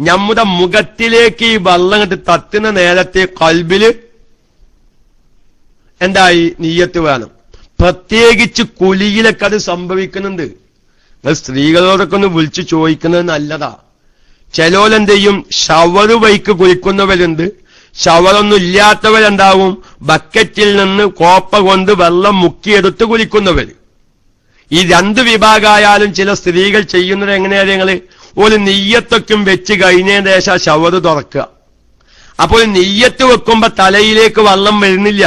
നമ്മുടെ മുഖത്തിലേക്ക് ഈ വെള്ളം കണ്ട് തട്ടുന്ന നേരത്തെ കൽബില് എന്തായി നെയ്യത്ത് വേണം. പ്രത്യേകിച്ച് കുലിയിലൊക്കെ അത് സംഭവിക്കുന്നുണ്ട്. സ്ത്രീകളോടൊക്കെ ഒന്ന് വിളിച്ചു ചോദിക്കുന്നത് നല്ലതാ. ചിലോലെന്ത് ചെയ്യും, ഷവറ് വൈക്ക് കുളിക്കുന്നവരുണ്ട്. ഷവറൊന്നും ഇല്ലാത്തവരുണ്ടാവും. ബക്കറ്റിൽ നിന്ന് കോപ്പ കൊണ്ട് വെള്ളം മുക്കിയെടുത്ത് കുളിക്കുന്നവർ. ഈ രണ്ട് വിഭാഗമായാലും ചില സ്ത്രീകൾ ചെയ്യുന്നത് എങ്ങനെയാ? ഞങ്ങള് ഒരു നെയ്യത്തൊക്കെ വെച്ച് കഴിഞ്ഞതിന് ശേഷം ഷവറ് തുറക്കുക. അപ്പോൾ നെയ്യത്ത് വെക്കുമ്പോ തലയിലേക്ക് വെള്ളം വരുന്നില്ല.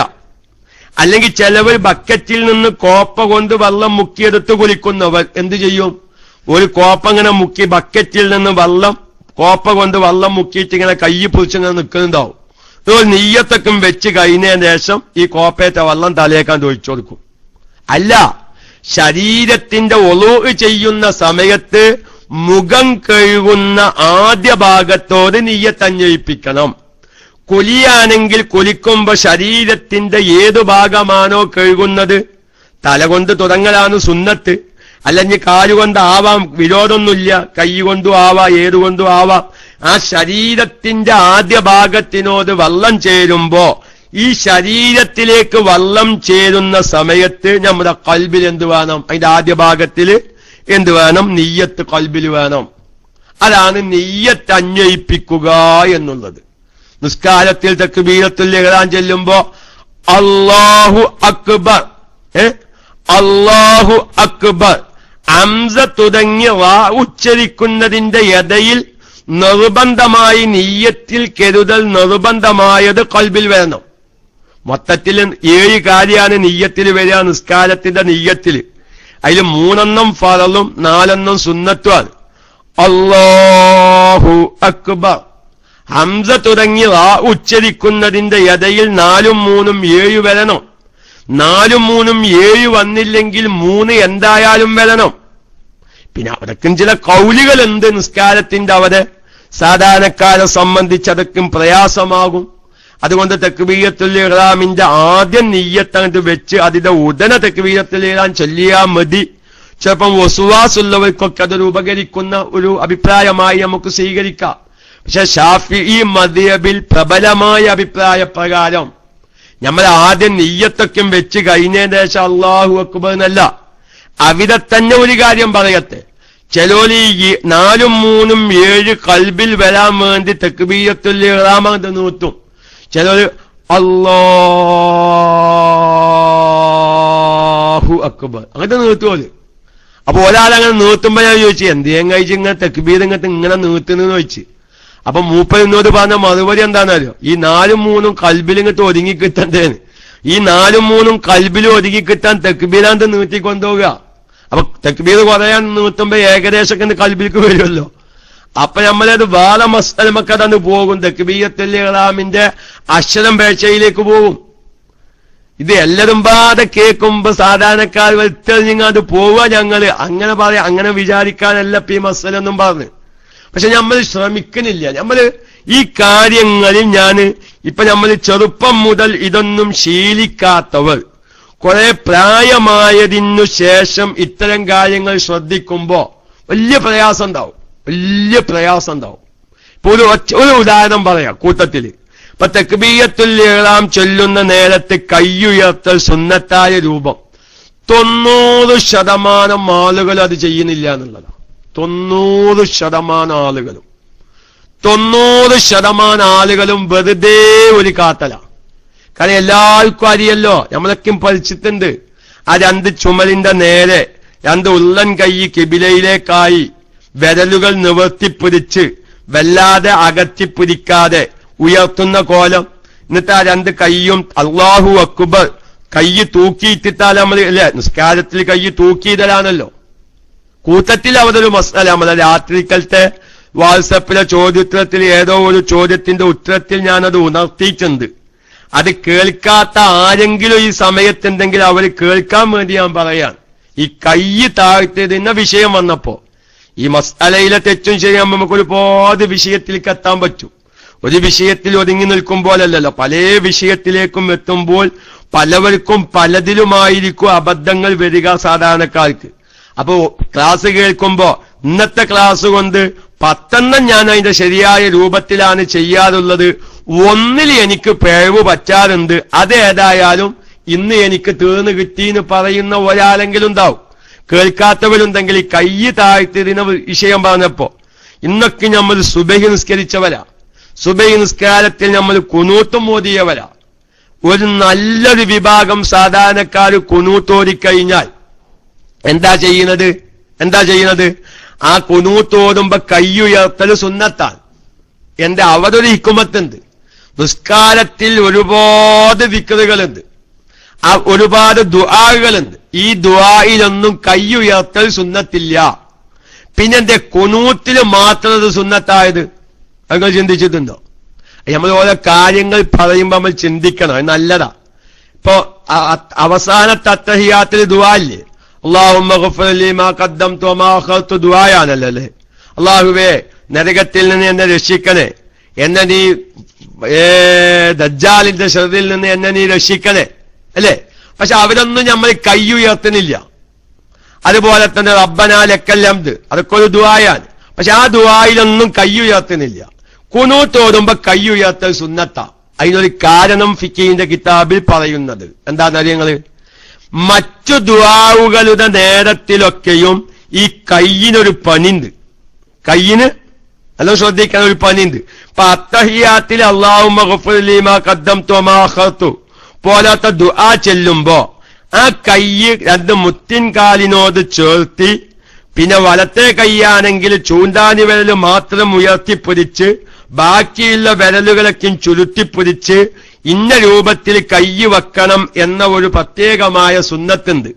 അല്ലെങ്കിൽ ചിലവർ ബക്കറ്റിൽ നിന്ന് കോപ്പ കൊണ്ട് വെള്ളം മുക്കിയെടുത്ത് കുളിക്കുന്നവർ എന്ത് ചെയ്യും? ഒരു കോപ്പ ഇങ്ങനെ മുക്കി ബക്കറ്റിൽ നിന്ന് കോപ്പ കൊണ്ട് വെള്ളം മുക്കിയിട്ട് ഇങ്ങനെ കൈ പിടിച്ചിങ്ങനെ നിൽക്കുന്നുണ്ടാവും. നെയ്യത്തൊക്കെ വെച്ച് കഴിഞ്ഞതിന് ശേഷം ഈ കോപ്പയത്തെ വെള്ളം തലയേക്കാൻ ഒഴിച്ചു കൊടുക്കും. അല്ല, ശരീരത്തിന്റെ ഒളു ചെയ്യുന്ന സമയത്ത് മുഖം കഴുകുന്ന ആദ്യ ഭാഗത്തോട് നെയ്യത്തന്വയിപ്പിക്കണം. കുലിയാണെങ്കിൽ കുലിക്കുമ്പോ ശരീരത്തിന്റെ ഏതു ഭാഗമാണോ കഴുകുന്നത്, തല കൊണ്ട് തുടങ്ങലാണ് സുന്നത്ത്. അല്ലെങ്കിൽ കാലുകൊണ്ടാവാം, വിരോധമൊന്നുമില്ല. കൈ കൊണ്ടും ആവാം, ഏതുകൊണ്ടും ആവാം. ആ ശരീരത്തിന്റെ ആദ്യ ഭാഗത്തിനോട് വെള്ളം ചേരുമ്പോ ഈ ശരീരത്തിലേക്ക് വെള്ളം ചേരുന്ന സമയത്ത് നമ്മുടെ ഖൽബിൽ എന്ത് വേണം? അതിന്റെ ആദ്യ ഭാഗത്തിൽ എന്ത് വേണം? നിയ്യത്ത് ഖൽബിൽ വേണം. അതാണ് നിയ്യത്ത് അന്വയിപ്പിക്കുക എന്നുള്ളത്. നിസ്കാരത്തിൽ തക്ബീറത്തുൽ ഇഹ്റാം ചെല്ലുമ്പോ അല്ലാഹു അക്ബർ, അല്ലാഹു അക്ബർ ഹംസ തുടങ്ങിയ ഉച്ചരിക്കുന്നതിന്റെ ഇടയിൽ നിർബന്ധമായി നിയ്യത്തിൽ കരുതൽ നിർബന്ധമായത് ഖൽബിൽ വരണം. മൊത്തത്തിൽ 7 കാര്യമാണ് നിയ്യത്തിൽ വരിക നിസ്കാരത്തിന്റെ നിയ്യത്തിൽ. അതിൽ 3 ഫറളും 4 സുന്നത്തുമാണ്. അല്ലാഹു അക്ബർ ഹംസ തുടങ്ങി ഉച്ചരിക്കുന്നതിന്റെ ഇടയിൽ 4ഉം 3ഉം 7 വരണം. 4ഉം 3ഉം 7 വന്നില്ലെങ്കിൽ 3 എന്തായാലും വരണം. പിന്നെ അവിടേക്കും ചില കൗലുകളുണ്ട് നിസ്കാരത്തിന്റെ. അവിടെ സാധാരണക്കാരെ സംബന്ധിച്ച് അതൊക്കെ പ്രയാസമാകും. അതുകൊണ്ട് തക്ബീറത്തുൽ ഇഹ്റാമിന്റെ ആദ്യം നിയ്യത്തങ്ങട്ട് വെച്ച് അതിന്റെ ഉടനെ തക്ബീറത്തുൽ ഇഹ്റാം ചൊല്ലിയാ മതി. ചിലപ്പം വസ്വാസുള്ളവർക്കൊക്കെ അതൊരു ഉപകരിക്കുന്ന ഒരു അഭിപ്രായമായി നമുക്ക് സ്വീകരിക്കാം. പക്ഷെ ഷാഫിഈ മദ്ഹബിൽ പ്രബലമായ അഭിപ്രായ പ്രകാരം നമ്മൾ ആദ്യം നിയ്യത്തൊക്കെ വെച്ച് കഴിഞ്ഞതിന് ശേഷം അല്ലാഹു അക്ബർ എന്നല്ല, അവിടെ തന്നെ ഒരു കാര്യം പറയട്ടെ. ചിലോലി 4ഉം 3ഉം 7 ഖൽബിൽ വരാൻ വേണ്ടി തക്ബീറത്തുൽ ഇഹ്റാം അങ്ങോട്ട് നിർത്തും. ചിലര് അല്ലാഹു അക്ബർ അങ്ങോട്ട് നിർത്തുമല്ലോ. അപ്പൊ ഒരാളങ്ങനെ നിർത്തുമ്പോ ഞാൻ ചോദിച്ചു, എന്തേം കഴിച്ച് ഇങ്ങനെ തക്ബീർ ഇങ്ങോട്ട് ഇങ്ങനെ നിർത്തുന്നെന്ന് ചോദിച്ചു. അപ്പൊ മൂപ്പരിനോട് പറഞ്ഞ മറുപടി എന്താണെന്നറിയോ? ഈ 4ഉം 3ഉം ഖൽബിൽ ഇങ്ങോട്ട് ഒതുങ്ങി കിട്ടണ്ടേന്ന്. ഈ 4ഉം 3ഉം ഖൽബിൽ ഒതുങ്ങി കിട്ടാൻ തക്ബീറാന്ത് നീട്ടിക്കൊണ്ടുപോവുക. അപ്പൊ തക്ബീർ പറയാൻ നിർത്തുമ്പോ ഏകദേശം ഖൽബിലേക്ക് വരുമല്ലോ. അപ്പൊ നമ്മളത് വേറെ മസ്അലമൊക്കെ അതാണ് പോകും. തക്ബീറത്തുൽ ഇഹ്റാമിന്റെ അക്ഷരം പേഴ്ചയിലേക്ക് പോകും. ഇത് എല്ലാവരും പാടെ കേൾക്കുമ്പോ സാധാരണക്കാർ വെത്തെറിഞ്ഞാണ്ട് പോവുക. ഞങ്ങള് അങ്ങനെ പറയാം, അങ്ങനെ വിചാരിക്കാനല്ല ഇപ്പൊ ഈ മസ്അലൊന്നും പറഞ്ഞു. പക്ഷെ നമ്മൾ ശ്രമിക്കുന്നില്ല. നമ്മള് ഈ കാര്യങ്ങളിൽ ഇപ്പൊ നമ്മൾ ചെറുപ്പം മുതൽ ഇതൊന്നും ശീലിക്കാത്തവർ കുറെ പ്രായമായതിനു ശേഷം ഇത്തരം കാര്യങ്ങൾ ശ്രദ്ധിക്കുമ്പോ വലിയ പ്രയാസം ഉണ്ടാവും. ഇപ്പൊ ഒരു ഉദാഹരണം പറയാം കൂട്ടത്തില്. ഇപ്പൊ തക്ബീറത്തുൽ ഇഹ്റാം ചൊല്ലുന്ന നേരത്ത് കയ്യുയർത്തൽ സുന്നത്തായ രൂപം 90% ആളുകൾ അത് ചെയ്യുന്നില്ല എന്നുള്ളതാണ്. 90% ആളുകളും വെറുതെ ഒരു കാത്തല. കാരണം എല്ലാവർക്കും അറിയല്ലോ, നമ്മളൊക്കെ പഠിച്ചിട്ടുണ്ട്. ആ 2 ചുമലിന്റെ നേരെ 2 ഉള്ളൻ കൈ കിബിലയിലേക്കായി വിരലുകൾ നിവർത്തിപ്പിടിച്ച് വല്ലാതെ അകറ്റിപ്പിടിക്കാതെ ഉയർത്തുന്ന കോലം. എന്നിട്ട് ആ 2 കൈയും അല്ലാഹു അക്ബർ കൈ തൂക്കിയിട്ടിട്ടാൽ നമ്മൾ അല്ലെ നിസ്കാരത്തിൽ കൈ തൂക്കിയിടലാണല്ലോ. കൂട്ടത്തിൽ അവരൊരു മസ്അല നമ്മളെ രാത്രിക്കലത്തെ വാട്സപ്പിലെ ചോദ്യോത്തരത്തിൽ ഏതോ ഒരു ചോദ്യത്തിന്റെ ഉത്തരത്തിൽ ഞാനത് ഉണർത്തിയിട്ടുണ്ട്. അത് കേൾക്കാത്ത ആരെങ്കിലും ഈ സമയത്തുണ്ടെങ്കിൽ അവർ കേൾക്കാൻ വേണ്ടി ഞാൻ പറയാൻ. ഈ കൈ താഴ്ത്തിയതിന്റെ വിഷയം വന്നപ്പോ ഈ മസ്അലയിലെ തെറ്റും ശരിയാകുമ്പോൾ നമുക്ക് ഒരുപാട് വിഷയത്തിലേക്ക് എത്താൻ പറ്റും. ഒരു വിഷയത്തിൽ ഒതുങ്ങി നിൽക്കുമ്പോഴല്ലല്ലോ, പല വിഷയത്തിലേക്കും എത്തുമ്പോൾ പലവർക്കും പലതിലുമായിരിക്കും അബദ്ധങ്ങൾ വരിക സാധാരണക്കാർക്ക്. അപ്പോ ക്ലാസ് കേൾക്കുമ്പോ ഇന്നത്തെ ക്ലാസ് കൊണ്ട് 10 ഞാൻ അതിന്റെ ശരിയായ രൂപത്തിലാണ് ചെയ്യാറുള്ളത്, 1 എനിക്ക് പിഴവ് പറ്റാറുണ്ട്. അതേതായാലും ഇന്ന് എനിക്ക് തീർന്നു കിട്ടിയെന്ന് പറയുന്ന ഒരാളെങ്കിലും ഉണ്ടാവും. കേൾക്കാത്തവരുണ്ടെങ്കിൽ ഈ കൈ താഴ്ത്തിയതിന് വിഷയം പറഞ്ഞപ്പോ ഇന്നൊക്കെ നമ്മൾ സുബഹി നിസ്കരിച്ചവരാ. സുബഹി നിസ്കാരത്തിൽ നമ്മൾ കുനൂത്തും ഓതിയവരാ. ഒരു നല്ലൊരു വിഭാഗം സാധാരണക്കാർ കുനൂത്തോടിക്കഴിഞ്ഞാൽ എന്താ ചെയ്യുന്നത്? ആ കുനൂത്തോടുമ്പോ കയ്യുയർത്തൽ സുന്നത്താണ്. എന്റെ അവതൊരു ഹിക്കുമത്തുണ്ട്. നിസ്കാരത്തിൽ ഒരുപാട് ദിക്റുകളുണ്ട്, ഒരുപാട് ദുആകളുണ്ട്. ഈ ദുആയിലൊന്നും കയ്യുയർത്തൽ സുന്നത്തില്ല. പിന്നെന്റെ കുനൂത്തിൽ മാത്രം അത് സുന്നത്തായത് നിങ്ങൾ ചിന്തിച്ചിട്ടുണ്ടോ? നമ്മൾ ഓരോ കാര്യങ്ങൾ പറയുമ്പോ നമ്മൾ ചിന്തിക്കണം, അത് നല്ലതാ. ഇപ്പൊ അവസാനത്തെ അത്തഹിയ്യാത്തിൽ ദുആ ഇല്ലേ? അല്ലാഹുമ്മ ഗ്ഫിർ ലി മാ ഖദ്ദംതു വമാ അഖർതു ദുആയാണല്ലോ അല്ലേ? അല്ലാഹുവേ നരകത്തിൽ നിന്ന് എന്നെ രക്ഷിക്കണേ, എന്നെ നീ ദജ്ജാലിന്റെ ശർറിൽ നിന്ന് എന്നെ നീ രക്ഷിക്കണേ അല്ലേ? പക്ഷെ അവരൊന്നും നമ്മൾ കയ്യുയർത്തുന്നില്ല. അതുപോലെ തന്നെ റബ്ബനാ ലക്കൽ ഹംദ് അതൊക്കെ ഒരു ദുആയാണ്. പക്ഷെ ആ ദുആയിലൊന്നും കയ്യുയർത്തുന്നില്ല. കുനൂത്ത് ഓതുമ്പോ കയ്യുയർത്തൽ സുന്നത്താ. അതിനൊരു കാരണം ഫിഖിന്റെ കിതാബിൽ പറയുന്നത് എന്താണെന്നറിയ നിങ്ങള്? മറ്റു ദുആകളുടെ നേരത്തിലൊക്കെയും ഈ കയ്യിനൊരു പണിണ്ട്. കയ്യിന് നല്ല ശ്രദ്ധിക്കാൻ ഒരു പണിണ്ട്. ഇപ്പൊ അത്തഹിയാത്തിൽ അല്ലാഹുമ്മ ഗഫിർ ലീ മാ ഖദ്ദംതു വമാ അഖർതു പോലത്തെ ദുആ ചെല്ലുമ്പോ ആ കയ്യ് രണ്ട് മുത്തിൻകാലിനോട് ചേർത്തി, പിന്നെ വലത്തെ കയ്യാണെങ്കിൽ ചൂണ്ടാനി വിരൽ മാത്രം ഉയർത്തിപ്പിടിച്ച് ബാക്കിയുള്ള വിരലുകളൊക്കെ ചുരുട്ടിപ്പിടിച്ച് ഇന്ന രൂപത്തിൽ കയ്യ് വെക്കണം എന്ന ഒരു പ്രത്യേകമായ സുന്നത്തുണ്ട്.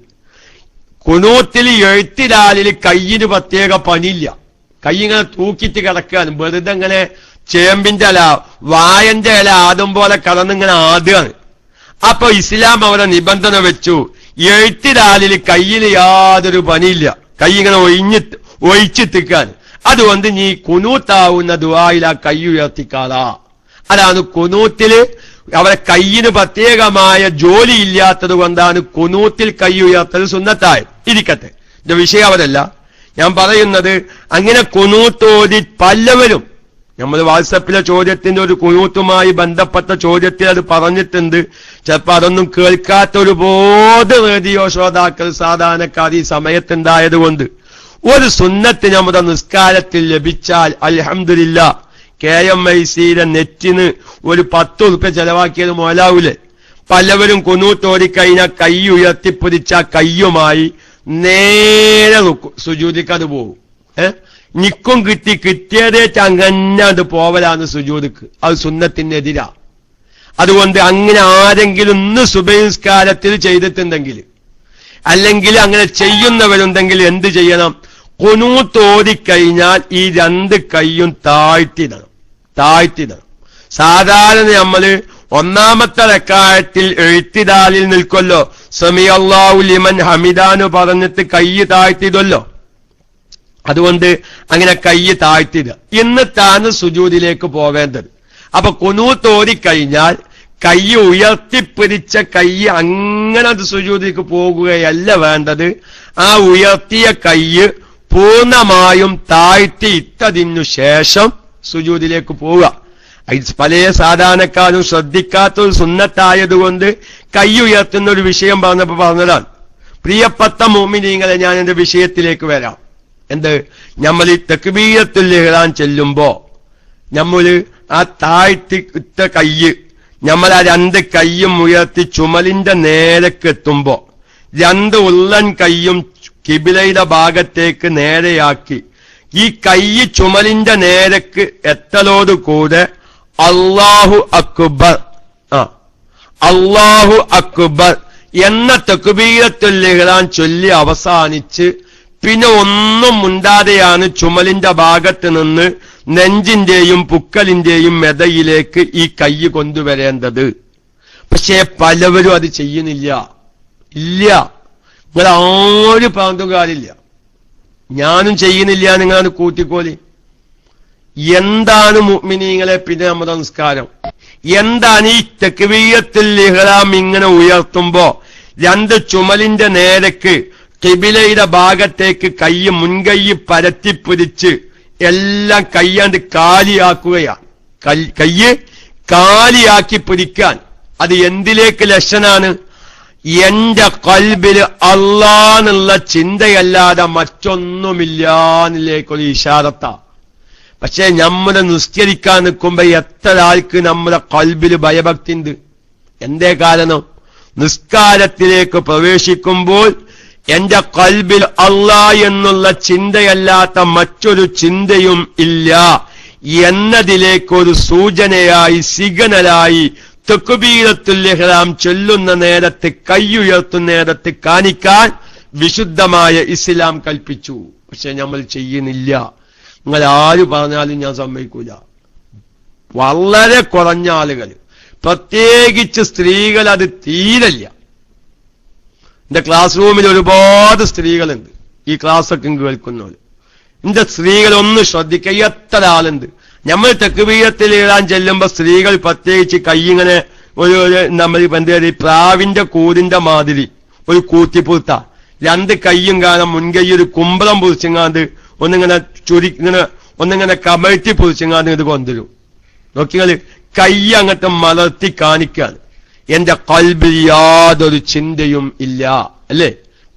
ഖുനൂത്തിൽ എഴുത്തിലാലിൽ കയ്യിന് പ്രത്യേക പണിയില്ല. കൈയിങ്ങനെ തൂക്കിട്ട് കിടക്കുകയാണ്, വെറുതെ ഇങ്ങനെ ചേമ്പിന്റെ ഇല വായന്റെ ഇല ആദ്യം പോലെ കടന്നിങ്ങനെ ആദ്യമാണ്. അപ്പൊ ഇസ്ലാം അവരെ നിബന്ധന വെച്ചു, എഴുത്തിലാലിൽ കയ്യിൽ യാതൊരു പണിയില്ല, കൈ ഇങ്ങനെ ഒഴിച്ചിത്തിക്കാൻ. അതുകൊണ്ട് നീ കുനൂത്താവുന്ന ദുആയിൽ ആ കൈ ഉയർത്തിക്കാളാ. അതാണ് കുനൂത്തില് അവരെ കയ്യിന് പ്രത്യേകമായ ജോലി ഇല്ലാത്തത് കൊണ്ടാണ് കുനൂത്തിൽ കൈ ഉയർത്തൽ സുന്നത്തായി. ഇരിക്കട്ടെ, ഇത് വിഷയം അവരല്ല. ഞാൻ പറയുന്നത് അങ്ങനെ കുനൂത്തോതി പലവരും നമ്മൾ വാട്സപ്പിലെ ചോദ്യത്തിന്റെ ഒരു കുനൂത്തുമായി ബന്ധപ്പെട്ട ചോദ്യത്തിൽ അത് പറഞ്ഞിട്ടുണ്ട്. ചിലപ്പോ അതൊന്നും കേൾക്കാത്ത ഒരുപാട് റേഡിയോ ശ്രോതാക്കൾ സാധാരണക്കാർ ഈ സമയത്തുണ്ടായത് കൊണ്ട് ഒരു സുന്നത്ത് നമ്മുടെ നിസ്കാരത്തിൽ ലഭിച്ചാൽ അൽഹംദുലില്ലാ, KMICയുടെ നെറ്റിന് ഒരു 10 ഉറുപ്യ ചെലവാക്കിയത് മുതലാവൂലേ? പലവരും കുനൂത്തോടിക്കഴിഞ്ഞാൽ കൈ ഉയർത്തിപ്പിടിച്ച കയ്യുമായി നേരെ സുജൂദിക്കത് പോകും. നിക്കും കിട്ടിയതേ ചങ്ങന്നത് പോവലാണ് സുജൂദിക്ക്. അത് സുന്നത്തിനെതിരാ. അതുകൊണ്ട് അങ്ങനെ ആരെങ്കിലും ഇന്ന് സുബഹി നിസ്കാരത്തിൽ ചെയ്തിട്ടുണ്ടെങ്കിൽ, അല്ലെങ്കിൽ അങ്ങനെ ചെയ്യുന്നവരുണ്ടെങ്കിൽ എന്ത് ചെയ്യണം? ഖുനൂത്ത് ഓതിക്കഴിഞ്ഞാൽ ഈ 2 കൈയും താഴ്ത്തിടണം. സാധാരണ നമ്മള് ഒന്നാമത്തെ റക്അത്തിൽ എഴുത്തിദാലിൽ നിൽക്കുമല്ലോ, സമിഅല്ലാഹു ലിമൻ ഹമിദാന്ന് പറഞ്ഞിട്ട് കൈ താഴ്ത്തിയിടല്ലോ. അതുകൊണ്ട് അങ്ങനെ കൈ താഴ്ത്തിയിടുക, എന്നിട്ടാണ് സുജൂദിലേക്ക് പോവേണ്ടത്. അപ്പൊ ഖുനൂത്ത് ഓതിക്കഴിഞ്ഞാൽ കൈ ഉയർത്തിപ്പിടിച്ച കൈ അങ്ങനെ അത് സുജൂദിലേക്ക് പോകുകയല്ല വേണ്ടത്. ആ ഉയർത്തിയ കൈ പൂർണ്ണമായും താഴ്ത്തി ഇട്ടതിനു ശേഷം സുജൂദിലേക്ക് പോവുക. പല സാധാരണക്കാരും ശ്രദ്ധിക്കാത്തൊരു സുന്നത്തായതുകൊണ്ട് കൈ ഉയർത്തുന്ന ഒരു വിഷയം പറഞ്ഞതാണ്. പ്രിയപ്പെട്ട മുഅ്മിനീങ്ങളെ, ഞാൻ എന്റെ വിഷയത്തിലേക്ക് വരാം. എന്ത്? നമ്മൾ ഈ തക്ബീറത്തുൽ ഇഹ്റാം ചെല്ലുമ്പോ നമ്മള് ആ താഴ്ത്തി ഇട്ട കയ്യ് നമ്മൾ ആ 2 കയ്യും ഉയർത്തി ചുമലിന്റെ നേരക്ക് എത്തുമ്പോ 2 ഉള്ളൻ കയ്യും കിബിലയുടെ ഭാഗത്തേക്ക് നേരെയാക്കി ഈ കൈ ചുമലിന്റെ നേരക്ക് എത്തലോടുകൂടെ അല്ലാഹു അക്ബർ അല്ലാഹു അക്ബർ എന്ന തക്ബീറത്തുൽ ഇഹ്റാം ചൊല്ലി അവസാനിച്ച് പിന്നെ ഒന്നും മുണ്ടാതെയാണ് ചുമലിന്റെ ഭാഗത്ത് നിന്ന് നെഞ്ചിന്റെയും പുക്കലിന്റെയും മെതയിലേക്ക് ഈ കൈ കൊണ്ടുവരേണ്ടത്. പക്ഷേ പലവരും അത് ചെയ്യുന്നില്ല. നിങ്ങൾ ആരും പറഞ്ഞുകാരില്ല, ഞാനും ചെയ്യുന്നില്ല, നിങ്ങളത് കൂട്ടിക്കോലി. എന്താണ് മുഅ്മിനീങ്ങളെ പിന്നെ നമ്മുടെ നമസ്കാരം? എന്താണ് ഈ തക്ബീറത്തുൽ ഇഹ്റാം ഇങ്ങനെ ഉയർത്തുമ്പോ 2 ചുമലിന്റെ നേരക്ക് കിബിലയുടെ ഭാഗത്തേക്ക് കൈ മുൻകൈ പരത്തിപ്പിടിച്ച് എല്ലാം കയ്യാണ്ട് കാലിയാക്കുകയാണ്. കയ്യ് കാലിയാക്കി പിടിക്കാൻ അത് എന്തിലേക്ക് ലക്ഷണാണ്? എന്റെ കൽബില് അല്ലാഹ്ന്നുള്ള ചിന്തയല്ലാതെ മറ്റൊന്നുമില്ലാന്നിലേക്കൊരു ഇശാറത്താ. പക്ഷെ നമ്മളെ നിസ്കരിക്കാൻ നിൽക്കുമ്പോ എത്ര ആൾക്ക് നമ്മുടെ കൽബില് ഭയഭക്തിണ്ട്. എന്തേ കാരണം? നിസ്കാരത്തിലേക്ക് പ്രവേശിക്കുമ്പോൾ എന്റെ കൽബിൽ അല്ലാഹ് എന്നുള്ള ചിന്തയല്ലാത്ത മറ്റൊരു ചിന്തയും ഇല്ല എന്നതിലേക്കൊരു സൂചനയായി, സിഗ്നലായി തക്ബീറത്തുൽ ഇഹ്റാം ചൊല്ലുന്ന നേരത്ത്, കൈ ഉയർത്തുന്ന നേരത്ത് കാണിക്കാൻ വിശുദ്ധമായ ഇസ്ലാം കൽപ്പിച്ചു. പക്ഷെ നമ്മൾ ചെയ്യുന്നില്ല. നിങ്ങൾ ആര് പറഞ്ഞാലും ഞാൻ സമ്മതിക്കൂല. വളരെ കുറഞ്ഞ ആളുകൾ, പ്രത്യേകിച്ച് സ്ത്രീകൾ അത് തീരല്ല. എന്റെ ക്ലാസ് റൂമിൽ ഒരുപാട് സ്ത്രീകളുണ്ട്, ഈ ക്ലാസ്സൊക്കെ കേൾക്കുന്നവര്. എന്റെ സ്ത്രീകൾ ഒന്ന് ശ്രദ്ധിക്കുക, എത്ര ആളുണ്ട്. നമ്മൾ തക്ബീറത്തുൽ ഇഹ്റാം ചെല്ലുമ്പോ സ്ത്രീകൾ പ്രത്യേകിച്ച് കൈയിങ്ങനെ ഒരു നമ്മൾ ഈ പ്രാവിന്റെ കൂടിന്റെ മാതിരി ഒരു കൂത്തിപ്പുറത്ത 2 കൈയും കാണാൻ മുൻകൈ ഒരു കുമ്പളം പൊതിച്ചെങ്ങാണ്ട് ഒന്നിങ്ങനെ ഒന്നിങ്ങനെ കമഴ്ത്തി പൊതിച്ചെങ്ങാണ്ട് ഇത് കൊണ്ടുവരും. നോക്കിങ്ങള് കൈ അങ്ങോട്ട് മലർത്തി കാണിക്കാൻ. എന്റെ ഖൽബിൽ യാതൊരു ചിന്തയും ഇല്ല. അല്ലേ?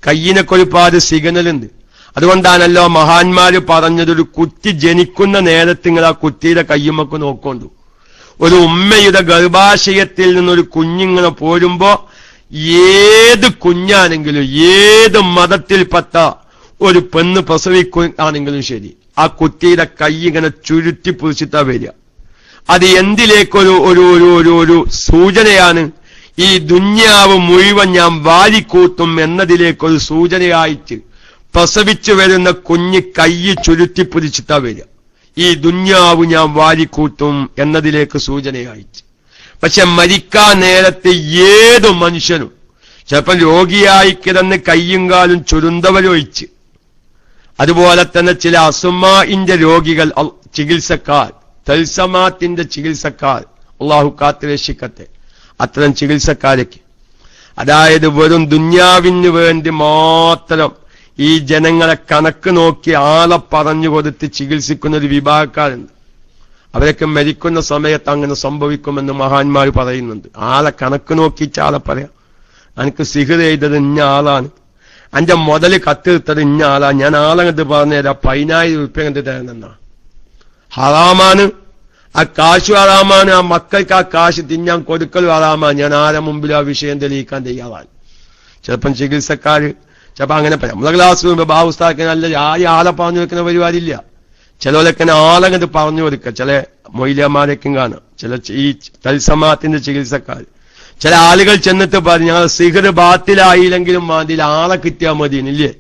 കയ്യിനൊക്കെ ഒരുപാട് സിഗ്നലുണ്ട്. അതുകൊണ്ടാണല്ലോ മഹാന്മാര് പറഞ്ഞത്, ഒരു കുട്ടി ജനിക്കുന്ന നേരത്ത് നിങ്ങൾ ആ കുട്ടിയുടെ കയ്യുമൊക്കെ നോക്കൊണ്ടു. ഒരു ഉമ്മയുടെ ഗർഭാശയത്തിൽ നിന്നൊരു കുഞ്ഞിങ്ങനെ പോരുമ്പോ ഏത് കുഞ്ഞാണെങ്കിലും ഏത് മതത്തിൽപ്പെട്ട ഒരു പെണ്ണ് പ്രസവിക്കുകയാണെങ്കിലും ശരി, ആ കുട്ടിയുടെ കൈ ഇങ്ങനെ ചുരുട്ടി പിടിച്ചിട്ടാ വരിക. അത് എന്തിലേക്കൊരു ഒരു ഒരു ഒരു ഒരു സൂചനയാണ്? ഈ ദുന്യാവ് മുഴുവൻ ഞാൻ വാരിക്കൂട്ടും എന്നതിലേക്കൊരു സൂചനയായിട്ട് പ്രസവിച്ചു വരുന്ന കുഞ്ഞ് കൈ ചുരുട്ടി പിടിച്ചിട്ടാ വരിക. ഈ ദുന്യാവ് ഞാൻ വാരിക്കൂട്ടും എന്നതിലേക്ക് സൂചനയായിട്ട്. പക്ഷെ മരിക്കാൻ നേരത്തെ ഏതു മനുഷ്യനും ചിലപ്പോൾ രോഗിയായി കിടന്ന് കയ്യും കാലും ചുരുന്തവരൊഴിച്ച്, അതുപോലെ തന്നെ ചില അസുമാഇന്റെ രോഗികൾ, ചികിത്സക്കാർ, തൽസമാത്തിന്റെ ചികിത്സക്കാർ, അള്ളാഹു കാത്തുരക്ഷിക്കട്ടെ അത്തരം ചികിത്സക്കാരൊക്കെ. അതായത് വെറും ദുന്യാവിന് വേണ്ടി മാത്രം ഈ ജനങ്ങളെ കണക്ക് നോക്കി ആളെ പറഞ്ഞു കൊടുത്ത് ചികിത്സിക്കുന്ന ഒരു വിഭാഗക്കാരുണ്ട്. അവരൊക്കെ മരിക്കുന്ന സമയത്ത് അങ്ങനെ സംഭവിക്കുമെന്ന് മഹാന്മാർ പറയുന്നുണ്ട്. ആളെ കണക്ക് നോക്കിച്ച് ആളെ പറയാം, എനിക്ക് സിഹർ ചെയ്തത് ഇന്ന ആളാണ്, എന്റെ മുതല് കത്തിർത്തത് ഇന്ന ആളാണ്, ഞാൻ ആളെങ്ങട്ട് പറഞ്ഞുതരാം, 10,000 രൂപ കണ്ട് തരുന്നെന്നാ. ഹറാമാണ്, ആ കാശ് ഹറാമാണ്, ആ മക്കൾക്ക് ആ കാശ് തിന്നാൻ കൊടുക്കൽ ഹറാമാണ്. ഞാൻ ആരെ മുമ്പിൽ ആ വിഷയം തെളിയിക്കാൻ തയ്യാറാണ്. ചിലപ്പം ചികിത്സക്കാര് ചിലപ്പോ അങ്ങനെ പറയാം. നമ്മളെ ക്ലാസ് വരുമ്പോ ബാബുസ്ഥാക്ക് നല്ല ആളെ പറഞ്ഞു വെക്കുന്ന പരിപാടിയില്ല. ചിലവരൊക്കെ ആളെങ്ങട്ട് പറഞ്ഞു കൊടുക്കുക. ചില മൊയ്ലമാരൊക്കെ കാണാം, ചില ഈ തൽസമാത്തിന്റെ ചികിത്സക്കാർ. ചില ആളുകൾ ചെന്നിട്ട് പറഞ്ഞു, ഞങ്ങൾ സിഹർ ബാത്തിലായില്ലെങ്കിലും അതിൽ ആളെ കിട്ടിയാൽ മതി, ഇല്ലേ?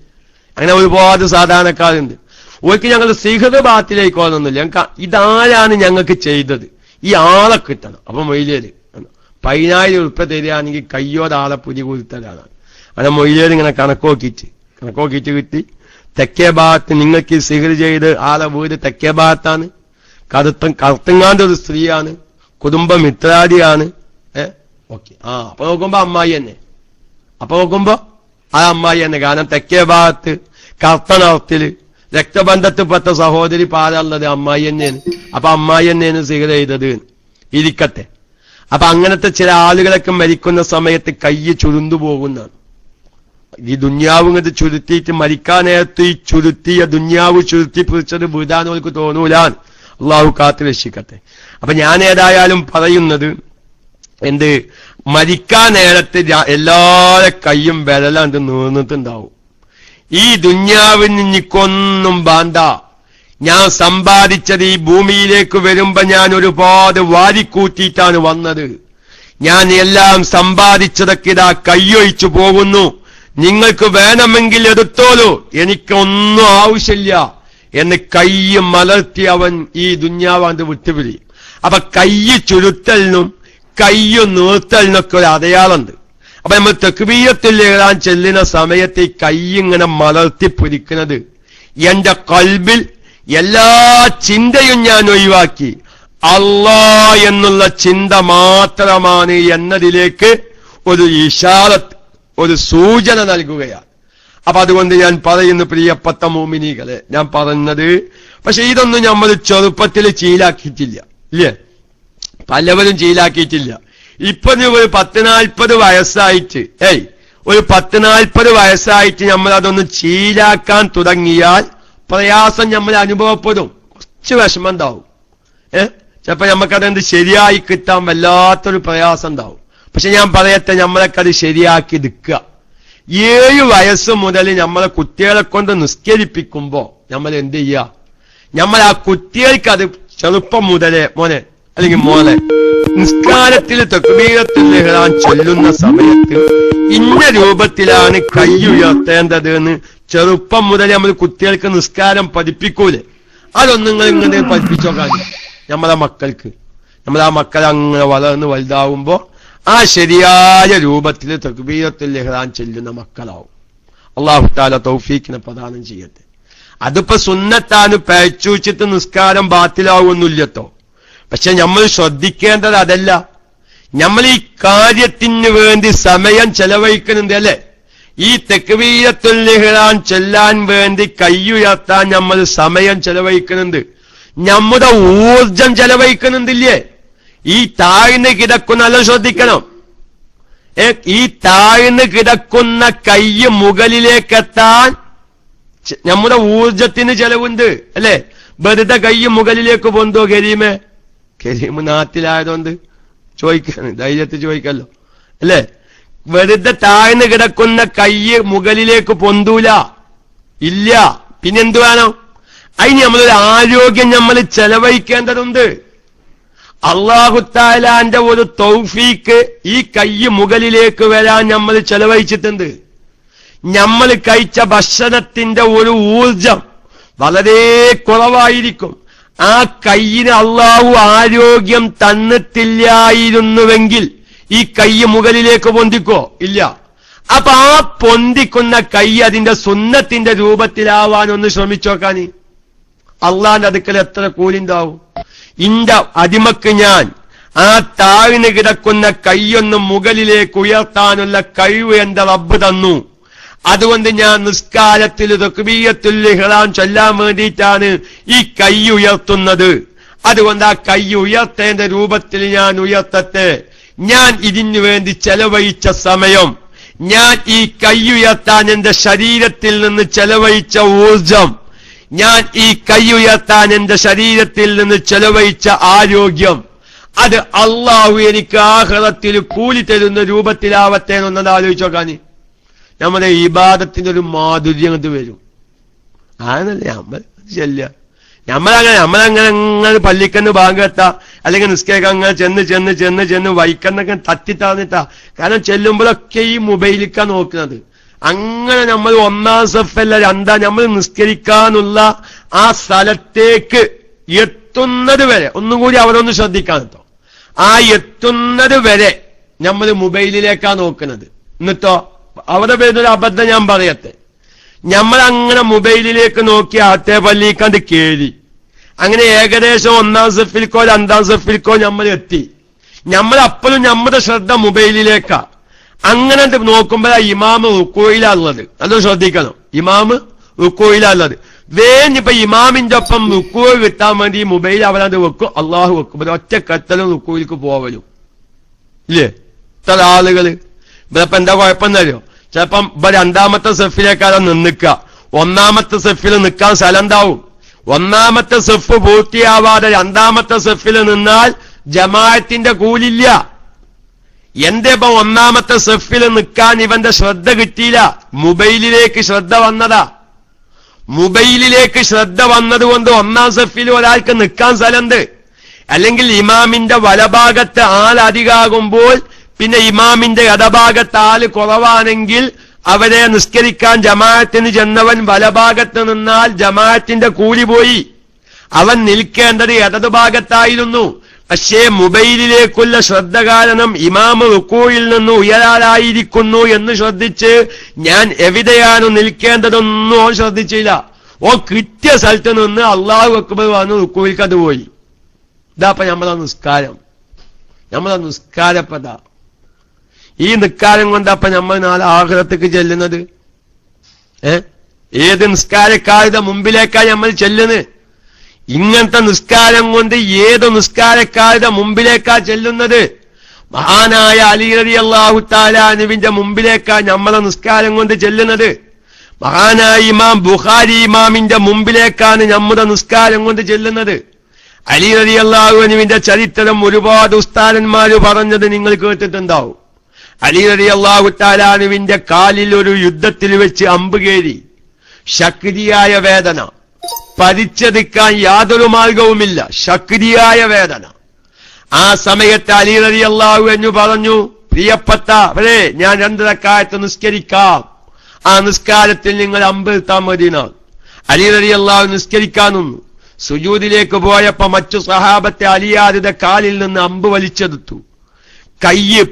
അങ്ങനെ ഒരുപാട് സാധാരണക്കാരുണ്ട്. ഓർക്ക് ഞങ്ങൾ സിഹർ ബാത്തിലേക്കോന്നൊന്നുമില്ല, ഞങ്ങൾക്ക് ഇതാരാണ് ഞങ്ങൾക്ക് ചെയ്തത്, ഈ ആളെ കിട്ടണം. അപ്പൊ മൊയ്ലേര് 10,000 രൂപ തരികയാണെങ്കിൽ കയ്യോടെ ആളെ പുരി കൊടുത്തലാണ്. അങ്ങനെ മൊയ്ലേര് ഇങ്ങനെ കണക്കോക്കിച്ച് കിട്ടി. തെക്കേ ഭാഗത്ത് നിങ്ങൾക്ക് സിഹർ ചെയ്ത് ആളെ വീട് തെക്കേ ഭാഗത്താണ്, കറുത്തങ്ങാണ്ട് ഒരു സ്ത്രീയാണ്, കുടുംബമിത്രാദിയാണ്. ഓക്കെ, അപ്പൊ നോക്കുമ്പോ അമ്മായി തന്നെ, ആ അമ്മായി തന്നെ. കാരണം തെക്കേ ഭാഗത്ത് കർത്തനർത്തില് രക്തബന്ധത്തിൽപ്പെട്ട സഹോദരി പാലുള്ളത് അമ്മായി തന്നെയാണ്. അപ്പൊ അമ്മായി തന്നെയാണ് സിഹർ ചെയ്തത് ഇരിക്കട്ടെ. അപ്പൊ അങ്ങനത്തെ ചില ആളുകളൊക്കെ മരിക്കുന്ന സമയത്ത് കൈ ചുരുണ്ടു പോകുന്നതാണ്. ഈ ദുന്യാവ് ഇങ്ങോട്ട് ചുരുത്തിയിട്ട് മരിക്കാൻ നേരത്ത് ഈ ചുരുത്തിയ ദുന്യാവ് ചുരുത്തി പിടിച്ചത് വിടാനവർക്ക് തോന്നൂലാൻ. അള്ളാഹു കാത്തു രക്ഷിക്കട്ടെ. അപ്പൊ ഞാൻ ഏതായാലും പറയുന്നത് എന്ത്, മരിക്കാൻ നേരത്ത് എല്ലാരെ കയ്യും വിരലാണ്ട് നീർന്നിട്ടുണ്ടാവും. ഈ ദുന്യാവിന് നിക്കൊന്നും ബാണ്ട. ഞാൻ സമ്പാദിച്ചത് ഈ ഭൂമിയിലേക്ക് വരുമ്പോ ഞാൻ ഒരുപാട് വാരിക്കൂട്ടിയിട്ടാണ് വന്നത്. ഞാൻ എല്ലാം സമ്പാദിച്ചതൊക്കെ ഇതാ കൈയൊഴിച്ചു പോകുന്നു. നിങ്ങൾക്ക് വേണമെങ്കിൽ എടുത്തോളൂ, എനിക്കൊന്നും ആവശ്യമില്ല എന്ന് കൈ മലർത്തി അവൻ ഈ ദുന്യാവാണ്ട് വിട്ടുപിടി. അപ്പൊ കൈ ചുരുത്തലിനും കൈ നീർത്തലിനൊക്കെ ഒരു അടയാളുണ്ട്. അപ്പൊ നമ്മൾ തക്ബീറത്തുൽ ഇഹ്റാം ചെല്ലുന്ന സമയത്ത് ഈ കൈ ഇങ്ങനെ മലർത്തി പിടിക്കുന്നത്, എന്റെ ഖൽബിൽ എല്ലാ ചിന്തയും ഞാൻ ഒഴിവാക്കി അല്ലാഹ് എന്നുള്ള ചിന്ത മാത്രമാണ് എന്നതിലേക്ക് ഒരു ഇശാറത്ത്, ഒരു സൂചന നൽകുകയാണ്. അപ്പൊ അതുകൊണ്ട് ഞാൻ പറയുന്നു, പ്രിയപ്പെട്ട മോമിനികളെ, ഞാൻ പറഞ്ഞത്, പക്ഷെ ഇതൊന്നും നമ്മൾ ചെറുപ്പത്തിൽ ശീലാക്കിയിട്ടില്ല, ഇല്ലേ? പലവരും ശീലാക്കിയിട്ടില്ല. ഇപ്പൊ ഒരു 10-40 വയസ്സായിട്ട് ഒരു 10-40 വയസ്സായിട്ട് നമ്മൾ അതൊന്ന് ശീലാക്കാൻ തുടങ്ങിയാൽ പ്രയാസം നമ്മൾ അനുഭവപ്പെടും. കുറച്ച് വിഷമം ഉണ്ടാവും. ചിലപ്പോ നമുക്കതെന്ത് ശരിയായി കിട്ടാൻ വല്ലാത്തൊരു പ്രയാസം ഉണ്ടാവും. പക്ഷെ ഞാൻ പറയട്ടെ, നമ്മളൊക്കെ അത് ശരിയാക്കി നിൽക്കുക. 7 വയസ്സ് മുതൽ നമ്മളെ കുട്ടികളെ കൊണ്ട് നിസ്കരിപ്പിക്കുമ്പോ നമ്മൾ എന്ത് ചെയ്യുക? നമ്മൾ ആ കുട്ടികൾക്ക് അത് ചെറുപ്പം മുതലേ, മോനെ അല്ലെങ്കിൽ മോളെ, നിസ്കാരത്തിൽ തക്ബീറത്തുൽ ഇഹ്റാം ചൊല്ലുന്ന സമയത്ത് ഇന്ന രൂപത്തിലാണ് കൈ ഉയർത്തേണ്ടത് എന്ന് ചെറുപ്പം മുതൽ നമ്മൾ കുട്ടികൾക്ക് നിസ്കാരം പഠിപ്പിക്കൂലേ? അതൊന്നും നിങ്ങൾ ഇങ്ങനെ പഠിപ്പിച്ചോക്കാൻ നമ്മളെ മക്കൾക്ക്. നമ്മളാ മക്കൾ അങ്ങനെ വളർന്ന് വലുതാവുമ്പോ ആ ശരിയായ രൂപത്തിൽ തക്ബീറത്തുൽ ഇഹ്റാം ചൊല്ലുന്ന മക്കളാവും. അല്ലാഹു തആല തൗഫീഖിനെ പ്രദാനം ചെയ്യട്ടെ. അതിപ്പോ സുന്നത്താണ്, പേച്ചൂച്ചിട്ട് നിസ്കാരം ബാത്തിലാവുന്നില്ലട്ടോ. പക്ഷെ നമ്മൾ ശ്രദ്ധിക്കേണ്ടത് അതല്ല. നമ്മൾ ഈ കാര്യത്തിന് വേണ്ടി സമയം ചെലവഴിക്കുന്നുണ്ട്, അല്ലേ? ഈ തക്ബീറത്തുൽ ഇഹ്റാം ചൊല്ലാൻ വേണ്ടി കൈയുയർത്താൻ നമ്മൾ സമയം ചെലവഴിക്കുന്നുണ്ട്, നമ്മുടെ ഊർജം ചെലവഴിക്കുന്നുണ്ടില്ലേ? ഈ താഴ്ന്ന് കിടക്കുന്ന, നല്ല ശ്രദ്ധിക്കണം, ഈ താഴ്ന്ന് കിടക്കുന്ന കൈ മുകളിലേക്കെത്താൻ നമ്മുടെ ഊർജത്തിന് ചെലവുണ്ട് അല്ലെ? വെറുതെ കൈ മുകളിലേക്ക് പൊന്തോ കരീം നാട്ടിലായതുകൊണ്ട് ചോദിക്കാണ്, ധൈര്യത്തിൽ ചോദിക്കല്ലോ അല്ലെ? വെറുതെ താഴ്ന്ന് കിടക്കുന്ന കൈ മുകളിലേക്ക് പൊന്തൂല, ഇല്ല. പിന്നെന്തു വേണം? അതിന് നമ്മളൊരു ആരോഗ്യം നമ്മൾ ചെലവഴിക്കേണ്ടതുണ്ട്. അല്ലാഹു തആലാന്റെ ഒരു തൗഫീക്ക് ഈ കൈ മുകളിലേക്ക് വരാൻ നമ്മൾ ചെലവഴിച്ചിട്ടുണ്ട്. നമ്മൾ കഴിച്ച ഭക്ഷണത്തിന്റെ ഒരു ഊർജം വളരെ കുറവായിരിക്കും. ആ കൈയിന് അല്ലാഹു ആരോഗ്യം തന്നിട്ടില്ലായിരുന്നുവെങ്കിൽ ഈ കൈ മുകളിലേക്ക് പൊന്തിക്കോ? ഇല്ല. അപ്പൊ ആ പൊന്തിക്കുന്ന കൈ അതിന്റെ സുന്നത്തിന്റെ രൂപത്തിലാവാനൊന്ന് ശ്രമിച്ചോക്കാൻ. അള്ളാന്റെ അടുക്കൽ എത്ര കൂലിണ്ടാവും? ഇന്റെ അടിമക്ക് ഞാൻ ആ താഴ്ന്ന് കിടക്കുന്ന കൈയൊന്ന് മുകളിലേക്ക് ഉയർത്താനുള്ള കഴിവ് എന്റെ റബ്ബ് തന്നു. അതുകൊണ്ട് ഞാൻ നിസ്കാരത്തിൽ തക്ബീറത്തുൽ ഇഹ്റാം ചൊല്ലാൻ വേണ്ടിയിട്ടാണ് ഈ കൈ ഉയർത്തുന്നത്. അതുകൊണ്ട് ആ കൈ ഉയർത്തേണ്ട രൂപത്തിൽ ഞാൻ ഉയർത്തട്ടെ. ഞാൻ ഇതിനു വേണ്ടി ചെലവഴിച്ച സമയം, ഞാൻ ഈ കൈ ഉയർത്താൻ എന്റെ ശരീരത്തിൽ നിന്ന് ചെലവഴിച്ച ഊർജം, ഞാൻ ഈ കൈ ഉയർത്താൻ എന്റെ ശരീരത്തിൽ നിന്ന് ചെലവഴിച്ച ആരോഗ്യം, അത് അള്ളാഹു എനിക്ക് ആഖിറത്തിൽ കൂലി തരുന്ന രൂപത്തിലാവട്ടെ എന്നൊന്നത് ആലോചിച്ചോക്കാന്. നമ്മുടെ ഇബാദത്തിന്റെ ഒരു മാധുര്യം അത് വരും. ആണെന്നല്ലേ നമ്മൾ ചെല്ലുക. നമ്മളങ്ങനെ പള്ളിക്കന്ന് ഭാഗത്താ അല്ലെങ്കിൽ നിസ്കരിക്കാൻ അങ്ങനെ ചെന്ന് വൈക്കന്നൊക്കെ തട്ടിത്താന്നിട്ടാ. കാരണം ചെല്ലുമ്പോഴൊക്കെ ഈ മൊബൈലിക്കാ നോക്കുന്നത്. അങ്ങനെ നമ്മൾ ഒന്നാം സഫല്ല രണ്ടാം നമ്മൾ നിസ്കരിക്കാനുള്ള ആ സ്ഥലത്തേക്ക് എത്തുന്നത് വരെ ഒന്നും കൂടി അവരൊന്ന് ശ്രദ്ധിക്കാൻ കേട്ടോ. ആ എത്തുന്നത് വരെ നമ്മൾ മൊബൈലിലേക്കാ നോക്കുന്നത്. എന്നിട്ടോ അവിടെ വരുന്നൊരു അബദ്ധം ഞാൻ പറയട്ടെ. നമ്മൾ അങ്ങനെ മൊബൈലിലേക്ക് നോക്കി ആത്തേ പള്ളിക്കാണ്ട് കേറി അങ്ങനെ ഏകദേശം ഒന്നാം സഫിൽക്കോ രണ്ടാം സഫിൽക്കോ നമ്മൾ എത്തി. നമ്മൾ അപ്പോഴും നമ്മുടെ ശ്രദ്ധ മൊബൈലിലേക്കാ. അങ്ങനെ നോക്കുമ്പോഴാ ഇമാമ് റുക്കോയിലുള്ളത്. അത് ശ്രദ്ധിക്കണം. ഇമാമ് റുക്കോയിലുള്ളത്. വേഞ്ഞിപ്പോ ഇമാമിന്റെ ഒപ്പം റുക്കോ കിട്ടാൻ വേണ്ടി മൊബൈൽ അവരത് വെക്കും. അള്ളാഹു വെക്കും. ഒറ്റ കത്തലും റുക്കോയിലേക്ക് പോവലും ഇല്ലേ? ഇത്ര ആളുകള് ഇപ്പൊ എന്താ കുഴപ്പമെന്നറിയോ? ചിലപ്പം ഇപ്പൊ രണ്ടാമത്തെ സെഫിലേക്കാണ് നിന്നിക്ക. ഒന്നാമത്തെ സെഫിൽ നിൽക്കാൻ സ്ഥലം ഉണ്ടാവും. ഒന്നാമത്തെ സെഫ് പൂർത്തിയാവാതെ രണ്ടാമത്തെ സെഫിൽ നിന്നാൽ ജമാഅത്തിന്റെ കൂലില്ല. എന്തേപ്പോ ഒന്നാമത്തെ സെഫിൽ നിൽക്കാൻ ഇവന്റെ ശ്രദ്ധ കിട്ടിയില്ല. മൊബൈലിലേക്ക് ശ്രദ്ധ വന്നതാ. മൊബൈലിലേക്ക് ശ്രദ്ധ വന്നതുകൊണ്ട് ഒന്നാം സെഫിൽ ഒരാൾക്ക് നിൽക്കാൻ സ്ഥലമുണ്ട്. അല്ലെങ്കിൽ ഇമാമിന്റെ വലഭാഗത്ത് ആളധികമാകുമ്പോൾ പിന്നെ ഇമാമിന്റെ ഇടഭാഗത്ത് ആള് കുറവാണെങ്കിൽ അവരെ നിസ്കരിക്കാൻ ജമാഅത്തിന് ചെന്നവൻ വലഭാഗത്ത് നിന്നാൽ ജമാഅത്തിന്റെ കൂലി പോയി. അവൻ നിൽക്കേണ്ടത് ഇടതുഭാഗത്തായിരുന്നു. പക്ഷേ മൊബൈലിലേക്കുള്ള ശ്രദ്ധ കാരണം ഇമാമ് റുക്കൂയിൽ നിന്ന് ഉയരാനായിരിക്കുന്നു എന്ന് ശ്രദ്ധിച്ച് ഞാൻ എവിടെയാണ് നിൽക്കേണ്ടതൊന്നും ഓൻ ശ്രദ്ധിച്ചില്ല. ഓ കിട്ടിയ സ്ഥലത്ത് നിന്ന് അള്ളാഹു അക്ബർ വന്ന് റുക്കൂയിലേക്ക് അത് പോയി. ഇതാപ്പ നമ്മളെ നിസ്കാരം, നമ്മളെ നിസ്കാരപ്പത. ഈ നിസ്കാരം കൊണ്ടപ്പ നമ്മൾ നാളെ ആഖിറത്തേക്ക് ചെല്ലുന്നത്. ഏത് നിസ്കാരക്കാരുടെ മുമ്പിലേക്കാണ് നമ്മൾ ചെല്ലുന്നത്? ഇങ്ങനത്തെ നിസ്കാരം കൊണ്ട് ഏത് നിസ്കാരക്കാരുടെ മുമ്പിലേക്കാ ചെല്ലുന്നത്? മഹാനായ അലി റളിയല്ലാഹു തആല അൻഹുവിന്റെ മുമ്പിലേക്കാ നമ്മളെ നിസ്കാരം കൊണ്ട് ചെല്ലുന്നത്. മഹാനായ ഇമാം ബുഖാരി ഇമാമിന്റെ മുമ്പിലേക്കാണ് നമ്മുടെ നിസ്കാരം കൊണ്ട് ചെല്ലുന്നത്. അലി റളിയല്ലാഹു അൻഹുവിന്റെ ചരിത്രം ഒരുപാട് ഉസ്താദന്മാര് പറഞ്ഞത് നിങ്ങൾ കേട്ടിട്ടുണ്ടാവും. അലി റളിയല്ലാഹു തആല അൻഹുവിന്റെ കാലിൽ ഒരു യുദ്ധത്തിൽ വെച്ച് അമ്പ് കയറി. ശക്തിയായ വേദന, പരിച്ചെടുക്കാൻ യാതൊരു മാർഗവുമില്ല. ശക്തിയായ വേദന. ആ സമയത്ത് അലി റളിയല്ലാഹു അൻഹു പറഞ്ഞു, പ്രിയപ്പെട്ടവരെ, ഞാൻ 2 റക്അത്ത് നിസ്കരിക്കാം. ആ നിസ്കാരത്തിൽ നിങ്ങൾ അമ്പ് എത്താൻ മദീന. അലി റളിയല്ലാഹു നിസ്കരിക്കാൻ നിന്നു. സുജൂദിലേക്ക് പോയപ്പോ മറ്റു സഹാബത്തെ അലിയാരുടെ കാലിൽ നിന്ന് അമ്പ് വലിച്ചെടുത്തു. കയ്യ്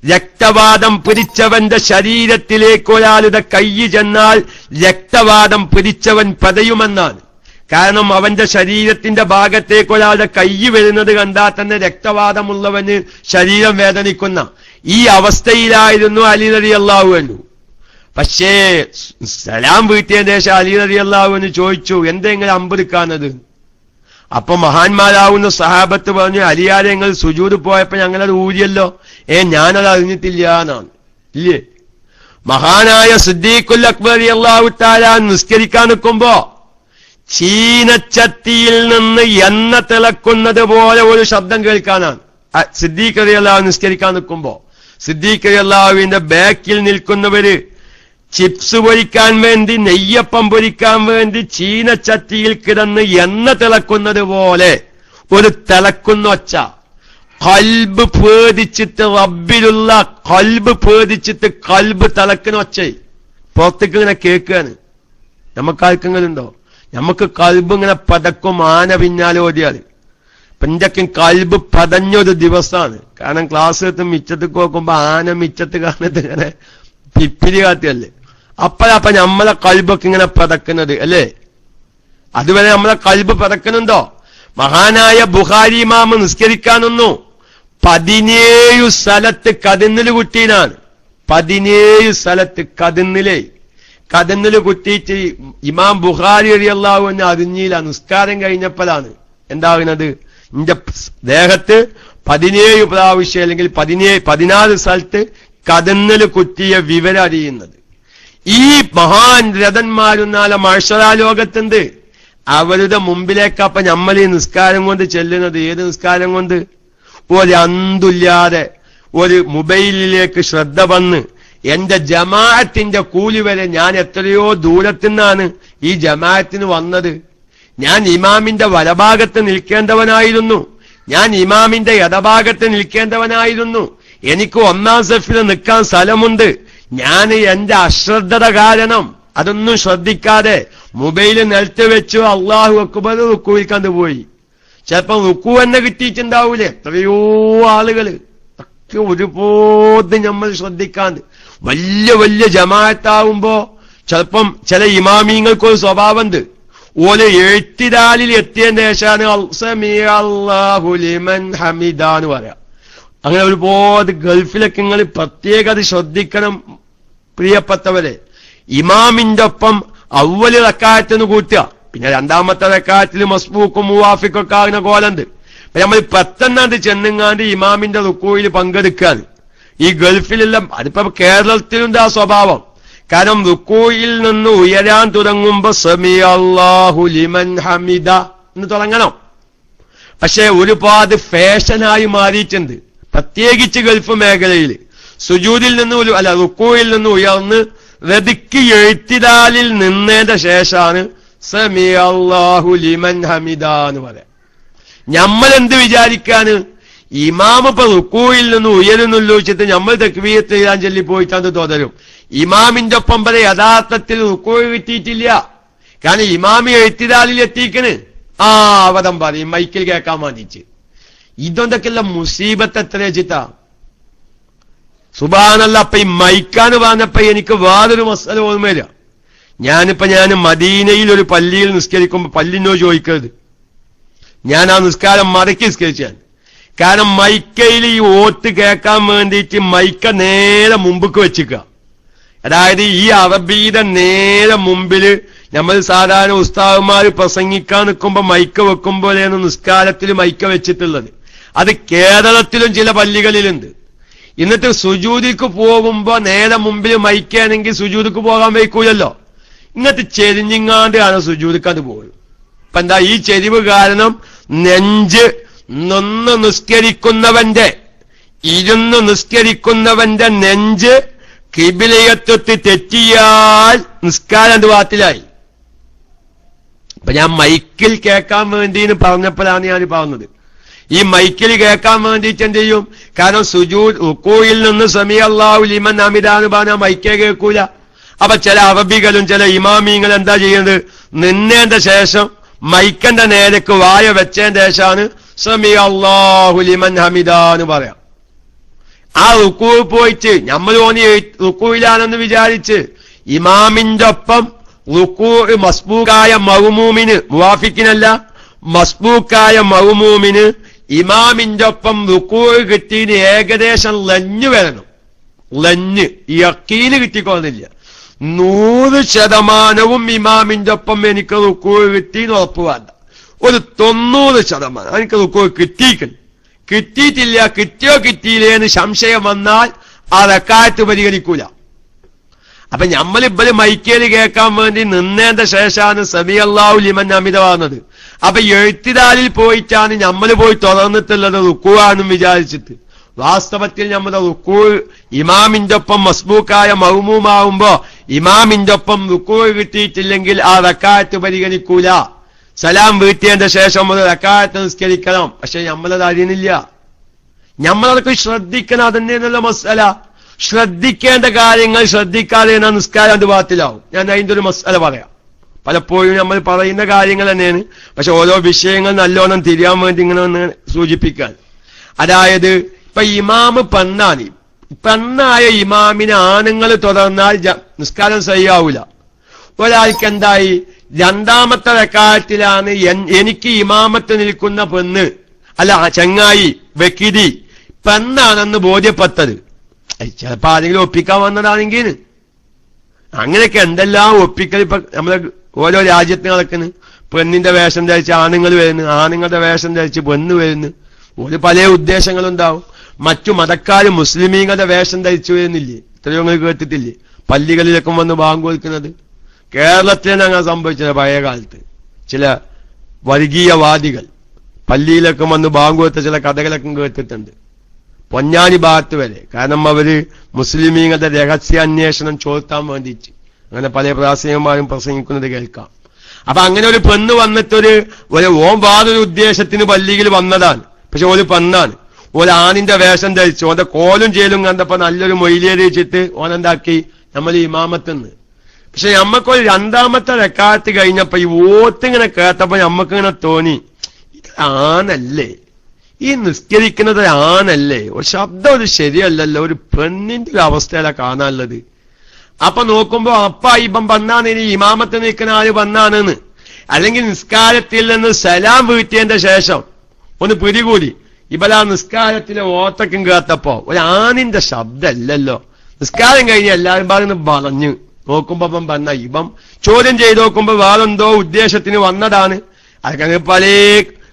രക്തവാദം പിടിച്ചവന്റെ ശരീരത്തിലേക്ക് ഒരാളുടെ കയ്യ് ചെന്നാൽ രക്തവാദം പിടിച്ചവൻ പതയുമെന്നാണ്. കാരണം അവന്റെ ശരീരത്തിന്റെ ഭാഗത്തേക്ക് ഒരാളുടെ കയ്യ് വരുന്നത് കണ്ടാൽ തന്നെ രക്തവാദമുള്ളവന് ശരീരം വേദനിക്കുന്ന ഈ അവസ്ഥയിലായിരുന്നു അലി റളിയല്ലാഹു അൻഹു. പക്ഷേ സലാം വീട്ടിയ ശേഷം അലി റളിയല്ലാഹു അൻഹു ചോദിച്ചു, എന്തെങ്കിലും അമ്പെടുക്കാനത്? അപ്പൊ മഹാന്മാരാവുന്ന സഹാബത്ത് പറഞ്ഞു, അലിയാരെ ഞങ്ങൾ സുജൂദ് പോയപ്പോ ഞങ്ങളത് ഊരിയല്ലോ. ഞാനത് അറിഞ്ഞിട്ടില്ല എന്നാണ്. ഇല്ലേ? മഹാനായ സിദ്ദീഖുൽ അക്ബർ റളിയല്ലാഹു തആല നിസ്കരിക്കാൻ നിൽക്കുമ്പോ ചീനച്ചട്ടിയിൽ നിന്ന് എണ്ണ തിളക്കുന്നത് പോലെ ഒരു ശബ്ദം കേൾക്കാനാണ്. സിദ്ദീഖ് റളിയല്ലാഹു നിസ്കരിക്കാൻ നിൽക്കുമ്പോ സിദ്ദീഖ് റളിയല്ലാഹുവിന്റെ ബാക്കിൽ നിൽക്കുന്നവര് ചിപ്സ് പൊരിക്കാൻ വേണ്ടി, നെയ്യപ്പം പൊരിക്കാൻ വേണ്ടി ചീനച്ചട്ടിയിൽ കിടന്ന് എണ്ണ തിളക്കുന്നത് പോലെ ഒരു തിളക്കുന്ന ഒച്ച. കൽബ് ഭേദിച്ചിട്ട്, റബ്ബിലുള്ള കൽബ് ഭേദിച്ചിട്ട് കൽബ് തിളക്കുന്ന ഒച്ച പുറത്തേക്ക് ഇങ്ങനെ കേൾക്കുകയാണ്. നമുക്കാർക്കെങ്കിലുണ്ടോ? നമുക്ക് കൽബ് ഇങ്ങനെ പതക്കും ആന പിന്നാലെ ഓടിയാൽ. പെഞ്ചക്കും കൽബ് പതഞ്ഞൊരു ദിവസമാണ്. കാരണം ക്ലാസ് എത്തും മിച്ചത്തേക്ക് നോക്കുമ്പോ ആന മിച്ചത്ത് കാണുന്നത് ഇങ്ങനെ പിപ്പിരി കാത്തിയല്ലേ. അപ്പോഴപ്പൊ നമ്മളെ കൽബൊക്കെ ഇങ്ങനെ പതക്കുന്നത് അല്ലേ? അതുവരെ നമ്മളെ കൽബ് പതക്കുന്നുണ്ടോ? മഹാനായ ബുഖാരി ഇമാമ് നിസ്കരിക്കാനൊന്നു 17 സ്ഥലത്ത് കതിന്നില് കുട്ടീനാണ്. 17 സ്ഥലത്ത് കതിന്നില് കുട്ടിയിട്ട് ഇമാം ബുഖാരി റളിയല്ലാഹു അൻഹു അറിഞ്ഞില്ല. നിസ്കാരം കഴിഞ്ഞപ്പോഴാണ് എന്താകുന്നത്, എന്റെ ദേഹത്ത് 17 പ്രാവശ്യം അല്ലെങ്കിൽ 14 സ്ഥലത്ത് കതിന്നില് കുത്തിയ വിവരം അറിയുന്നത്. ഈ മഹാൻ രഥന്മാരുന്നാല മഹ്ശറാ ലോകത്തുണ്ട്. അവരുടെ മുമ്പിലേക്കപ്പൊ നമ്മൾ ഈ നിസ്കാരം കൊണ്ട് ചെല്ലുന്നത്. ഏത് നിസ്കാരം കൊണ്ട്? ഒരു അന്തുല്ലാതെ ഒരു മൊബൈലിലേക്ക് ശ്രദ്ധ വന്ന് എന്റെ ജമാഅത്തിന്റെ കൂലി വരെ ഞാൻ എത്രയോ ദൂരത്തുനിന്നാണ് ഈ ജമാഅത്തിന് വന്നത്. ഞാൻ ഇമാമിന്റെ വലഭാഗത്ത് നിൽക്കേണ്ടവനായിരുന്നു. ഞാൻ ഇമാമിന്റെ ഇടഭാഗത്ത് നിൽക്കേണ്ടവനായിരുന്നു. എനിക്ക് ഒന്നാം സഫിൽ നിൽക്കാൻ സ്ഥലമുണ്ട്. ഞാൻ എന്റെ അശ്രദ്ധത കാരണം അതൊന്നും ശ്രദ്ധിക്കാതെ മൊബൈല് നിലത്ത് വെച്ചു അല്ലാഹു അക്ബർ റുക്കൂയിൽ കണ്ടുപോയി. ചിലപ്പോ റുക്കൂ തന്നെ കിട്ടിയിട്ടുണ്ടാവൂലേ? എത്രയോ ആളുകള് ഒക്കെ ഒരുപോലെ നമ്മൾ ശ്രദ്ധിക്കാണ്ട്. വലിയ വലിയ ജമാഅത്താവുമ്പോ ചിലപ്പം ചില ഇമാമിങ്ങൾക്കൊരു സ്വഭാവമുണ്ട്. ഓല് എഴുത്തിരാലിൽ എത്തിയതിന് ശേഷമാണ് അല്ലാഹു ലിമൻ ഹമിദ എന്ന് പറയാം. അങ്ങനെ ഒരുപാട് ഗൾഫിലൊക്കെ നിങ്ങൾ പ്രത്യേകത ശ്രദ്ധിക്കണം പ്രിയപ്പെട്ടവരെ. ഇമാമിന്റെ ഒപ്പം അവ്വല് റക്അത്തിന് കൂട്ടുക, പിന്നെ രണ്ടാമത്തെ റക്അത്തിൽ മസ്ബൂക്കും മുവാഫിക്കൊക്കെ ആകുന്ന കോലുണ്ട്. നമ്മൾ പെട്ടെന്നാണ്ട് ചെന്നുങ്ങാണ്ട് ഇമാമിന്റെ റുക്കൂയിൽ പങ്കെടുക്കാൻ. ഈ ഗൾഫിലെല്ലാം അതിപ്പോ കേരളത്തിലുണ്ട് ആ സ്വഭാവം. കാരണം റുക്കൂയിൽ നിന്ന് ഉയരാൻ തുടങ്ങുമ്പോ സമീ അല്ലാഹു ലിമൻ ഹമിദ എന്ന് തുടങ്ങണം. പക്ഷെ ഒരുപാട് ഫാഷനായി മാറിയിട്ടുണ്ട്, പ്രത്യേകിച്ച് ഗൾഫ് മേഖലയിൽ. സുജൂദിൽ നിന്ന് റുക്കൂയിൽ നിന്ന് ഉയർന്ന് റദിക്ക് എഴുത്തിരാലിൽ നിന്നതിന്റെ ശേഷമാണ് സമീ അല്ലാഹു ലിമൻ ഹമിദ എന്ന് പറയാം. നമ്മളെന്ത് വിചാരിക്കാന്? ഇമാം ഇപ്പൊ റുക്കൂയിൽ നിന്ന് ഉയരുന്നുള്ളൂ വെച്ചിട്ട് നമ്മൾ തക്ബീറത്ത് ചെയ്യാൻ ചൊല്ലി പോയിട്ടാണ് തുടരും. ഇമാമിന്റെ ഒപ്പം വരെ യഥാർത്ഥത്തിൽ റുക്കൂ കിട്ടിയിട്ടില്ല. കാരണം ഇമാമി എഴുത്തിരാലിൽ എത്തിക്കണ്. അവതം പറയും മൈക്കിൽ കേൾക്കാൻ വേണ്ടിച്ച്. ഇതൊന്നൊക്കെയുള്ള മുസീബത്ത് എത്ര വെച്ചിട്ടാ. സുബ്ഹാനല്ലാ. അപ്പൊ ഈ മൈക്കാന്ന് പറഞ്ഞപ്പോ എനിക്ക് വേറൊരു മസല ഓർമ്മയില്ല. ഞാൻ മദീനയിൽ ഒരു പള്ളിയിൽ നിസ്കരിക്കുമ്പോ പള്ളിനോ ചോദിക്കരുത്, ഞാൻ ആ നിസ്കാരം മടക്കി നിസ്കരിച്ചാൽ. കാരണം മൈക്കയിൽ ഈ ഓത്ത് കേൾക്കാൻ വേണ്ടിയിട്ട് മൈക്ക നേരെ മുമ്പക്ക് വെച്ചിക്കുക. അതായത് ഈ അറബിയുടെ നേരെ മുമ്പില് നമ്മൾ സാധാരണ ഉസ്താദുമാർ പ്രസംഗിക്കാൻ നിൽക്കുമ്പോ മൈക്ക വെക്കുമ്പോഴാണ് നിസ്കാരത്തിൽ മൈക്ക വെച്ചിട്ടുള്ളത്. അത് കേരളത്തിലും ചില പള്ളികളിലുണ്ട്. എന്നിട്ട് സുജൂദിക്ക് പോകുമ്പോ നേരെ മുമ്പിൽ മൈക്കാണെങ്കിൽ സുജൂദിക്ക് പോകാൻ വയ്ക്കൂലല്ലോ. ഇങ്ങനത്തെ ചെരിഞ്ഞിങ്ങാണ്ട് ആണ് സുജൂദിക്കാണ്ട് പോകും. ഇപ്പൊ എന്താ ഈ ചെരിവ് കാരണം നെഞ്ച് നിന്ന് നിസ്കരിക്കുന്നവന്റെ നെഞ്ച് കിബിലയത്വത്തിൽ തെറ്റിയാൽ നിസ്കാരം ബാത്തിലായി. ഇപ്പൊ ഞാൻ മൈക്കിൽ കേൾക്കാൻ വേണ്ടിന്ന് പറഞ്ഞപ്പോഴാണ് ഞാൻ പറഞ്ഞത്. ഈ മൈക്കിൽ കേൾക്കാൻ വേണ്ടിയിട്ട് എന്ത് ചെയ്യും? കാരണം സുജൂദ് റുക്കൂയിൽ നിന്ന് സമീ അല്ലാഹു ലിമൻ ഹമിദ എന്ന് പറഞ്ഞാൽ മൈക്കേ കേൾക്കൂല. അപ്പൊ ചില അറബികളും ചില ഇമാമിങ്ങളും എന്താ ചെയ്യുന്നത്? നിന്നേന്റെ ശേഷം മൈക്കന്റെ നേരക്ക് വായ വെച്ചതിന്റെ ശേഷമാണ് സമീ അല്ലാഹു ലിമൻ ഹമിദ എന്ന് പറയാം. ആ റുക്കൂ പോയിട്ട് നമ്മൾ ഓനി റുക്കൂയിലാണെന്ന് വിചാരിച്ച് ഇമാമിന്റെ ഒപ്പം റുക്കൂ മസ്ബൂക്കായ മഅ്മൂമിന്, മുവാഫിക്കിനല്ല മസ്ബൂക്കായ മഅ്മൂമിന് ഇമാമിന്റെ ഒപ്പം റുക്കൂ കിട്ടിയതിന് ഏകദേശം ലഞ്ഞ് വരണം. ലഞ്ഞ് യക്കീന് കിട്ടിക്കൊള്ളില്ല. 100% ഇമാമിന്റെ ഒപ്പം എനിക്ക് റുക്കൂ കിട്ടിയെന്ന് ഉറപ്പ് വേണ്ട. ഒരു 90% എനിക്ക് റുക്കൂ കിട്ടിയിട്ടില്ല, കിട്ടിയോ കിട്ടിയില്ലേ എന്ന് സംശയം വന്നാൽ ആ റക്അത്ത് പരിഗണിക്കൂല. അപ്പൊ നമ്മളിപ്പല് മൈക്കേല് കേൾക്കാൻ വേണ്ടി നിന്നേന്റെ ശേഷമാണ് സമി അല്ലാഹു ലിമൻ ഹമിദ പറഞ്ഞത്. അപ്പൊ എഴുത്തിദാലിൽ പോയിട്ടാണ് നമ്മൾ പോയി തുറന്നിട്ടുള്ളത് റുക്കൂ ആണെന്നും വിചാരിച്ചിട്ട്. വാസ്തവത്തിൽ നമ്മുടെ റുക്കൂ ഇമാമിന്റെ ഒപ്പം മസ്ബൂക്കായ മൗമൂമാവുമ്പോ ഇമാമിന്റെ ഒപ്പം റുക്കൂ കിട്ടിയിട്ടില്ലെങ്കിൽ ആ റക്അത്ത് പരിഗണിക്കൂല. സലാം വീട്ടിയതിന്റെ ശേഷം ഒരു റക്അത്ത് നിസ്കരിക്കണം. പക്ഷെ നമ്മളത് അറിയുന്നില്ല. നമ്മളതൊക്കെ ശ്രദ്ധിക്കണം. അതന്നെയുള്ള മസ്അല. ശ്രദ്ധിക്കേണ്ട കാര്യങ്ങൾ ശ്രദ്ധിക്കാതെ നിസ്കാരം അത് ബാത്തിലാവും. ഞാൻ അതിന്റെ ഒരു മസ്അല പറയാം. പലപ്പോഴും നമ്മൾ പറയുന്ന കാര്യങ്ങൾ തന്നെയാണ്, പക്ഷെ ഓരോ വിഷയങ്ങൾ നല്ലോണം തിരിയാൻ വേണ്ടി ഇങ്ങനെ ഒന്ന് സൂചിപ്പിക്കാൻ. അതായത് ഇപ്പൊ ഇമാമ് പെണ്ണായ ഇമാമിനെ ആണുങ്ങൾ തുടർന്നാൽ നിസ്കാരം സഹിയാവൂല. ഒരാൾക്ക് എന്തായി, രണ്ടാമത്തെ റക്അത്തിലാണ് എനിക്ക് ഇമാമത്ത് നിൽക്കുന്ന പെണ്ണ് അല്ല ചങ്ങായി വ്യക്തി പെണ്ണാണെന്ന് ബോധ്യപ്പെട്ടത്. ചിലപ്പോ ആരെങ്കിലും ഒപ്പിക്കാൻ വന്നതാണെങ്കിൽ അങ്ങനെയൊക്കെ എന്തെല്ലാം ഒപ്പിക്കൽ ഇപ്പൊ നമ്മളെ ഓരോ രാജ്യത്ത് നടക്കുന്നു. പെണ്ണിന്റെ വേഷം ധരിച്ച് ആണുങ്ങൾ വരുന്നു, ആണുങ്ങളുടെ വേഷം ധരിച്ച് പെണ്ണ് വരുന്നു. ഒരു പല ഉദ്ദേശങ്ങളുണ്ടാവും. മറ്റു മതക്കാര് മുസ്ലിമീങ്ങളുടെ വേഷം ധരിച്ചു വരുന്നില്ലേ? ഇത്രയോ നിങ്ങൾ കേട്ടിട്ടില്ലേ? പള്ളികളിലൊക്കെ വന്ന് ബാങ്ക് കൊടുക്കുന്നത്. കേരളത്തിലാണ് അങ്ങനെ സംഭവിച്ചത്. പഴയ കാലത്ത് ചില വർഗീയവാദികൾ പള്ളിയിലൊക്കെ വന്ന് ബാങ്ക് കൊടുത്ത ചില കഥകളൊക്കെ കേട്ടിട്ടുണ്ട്. പൊന്നാനി ഭാഗത്ത് വരെ. കാരണം അവര് മുസ്ലിമീങ്ങളുടെ രഹസ്യാന്വേഷണം ചോർത്താൻ വേണ്ടിയിട്ട് അങ്ങനെ പല പ്രാസംഗികന്മാരും പ്രസംഗിക്കുന്നത് കേൾക്കാം. അപ്പൊ അങ്ങനെ ഒരു പെണ്ണ് വന്നിട്ടൊരു ഓം വാതൊരു ഉദ്ദേശത്തിന് പള്ളിയിൽ വന്നതാണ്. പക്ഷെ ഒരു പെണ്ണാണ്. ആണിന്റെ വേഷം ധരിച്ചു. ഓന്റെ കോലും ചേലും കണ്ടപ്പോ നല്ലൊരു മൊയ്ലിയെ വെച്ചിട്ട് ഓനെന്താക്കി നമ്മൾ ഇമാമത്തുനിന്ന്. പക്ഷെ നമ്മക്കൊരു രണ്ടാമത്തെ റക്അത്ത് കഴിഞ്ഞപ്പോ ഈ ഓത്തിങ്ങനെ കേട്ടപ്പോ നമ്മക്കിങ്ങനെ തോന്നി, ഇത് ആണല്ലേ, ഈ നിസ്കരിക്കുന്നത് ആണല്ലേ, ഒരു ശബ്ദം ഒരു ശരിയല്ലല്ലോ, ഒരു പെണ്ണിന്റെ ഒരു അവസ്ഥയിലാണ് കാണാനുള്ളത്. അപ്പൊ നോക്കുമ്പോ ഇപ്പം വന്നാണ്, ഇനി ഇമാമത്ത് നിൽക്കുന്ന ആര് വന്നാണെന്ന്. അല്ലെങ്കിൽ നിസ്കാരത്തിൽ നിന്ന് സലാം വീട്ടിയതിന്റെ ശേഷം ഒന്ന് പിടികൂടി ഇവലാ നിസ്കാരത്തിലെ ഓത്തക്കും കേട്ടപ്പോ ഒരു ആണിന്റെ ശബ്ദമല്ലല്ലോ. നിസ്കാരം കഴിഞ്ഞ് എല്ലാവരും പറഞ്ഞ് പറഞ്ഞു നോക്കുമ്പോ ഇവം ചോദ്യം ചെയ്ത് നോക്കുമ്പോ വേറെന്തോ ഉദ്ദേശത്തിന് വന്നതാണ്. അതൊക്കെ പല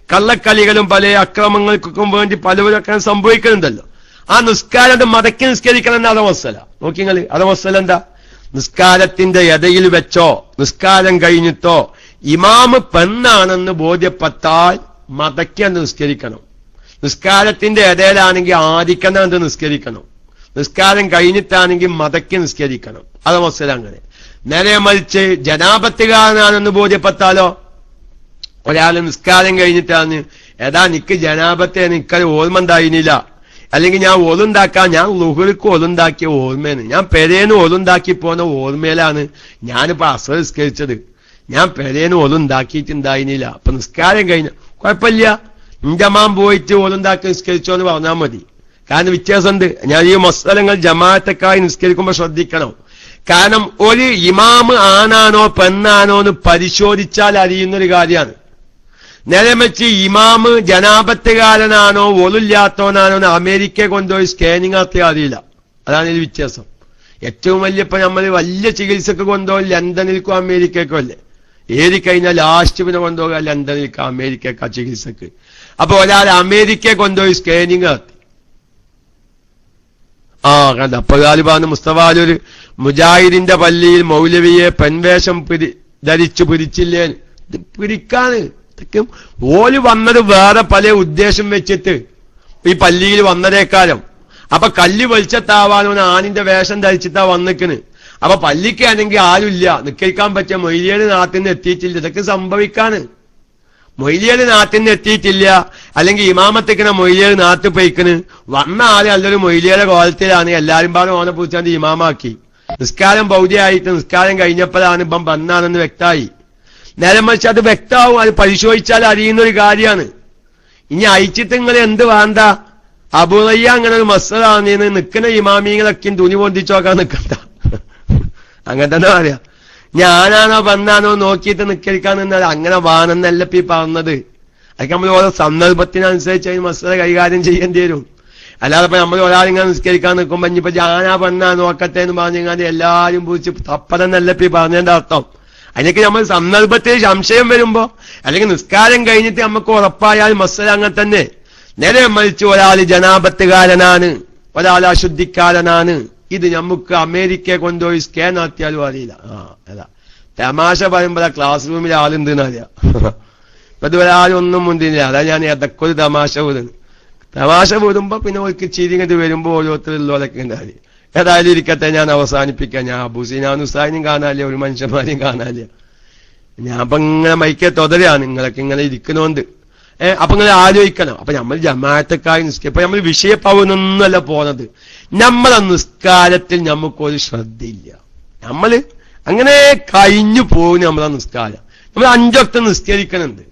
കള്ളക്കളികളും പല അക്രമങ്ങൾക്കും വേണ്ടി പലവരൊക്കെ സംഭവിക്കുന്നുണ്ടല്ലോ. ആ നിസ്കാരം മടക്കി നിസ്കരിക്കണം എന്ന അതവസ്ഥല നോക്കിങ്ങള്. അതവസ്ഥല എന്താ? നിസ്കാരത്തിന്റെ ഇടയിൽ വെച്ചോ നിസ്കാരം കഴിഞ്ഞിട്ടോ ഇമാമ് പെണ്ണാണെന്ന് ബോധ്യപ്പെട്ടാൽ മടക്കി നിസ്കരിക്കണം. നിസ്കാരത്തിന്റെ ഇടയിലാണെങ്കിൽ ആദിക്കണമെന്ന് നിസ്കരിക്കണം. നിസ്കാരം കഴിഞ്ഞിട്ടാണെങ്കിൽ മടക്കി നിസ്കരിക്കണം. അതവസ്ഥല അങ്ങനെ. നേരെ മറിച്ച് ജനാപത്തുകാരനാണെന്ന് ബോധ്യപ്പെട്ടാലോ, ഒരാള് നിസ്കാരം കഴിഞ്ഞിട്ടാണ് നിക്ക് ജനാപത്തെ എനിക്കത് ഓർമ്മ ഉണ്ടായിരുന്നില്ല, അല്ലെങ്കിൽ ഞാൻ ഒലുണ്ടാക്കാൻ ഞാൻ ലുഹുർക്ക് ഒലുണ്ടാക്കിയ ഓർമ്മയാണ്, ഞാൻ പെരേന്ന് ഒലുണ്ടാക്കി പോന്ന ഓർമ്മയിലാണ് ഞാനിപ്പോ അസർ നിസ്കരിച്ചത്, ഞാൻ പെരേന്ന് ഒലുണ്ടാക്കിയിട്ടുണ്ടായിരുന്നില്ല. അപ്പൊ നിസ്കാരം കഴിഞ്ഞ കുഴപ്പമില്ല, ഇഞ്ചമാൻ പോയിട്ട് ഓലുണ്ടാക്കി നിസ്കരിച്ചോ എന്ന് പറഞ്ഞാൽ മതി. കാരണം വ്യത്യാസമുണ്ട്. ഞാൻ ഈ മസ്അലകൾ ജമാഅത്തൊക്കെയായി നിസ്കരിക്കുമ്പോ ശ്രദ്ധിക്കണം. കാരണം ഒരു ഇമാമ് ആണാണോ പെണ്ണാണോ എന്ന് പരിശോധിച്ചാൽ അറിയുന്നൊരു കാര്യമാണ്. നേരെ വെച്ച് ഇമാമ് ജനാപത്തുകാരനാണോ ഒളില്ലാത്തവനാണോ എന്ന് അമേരിക്കയെ കൊണ്ടുപോയി സ്കാനിങ് നടത്തിയാൽ അറിയില്ല. അതാണ് ഇത് വ്യത്യാസം. ഏറ്റവും വലിയ ഇപ്പൊ നമ്മൾ വലിയ ചികിത്സക്ക് കൊണ്ടുപോയി ലണ്ടനിൽക്കോ അമേരിക്കക്കോ അല്ലേ, ഏറി കഴിഞ്ഞാൽ ലാസ്റ്റ് പിന്നെ കൊണ്ടുപോകുക ലണ്ടനിൽക്കോ അമേരിക്കക്കോ ചികിത്സക്ക്. അപ്പൊ ഒരാൾ അമേരിക്കയെ കൊണ്ടുപോയി സ്കാനിങ് നടത്തി. കണ്ട അപ്പൊ ഗാലിബാന്ന് മുസ്തഫാലൊരു മുജാഹിദിന്റെ പള്ളിയിൽ മൗലവിയെ പെൺവേഷം ധരിച്ചു പിടിച്ചില്ലേ? പിടിക്കാന് ഓല് വന്നത് വേറെ പല ഉദ്ദേശം വെച്ചിട്ട് ഈ പള്ളിയിൽ വന്നതേക്കാലം. അപ്പൊ കല്ല് വെളിച്ചത്താവാനോ ആണിന്റെ വേഷം ധരിച്ചിട്ടാ വന്നിക്കണ്. അപ്പൊ പള്ളിക്കാണെങ്കിൽ ആരുമില്ല, നിൽക്കാൻ പറ്റിയ മൊയ്ലിയുടെ നാട്ടിൽ നിന്ന് എത്തിയിട്ടില്ല. ഇതൊക്കെ സംഭവിക്കാണ്. മൊയ്ലിയുടെ നാട്ടിൽ നിന്ന് എത്തിയിട്ടില്ല, അല്ലെങ്കിൽ ഇമാമത്തേക്കണ മൊയ്ലിയുടെ നാട്ടിൽ പോയിക്കണ്. വന്ന ആള് നല്ലൊരു മൊയ്ലിയുടെ കോലത്തിലാണ്. എല്ലാരും പാടും ഓനെ പൂച്ചാണ്ട് ഇമാമാക്കി. നിസ്കാരം ബൗദ്ധിയായിട്ട് നിസ്കാരം കഴിഞ്ഞപ്പോഴാണ് ഇപ്പം ബന്നാണെന്ന് വ്യക്തമായി. നേരം വെച്ച് അത് വ്യക്തമാവും. അത് പരിശോധിച്ചാൽ അറിയുന്ന ഒരു കാര്യമാണ്. ഇനി അയച്ചിട്ട് നിങ്ങൾ എന്ത് വേണ്ട, അബുറയ്യ അങ്ങനെ ഒരു മസ്സലാണ് നിൽക്കുന്ന ഇമാമിങ്ങളൊക്കെ തുണി പൊന്തിച്ചു നോക്കാൻ നിൽക്കണ്ട. അങ്ങനെ തന്നെ പറയാം. ഞാനാണോ പെണ്ണാണോ നോക്കിയിട്ട് നിക്കരിക്കാൻ നിന്നാൽ അങ്ങനെ വേണമെന്നല്ല ഇപ്പൊ ഈ പറഞ്ഞത്. അതൊക്കെ നമ്മൾ ഓരോ സന്ദർഭത്തിനനുസരിച്ച് ഈ മസ്സല കൈകാര്യം ചെയ്യേണ്ടി വരും. അല്ലാതെ ഇപ്പൊ നമ്മൾ ഒരാളിങ്ങനെ നിസ്കരിക്കാൻ നിൽക്കുമ്പോ ഇനിയിപ്പോ ഞാനാ പെണ്ണാ നോക്കട്ടെ എന്ന് പറഞ്ഞാൽ എല്ലാരും പൂച്ച് തപ്പതെന്നല്ല ഇപ്പൊ ഈ പറഞ്ഞതിന്റെ അർത്ഥം. അതിനൊക്കെ നമ്മൾ സന്ദർഭത്തിൽ സംശയം വരുമ്പോ, അല്ലെങ്കിൽ നിസ്കാരം കഴിഞ്ഞിട്ട് നമുക്ക് ഉറപ്പായാൽ മസല അങ്ങനെ തന്നെ. നേരെ മറിച്ച് ഒരാൾ ജനാപത്തുകാരനാണ്, ഒരാൾ അശുദ്ധിക്കാരനാണ്, ഇത് നമുക്ക് അമേരിക്കയെ കൊണ്ടുപോയി സ്കാൻ നടത്തിയാലും അറിയില്ല. അതാ തമാശ പറയുമ്പോഴാ ക്ലാസ് റൂമിൽ ആളുണ്ടെന്ന് അറിയാം. ഇപ്പൊ ഇതുവരെ ആരും ഒന്നും മുന്തില്ല. അതാ ഞാൻ അതൊക്കെ ഒരു തമാശ വീടുന്നു. തമാശ വീടുമ്പോ പിന്നെ ഒരു ചിരിങ്ങത് വരുമ്പോ ഓരോരുത്തരുള്ളവരൊക്കെ ഉണ്ടായി. ഏതായാലും ഇരിക്കട്ടെ, ഞാൻ അവസാനിപ്പിക്കാം. ഞാൻ അബൂസിനാൻ ഉസ്താദിനും കാണാനില്ല, ഒരു മനുഷ്യന്മാരെയും കാണാനില്ല. ഞാൻ അപ്പൊ ഇങ്ങനെ മൈക്കെ തൊതരാണ് നിങ്ങളൊക്കെ ഇങ്ങനെ ഇരിക്കണോണ്ട്. അപ്പൊ നിങ്ങൾ ആലോചിക്കണം. അപ്പൊ നമ്മൾ ജമാഅത്തെക്കായി നിസ്കരിക്കും. അപ്പൊ നമ്മൾ വിഷയപ്പാവുന്നൊന്നുമല്ല പോന്നത്. നമ്മളെ നിസ്കാരത്തിൽ നമുക്കൊരു ശ്രദ്ധയില്ല. നമ്മള് അങ്ങനെ കഴിഞ്ഞു പോകും നമ്മളെ നിസ്കാരം. നമ്മൾ 5 വക്ത് നിസ്കരിക്കുന്നുണ്ട്.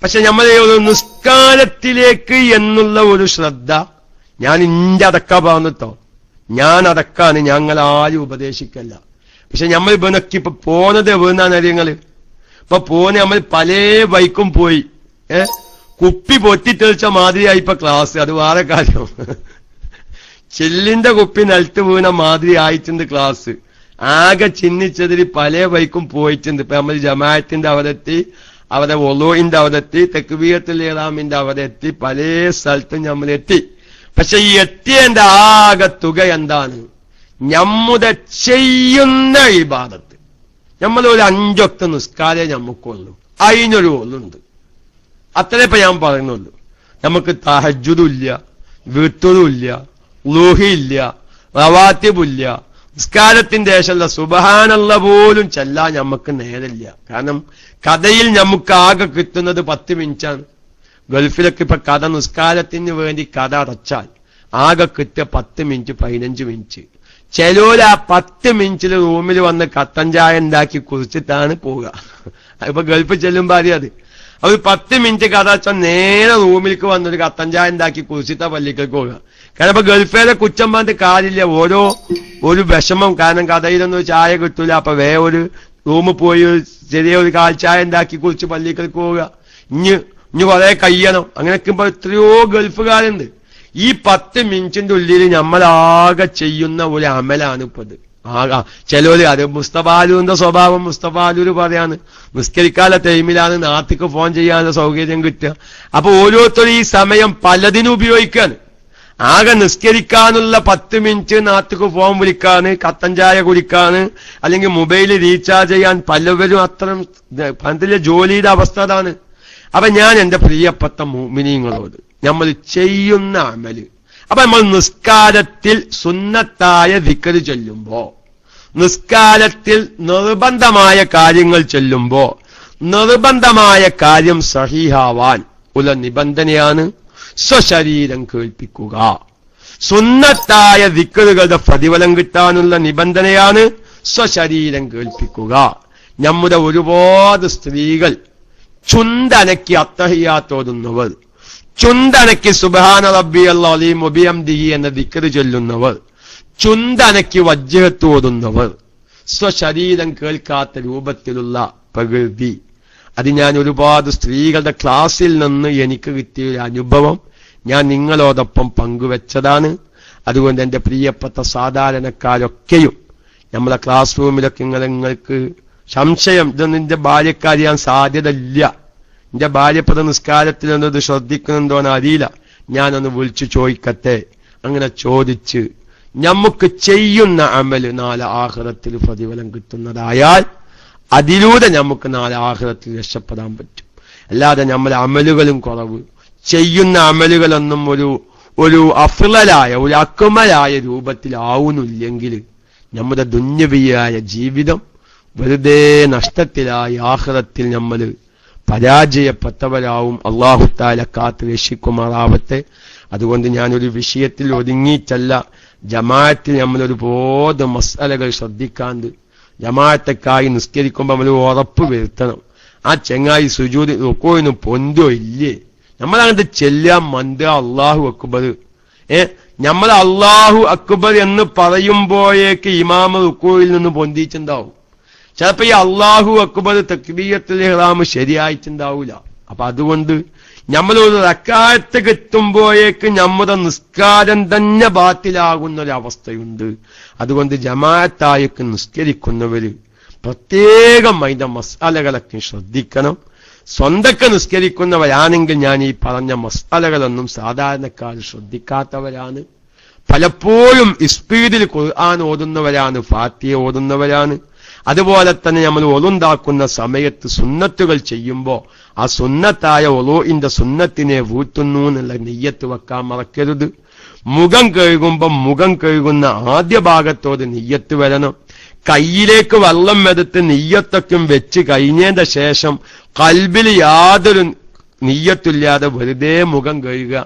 പക്ഷെ നമ്മൾ ഒരു നിസ്കാരത്തിലേക്ക് എന്നുള്ള ഒരു ശ്രദ്ധ, ഞാൻ ഇന്റെ അടക്ക പറഞ്ഞിട്ടോ, ഞാൻ അടക്കാണ്, ഞങ്ങൾ ആരും ഉപദേശിക്കല്ല. പക്ഷെ നമ്മൾ ഇവനൊക്കെ ഇപ്പൊ പോന്നത് എവിടുന്നാണ് അറിയങ്ങള്? ഇപ്പൊ പോന്നെ നമ്മൾ പല ബൈക്കും പോയി, കുപ്പി പൊട്ടിത്തെളിച്ച മാതിരിയായി ഇപ്പൊ ക്ലാസ്. അത് വേറെ കാര്യം. ചെല്ലിന്റെ കുപ്പി നിലത്ത് വീണ മാതിരി ആയിട്ടുണ്ട് ക്ലാസ്. ആകെ ചിഹ്നിച്ചതിൽ പല ബൈക്കും പോയിട്ടുണ്ട്. ഇപ്പൊ നമ്മൾ ജമാഅത്തിന്റെ അവരെത്തി, അവരെ വൊളൂഇന്റെ അവരെത്തി, തക്ബീറത്തുൽ ഇഹ്റാമിന്റെ അവരെത്തി, പല സ്ഥലത്തും നമ്മൾ എത്തി. പക്ഷെ ഈ എത്തിയതിന്റെ ആകെ തുക എന്താണ്? നമ്മുടെ ചെയ്യുന്ന ഇബാദത്ത്. നമ്മൾ ഒരു 5 വക്ത് നിസ്കാരേ നമുക്കുള്ളൂ, അതിനൊരു ഒന്നുണ്ട്. അത്രേ ഇപ്പൊ ഞാൻ പറയുന്നുള്ളൂ. നമുക്ക് തഹജ്ജുദില്ല, വിത്റുല്ല, ളുഹില്ല, റവാത്തിബില്ല, നിസ്കാരത്തിന്റെ ശേഷമുള്ള സുബ്ഹാനല്ലാഹ് പോലും ചെല്ലാൻ നമുക്ക് നേരമില്ല. കാരണം കഥയിൽ നമുക്ക് ആകെ കിട്ടുന്നത് 10 മിനിറ്റാണ്. ഗൾഫിലൊക്കെ ഇപ്പൊ കഥ നിസ്കാരത്തിന് വേണ്ടി കഥ അടച്ചാൽ ആകെ കിട്ടിയ 10 മിനിറ്റ് 15 മിനിറ്റ്. ചിലര് ആ 10 മിനിറ്റിൽ റൂമിൽ വന്ന് കട്ടൻ ചായ ഉണ്ടാക്കി കുറിച്ചിട്ടാണ് പോവുക. ഇപ്പൊ ഗൾഫിൽ ചെല്ലുമ്പോ അറിയാത്. അവർ 10 മിനിറ്റ് കഥ വെച്ചാൽ നേരെ റൂമിലേക്ക് വന്നൊരു കട്ടൻ ചായ ഉണ്ടാക്കി കുറിച്ചിട്ടാ പള്ളിക്കലേക്ക് പോവുക. കാരണം ഇപ്പൊ ഗൾഫിലെ കുറ്റം പറഞ്ഞിട്ട് കാര്യമില്ല. ഒരു വിഷമം. കാരണം കഥയിലൊന്നും ചായ കിട്ടൂല. അപ്പൊ ഒരു റൂമിൽ പോയി ചെറിയൊരു കാൽ ചായ ഉണ്ടാക്കി കുറിച്ച് പള്ളിക്കലേക്ക് പോവുക. ഇനി കുറെ കഴിയണം. അങ്ങനെയൊക്കെ ഇപ്പൊ എത്രയോ ഗൾഫുകാരുണ്ട്. ഈ 10 മിനിറ്റിന്റെ ഉള്ളിൽ നമ്മളാകെ ചെയ്യുന്ന ഒരു അമലാണ് ഇപ്പൊ ഇത്. ചിലര് അത് മുസ്തഫാലുവിന്റെ സ്വഭാവം. മുസ്തഫാലൂര് പറയാണ്, നിസ്കരിക്കാനുള്ള ടൈമിലാണ് നാട്ടിക്ക് ഫോൺ ചെയ്യാനുള്ള സൗകര്യം കിട്ടുക. അപ്പൊ ഓരോരുത്തരും ഈ സമയം പലതിനും ഉപയോഗിക്കാണ്. ആകെ നിസ്കരിക്കാനുള്ള 10 മിനിറ്റ് നാട്ടിക്ക് ഫോൺ വിളിക്കാന്, കട്ടൻ ചായ കുടിക്കാന്, അല്ലെങ്കിൽ മൊബൈൽ റീചാർജ് ചെയ്യാൻ പലവരും അത്തരം പണത്തിലെ ജോലിയുടെ അവസ്ഥ അതാണ്. അപ്പൊ ഞാൻ എന്റെ പ്രിയപ്പെട്ട മുഅ്മിനീങ്ങളോട്, നമ്മൾ ചെയ്യുന്ന അമല്, അപ്പൊ നമ്മൾ നിസ്കാരത്തിൽ സുന്നത്തായ ദിക്ർ ചൊല്ലുമ്പോ, നിസ്കാരത്തിൽ നിർബന്ധമായ കാര്യങ്ങൾ ചൊല്ലുമ്പോ, നിർബന്ധമായ കാര്യം സഹീഹാവാൻ ഉള്ള നിബന്ധനയാണ് സ്വശരീരം കേൾപ്പിക്കുക. സുന്നത്തായ ദിക്റുകളുടെ പ്രതിഫലം കിട്ടാനുള്ള നിബന്ധനയാണ് സ്വശരീരം കേൾപ്പിക്കുക. നമ്മുടെ ഒരുപാട് സ്ത്രീകൾ ചുണ്ടനക്കി അത്തഹിയ്യാത്തോതുന്നവർ, ചുണ്ടനക്കി സുബ്ഹാന റബ്ബിയൽ അലീം വബിഹംദിഹി എന്ന ദിക്ർ ചൊല്ലുന്നവർ, ചുണ്ടനക്കി വജ്ജഹത്ത് ഓതുന്നവർ, സ്വശരീരം കേൾക്കാത്ത രൂപത്തിലുള്ള പ്രകൃതി. അത് ഞാൻ ഒരുപാട് സ്ത്രീകളുടെ ക്ലാസ്സിൽ നിന്ന് എനിക്ക് കിട്ടിയ അനുഭവം ഞാൻ നിങ്ങളോടൊപ്പം പങ്കുവെച്ചതാണ്. അതുകൊണ്ട് എന്റെ പ്രിയപ്പെട്ട സാധാരണക്കാരൊക്കെയും നമ്മളെ ക്ലാസ് റൂമിലൊക്കെ നിങ്ങൾക്ക് സംശയം, ഇതൊന്നും എന്റെ ഭാര്യക്കറിയാൻ സാധ്യത ഇല്ല, എന്റെ ഭാര്യപ്പത നിസ്കാരത്തിൽ എന്നത് ശ്രദ്ധിക്കുന്നുണ്ടോന്ന് അറിയില്ല, ഞാനൊന്ന് വിളിച്ചു ചോദിക്കട്ടെ. അങ്ങനെ ചോദിച്ച് നമുക്ക് ചെയ്യുന്ന അമല് നാളെ ആഖിറത്തിൽ പ്രതിഫലം കിട്ടുന്നതായാൽ അതിലൂടെ നമുക്ക് നാളെ ആഖിറത്തിൽ രക്ഷപ്പെടാൻ പറ്റും. അല്ലാതെ നമ്മളെ അമലുകളും കുറവ്, ചെയ്യുന്ന അമലുകളൊന്നും ഒരു അഫ്ളലായ ഒരു അക്മലായ രൂപത്തിലാവുന്നില്ലെങ്കിൽ നമ്മുടെ ദുന്യവിയായ ജീവിതം വെറുതെ നഷ്ടത്തിലായി ആഖിറത്തിൽ നമ്മൾ പരാജയപ്പെട്ടവരാവും. അല്ലാഹു തആല കാത്ത് രക്ഷിക്കുമാറാവട്ടെ. അതുകൊണ്ട് ഞാനൊരു വിഷയത്തിൽ ഒതുങ്ങിയിട്ടല്ല, ജമാഅത്തിൽ നമ്മളൊരുപാട് മസ്അലകൾ ശ്രദ്ധിക്കാണ്ട്, ജമാഅത്തെക്കായി നിസ്കരിക്കുമ്പോൾ നമ്മൾ ഉറപ്പ് വരുത്തണം. ആ ചെങ്ങായി സുജൂദ് റുകൂഇന് പൊന്തോ ഇല്ലേ, നമ്മളങ്ങനത്തെ ചെല്ലാൻ മന്ദ അല്ലാഹു അക്ബർ. നമ്മൾ അല്ലാഹു അക്ബർ എന്ന് പറയുമ്പോഴേക്ക് ഇമാമ റുകൂഇൽ നിന്ന് പൊന്തിച്ചിട്ടുണ്ടാവും. ചിലപ്പോ ഈ അല്ലാഹു അക്ബർ തക്ബീറത്തുൽ ഇഹ്റാം ശരിയായിട്ടുണ്ടാവൂല. അപ്പൊ അതുകൊണ്ട് നമ്മളൊരു റക്അത്ത് കിട്ടുമ്പോഴേക്ക് നമ്മുടെ നിസ്കാരം തന്നെ ബാത്തിലാകുന്ന ഒരവസ്ഥയുണ്ട്. അതുകൊണ്ട് ജമാഅത്തായൊക്കെ നിസ്കരിക്കുന്നവര് പ്രത്യേകം അതിന്റെ മസാലകളൊക്കെ ശ്രദ്ധിക്കണം. സ്വന്തക്ക് നിസ്കരിക്കുന്നവരാണെങ്കിൽ ഞാൻ ഈ പറഞ്ഞ മസാലകളൊന്നും സാധാരണക്കാർ ശ്രദ്ധിക്കാത്തവരാണ്. പലപ്പോഴും സ്പീഡിൽ ഖുർആൻ ഓതുന്നവരാണ്, ഫാത്തിഹ ഓതുന്നവരാണ്. അതുപോലെ തന്നെ നമ്മൾ ഒളുണ്ടാക്കുന്ന സമയത്ത് സുന്നത്തുകൾ ചെയ്യുമ്പോൾ ആ സുന്നത്തായ ഒളുഇന്റെ സുന്നത്തിനെ വീട്ടുന്നു എന്നുള്ള നിയ്യത്ത് വെക്കാൻ മറക്കരുത്. മുഖം കഴുകുമ്പോൾ മുഖം കഴുകുന്ന ആദ്യ ഭാഗത്തോട് നിയ്യത്ത് വരണം. കയ്യിലേക്ക് വെള്ളം എടുത്ത് നിയ്യത്തൊക്കെ വെച്ച് കഴിഞ്ഞതിന്റെ ശേഷം കൽബിൽ യാതൊരു നിയ്യത്തില്ലാതെ വെറുതെ മുഖം കഴുകുക.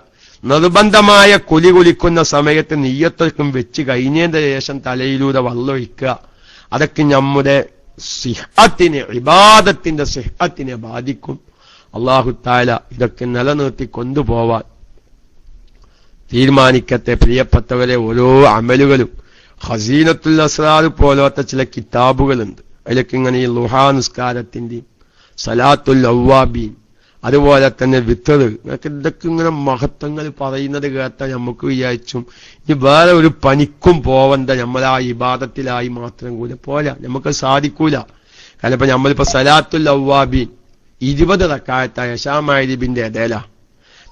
നിർബന്ധമായ കുലി കുലിക്കുന്ന സമയത്ത് നിയ്യത്തൊക്കെ വെച്ച് കഴിഞ്ഞതിന്റെ ശേഷം തലയിലൂടെ വെള്ളം ഒഴിക്കുക. അതൊക്കെ നമ്മുടെ സിഹത്തിനെ, ഇബാദത്തിന്റെ സിഹത്തിനെ ബാധിക്കും. അല്ലാഹു തആല ഇതൊക്കെ നിലനിർത്തി കൊണ്ടുപോവാൻ തീരുമാനിക്കട്ടെ. പ്രിയപ്പെട്ടവരെ, ഓരോ അമലുകളും ഖസീനത്തുൽ അസ്റാർ പോലത്തെ ചില കിതാബുകളുണ്ട്. അതിലൊക്കെ ഇങ്ങനെ ഈ ളുഹാ നിസ്കാരത്തിന്റെയും സലാത്തുൽ അവ്വാബീൻ, അതുപോലെ തന്നെ വിത്തർ, ഇതൊക്കെ ഇങ്ങനെ മഹത്വങ്ങൾ പറയുന്നത് കേട്ടാൽ നമുക്ക് വിചാരിച്ചും ഇനി വേറെ ഒരു പണിക്കും പോവണ്ട, നമ്മളാ ഇബാദത്തിലായി മാത്രം കൂടെ പോരാ, നമുക്ക് സാധിക്കൂല. കാരണം ഇപ്പൊ നമ്മളിപ്പോ സലാത്തുൽ അവ്വാബീൻ 20 റക്അത്തായ ഇശാ മഗ്രിബിന്റെ ഇടയില,